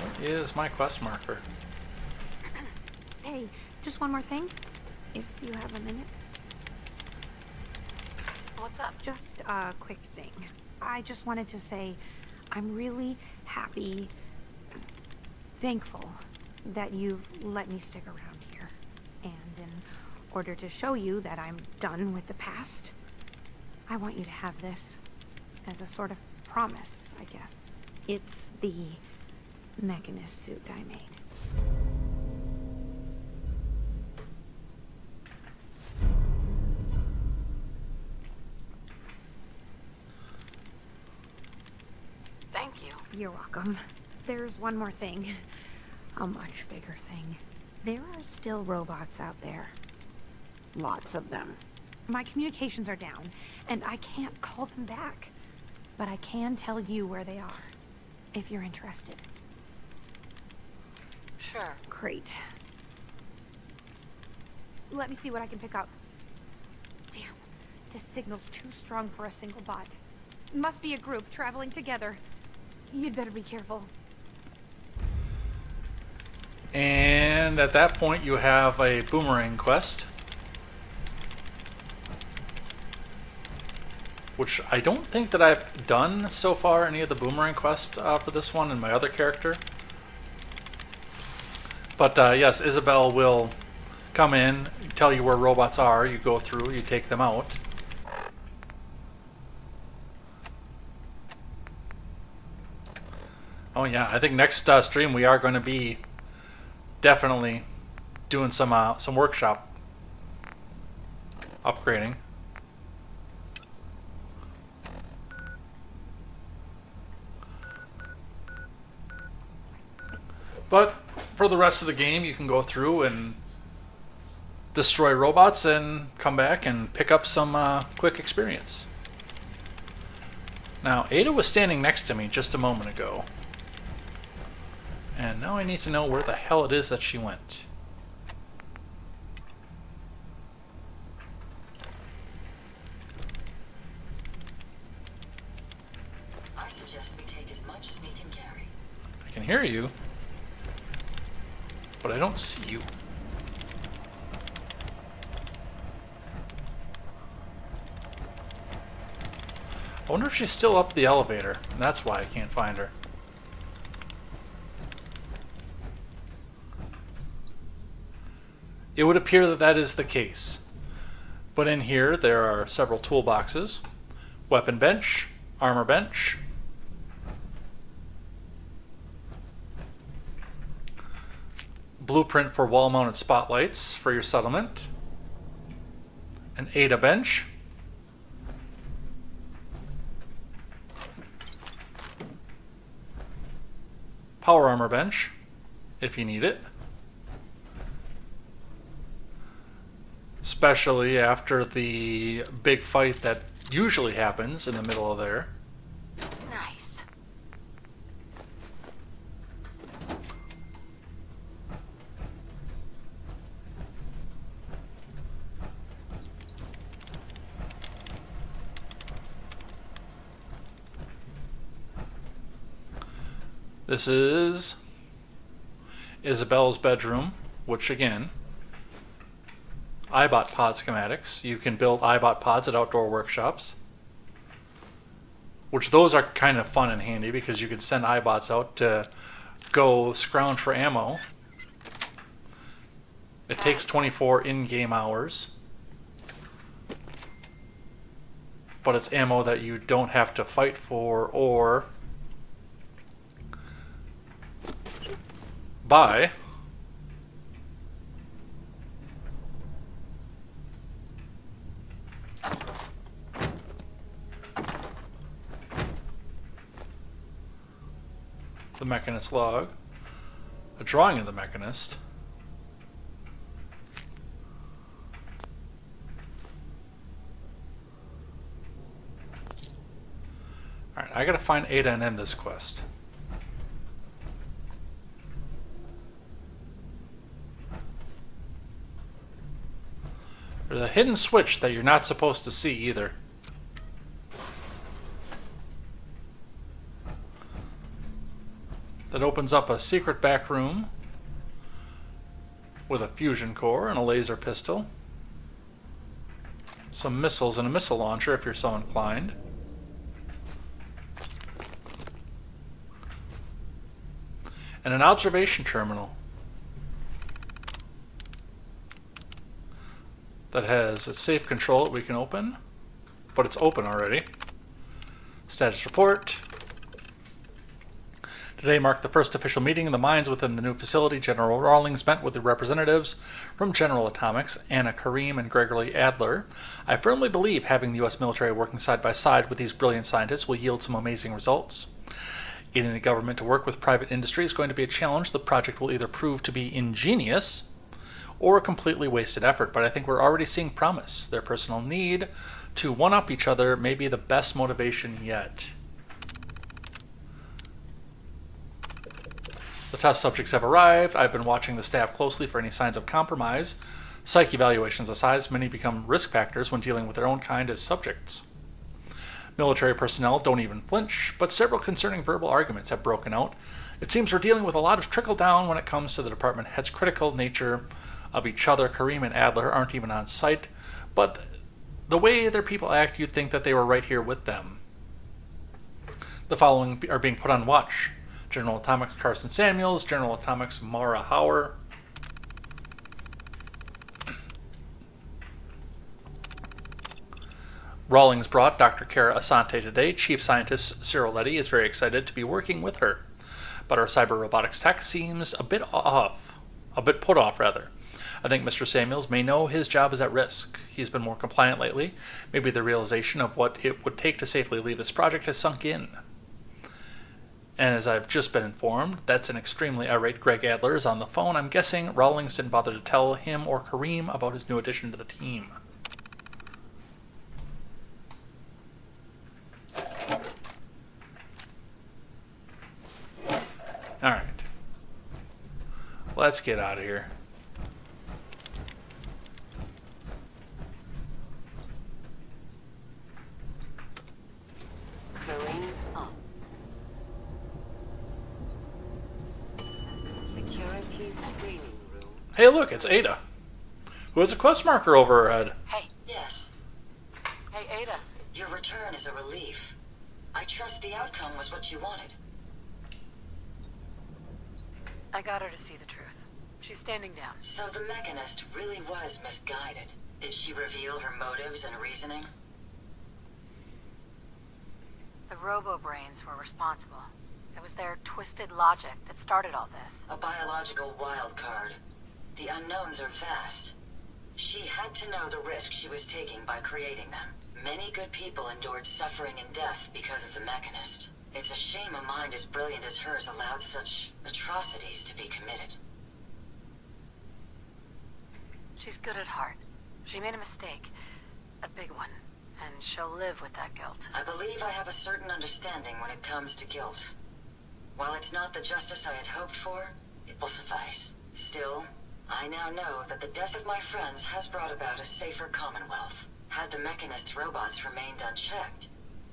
What is my quest marker? Hey, just one more thing, if you have a minute. What's up? Just a quick thing. I just wanted to say I'm really happy, thankful that you've let me stick around here. And in order to show you that I'm done with the past, I want you to have this as a sort of promise, I guess. It's the mechanist suit I made. Thank you. You're welcome. There's one more thing. A much bigger thing. There are still robots out there. Lots of them. My communications are down, and I can't call them back. But I can tell you where they are, if you're interested. Sure. Great. Let me see what I can pick up. Damn, this signal's too strong for a single bot. Must be a group traveling together. You'd better be careful. And at that point, you have a boomerang quest, which I don't think that I've done so far any of the boomerang quests for this one and my other character. But yes, Isabel will come in, tell you where robots are, you go through, you take them out. Oh yeah, I think next stream we are going to be definitely doing some workshop upgrading. But for the rest of the game, you can go through and destroy robots and come back and pick up some quick experience. Now, Ada was standing next to me just a moment ago. And now I need to know where the hell it is that she went. I suggest we take as much as we can carry. I can hear you, but I don't see you. I wonder if she's still up the elevator, and that's why I can't find her. It would appear that that is the case. But in here, there are several toolboxes. Weapon bench, armor bench, blueprint for wall-mounted spotlights for your settlement, an Ada bench, power armor bench, if you need it, especially after the big fight that usually happens in the middle of there. Nice. This is Isabel's bedroom, which again, iBot pod schematics. You can build iBot pods at outdoor workshops, which those are kind of fun and handy because you can send iBots out to go scrounge for ammo. It takes 24 in-game hours, but it's ammo that you don't have to fight for or buy. The Mechanist log, a drawing of the Mechanist, alright, I gotta find Ada and end this quest. There's a hidden switch that you're not supposed to see either. That opens up a secret back room with a fusion core and a laser pistol. Some missiles and a missile launcher if you're so inclined. And an observation terminal that has a safe control that we can open, but it's open already. Status report. Today marked the first official meeting of the minds within the new facility. General Rawlings met with the representatives from General Atomics, Anna Karim and Gregory Adler. I firmly believe having the U.S. military working side by side with these brilliant scientists will yield some amazing results. Getting the government to work with private industry is going to be a challenge. The project will either prove to be ingenious or a completely wasted effort, but I think we're already seeing promise. Their personal need to one-up each other may be the best motivation yet. The test subjects have arrived. I've been watching the staff closely for any signs of compromise. Psych evaluations aside, many become risk factors when dealing with their own kind as subjects. Military personnel don't even flinch, but several concerning verbal arguments have broken out. It seems we're dealing with a lot of trickle-down when it comes to the department head's critical nature of each other. Karim and Adler aren't even on site, but the way their people act, you'd think that they were right here with them. The following are being put on watch. General Atomics Carson Samuels, General Atomics Mara Hauer, Rawlings brought Dr. Kara Asante today. Chief Scientist Cyril Letty is very excited to be working with her, but our cyber robotics tech seems a bit put off rather. I think Mr. Samuels may know his job is at risk. He's been more compliant lately. Maybe the realization of what it would take to safely leave this project has sunk in. And as I've just been informed, that's an extremely irate Greg Adler is on the phone. I'm guessing Rawlings didn't bother to tell him or Karim about his new addition to the team. Alright. Let's get out of here. Kareem up. Security screening room. Hey, look, it's Ada, who has a quest marker over her head. Hey. Yes. Hey, Ada. Your return is a relief. I trust the outcome was what you wanted. I got her to see the truth. She's standing down. So the Mechanist really was misguided. Did she reveal her motives and reasoning? The robo-brains were responsible. It was their twisted logic that started all this. A biological wild card. The unknowns are vast. She had to know the risk she was taking by creating them. Many good people endured suffering and death because of the Mechanist. It's a shame a mind as brilliant as hers allowed such atrocities to be committed. She's good at heart. She made a mistake. A big one. And she'll live with that guilt. I believe I have a certain understanding when it comes to guilt. While it's not the justice I had hoped for, it will suffice. Still, I now know that the death of my friends has brought about a safer Commonwealth. Had the Mechanist's robots remained unchecked,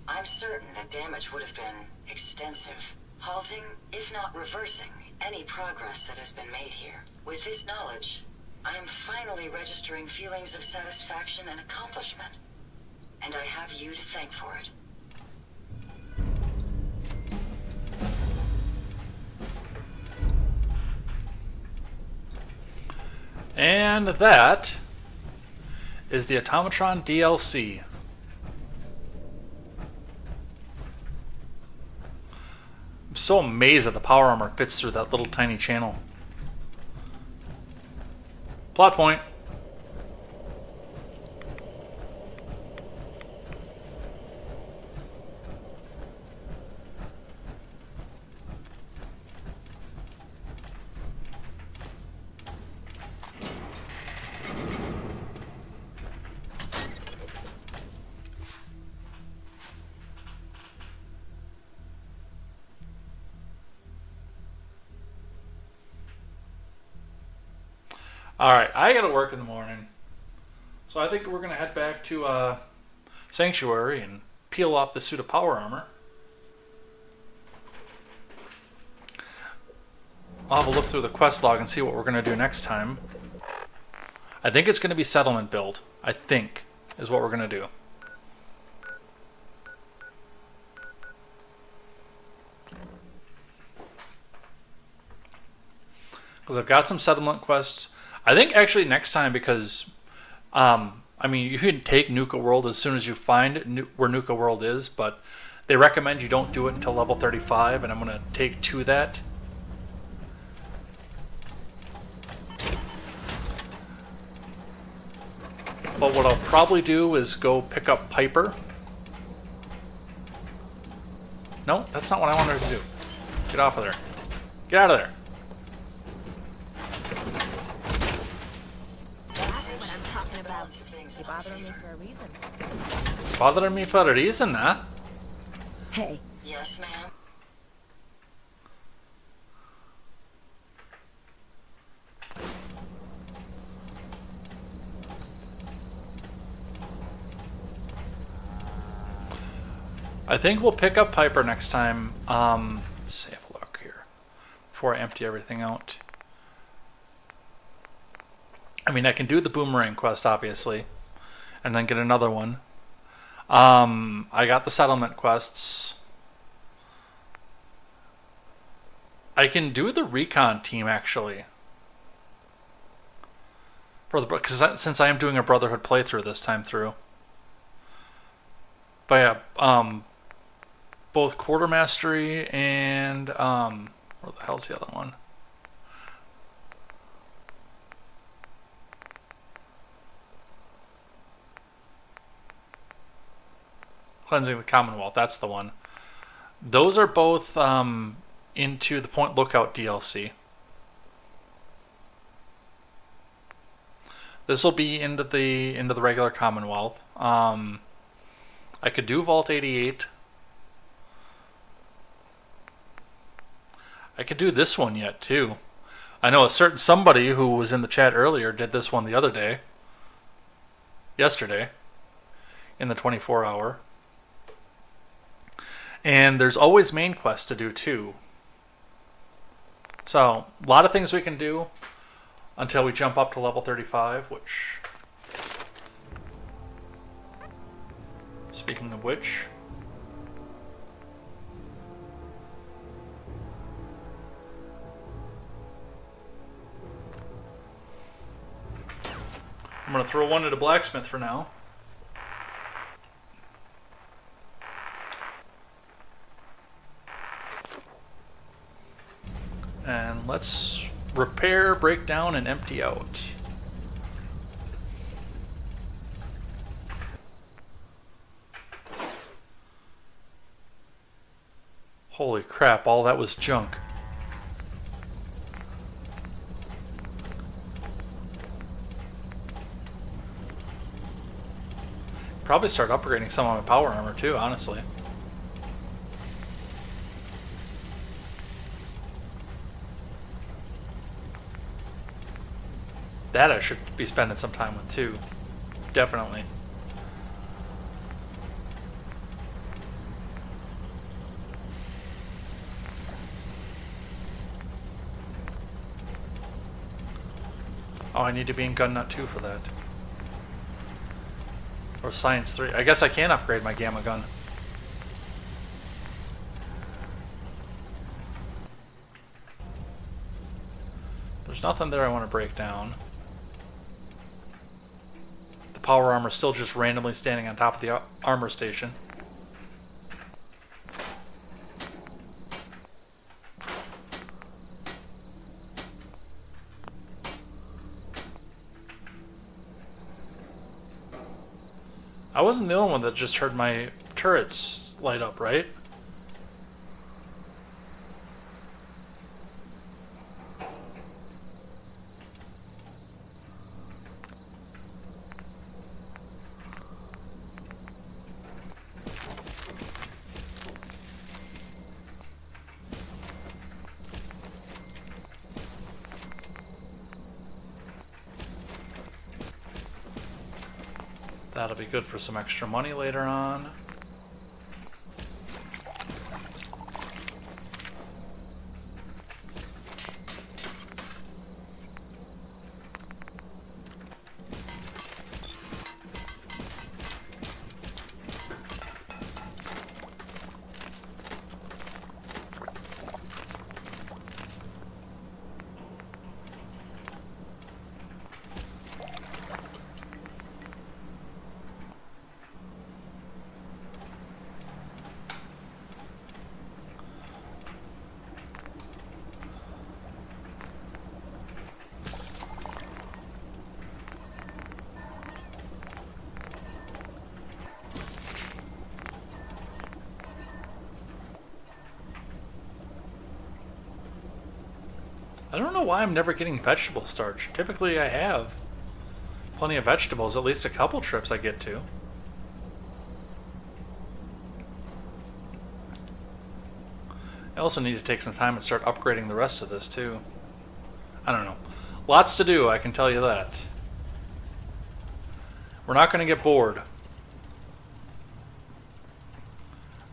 I'm certain that damage would have been extensive, halting, if not reversing, any progress that has been made here. With this knowledge, I am finally registering feelings of satisfaction and accomplishment. And I have you to thank for it. And that is the Automatron DLC. I'm so amazed that the power armor fits through that little tiny channel. Plot point. Alright, I gotta work in the morning. So I think we're going to head back to Sanctuary and peel off the suit of power armor. I'll have a look through the quest log and see what we're going to do next time. I think it's going to be settlement build. I think is what we're going to do. Because I've got some settlement quests. I think actually next time, because I mean, you can take Nuka World as soon as you find where Nuka World is, but they recommend you don't do it until level 35, and I'm going to take to that. But what I'll probably do is go pick up Piper. No, that's not what I wanted to do. Get off of there. Get out of there. That's what I'm talking about. You're bothering me for a reason. Bothering me for a reason, huh? Hey. Yes, ma'am. I think we'll pick up Piper next time. Let's have a look here before I empty everything out. I mean, I can do the boomerang quest, obviously, and then get another one. I got the settlement quests. I can do the recon team, actually. Since I am doing a Brotherhood playthrough this time through. But yeah, both Quartermastery and, where the hell's the other one? Cleansing the Commonwealth, that's the one. Those are both into the Point Lookout DLC. This will be into the regular Commonwealth. I could do Vault 88. I could do this one yet too. I know a certain somebody who was in the chat earlier did this one the other day. Yesterday. In the 24 hour. And there's always main quests to do too. So, a lot of things we can do until we jump up to level 35, which... Speaking of which... I'm going to throw one at a blacksmith for now. And let's repair, break down, and empty out. Holy crap, all that was junk. Probably start upgrading some of my power armor too, honestly. That I should be spending some time with too. Definitely. Oh, I need to be in Gun Nut 2 for that. Or Science 3. I guess I can upgrade my Gamma Gun. There's nothing there I want to break down. The power armor is still just randomly standing on top of the armor station. I wasn't the only one that just heard my turrets light up, right? That'll be good for some extra money later on. I don't know why I'm never getting vegetable starch. Typically I have plenty of vegetables, at least a couple trips I get to. I also need to take some time and start upgrading the rest of this too. I don't know. Lots to do, I can tell you that. We're not going to get bored.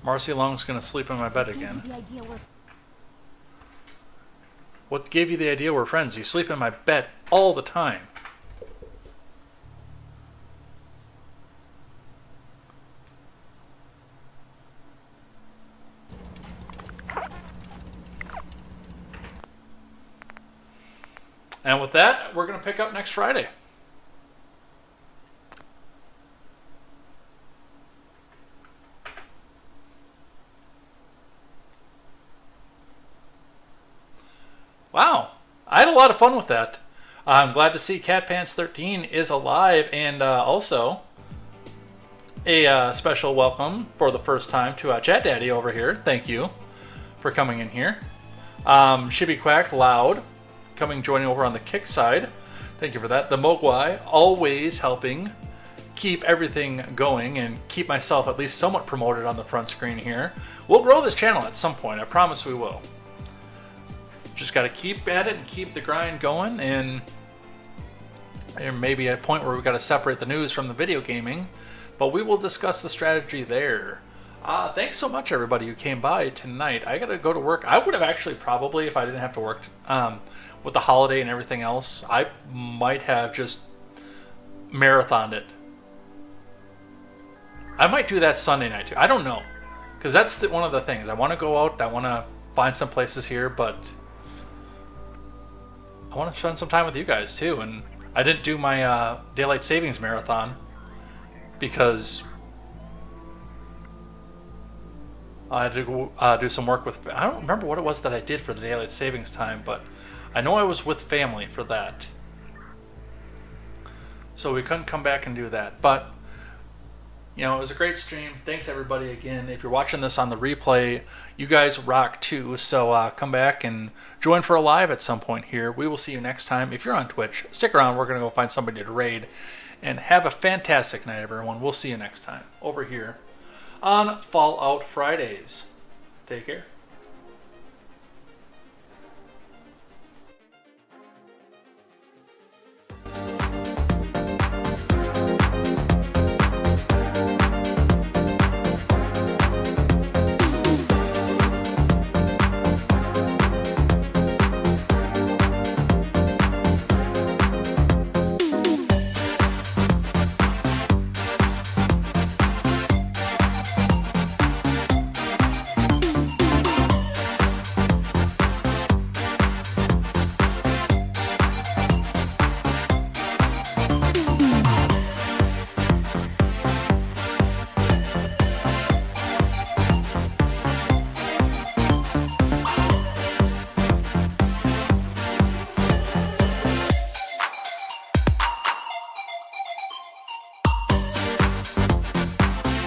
Marcy Long's going to sleep in my bed again. What gave you the idea we're friends? You sleep in my bed all the time. And with that, we're going to pick up next Friday. Wow, I had a lot of fun with that. I'm glad to see CatPants13 is alive, and also a special welcome for the first time to Chat Daddy over here. Thank you for coming in here. Shibby Quack Loud joining over on the kick side. Thank you for that. The Mogwai always helping keep everything going and keep myself at least somewhat promoted on the front screen here. We'll grow this channel at some point. I promise we will. Just got to keep at it and keep the grind going, and there may be a point where we've got to separate the news from the video gaming, but we will discuss the strategy there. Thanks so much, everybody who came by tonight. I got to go to work. I would have actually probably, if I didn't have to work with the holiday and everything else, I might have just marathoned it. I might do that Sunday night too. I don't know, because that's one of the things. I want to go out. I want to find some places here, but I want to spend some time with you guys too. And I didn't do my daylight savings marathon because I had to do some work with. I don't remember what it was that I did for the daylight savings time, but I know I was with family for that, so we couldn't come back and do that. But you know, it was a great stream. Thanks everybody again. If you're watching this on the replay, you guys rock too. So come back and join for a live at some point here. We will see you next time. If you're on Twitch, stick around. We're going to go find somebody to raid. And have a fantastic night, everyone. We'll see you next time over here on Fallout Fridays. Take care.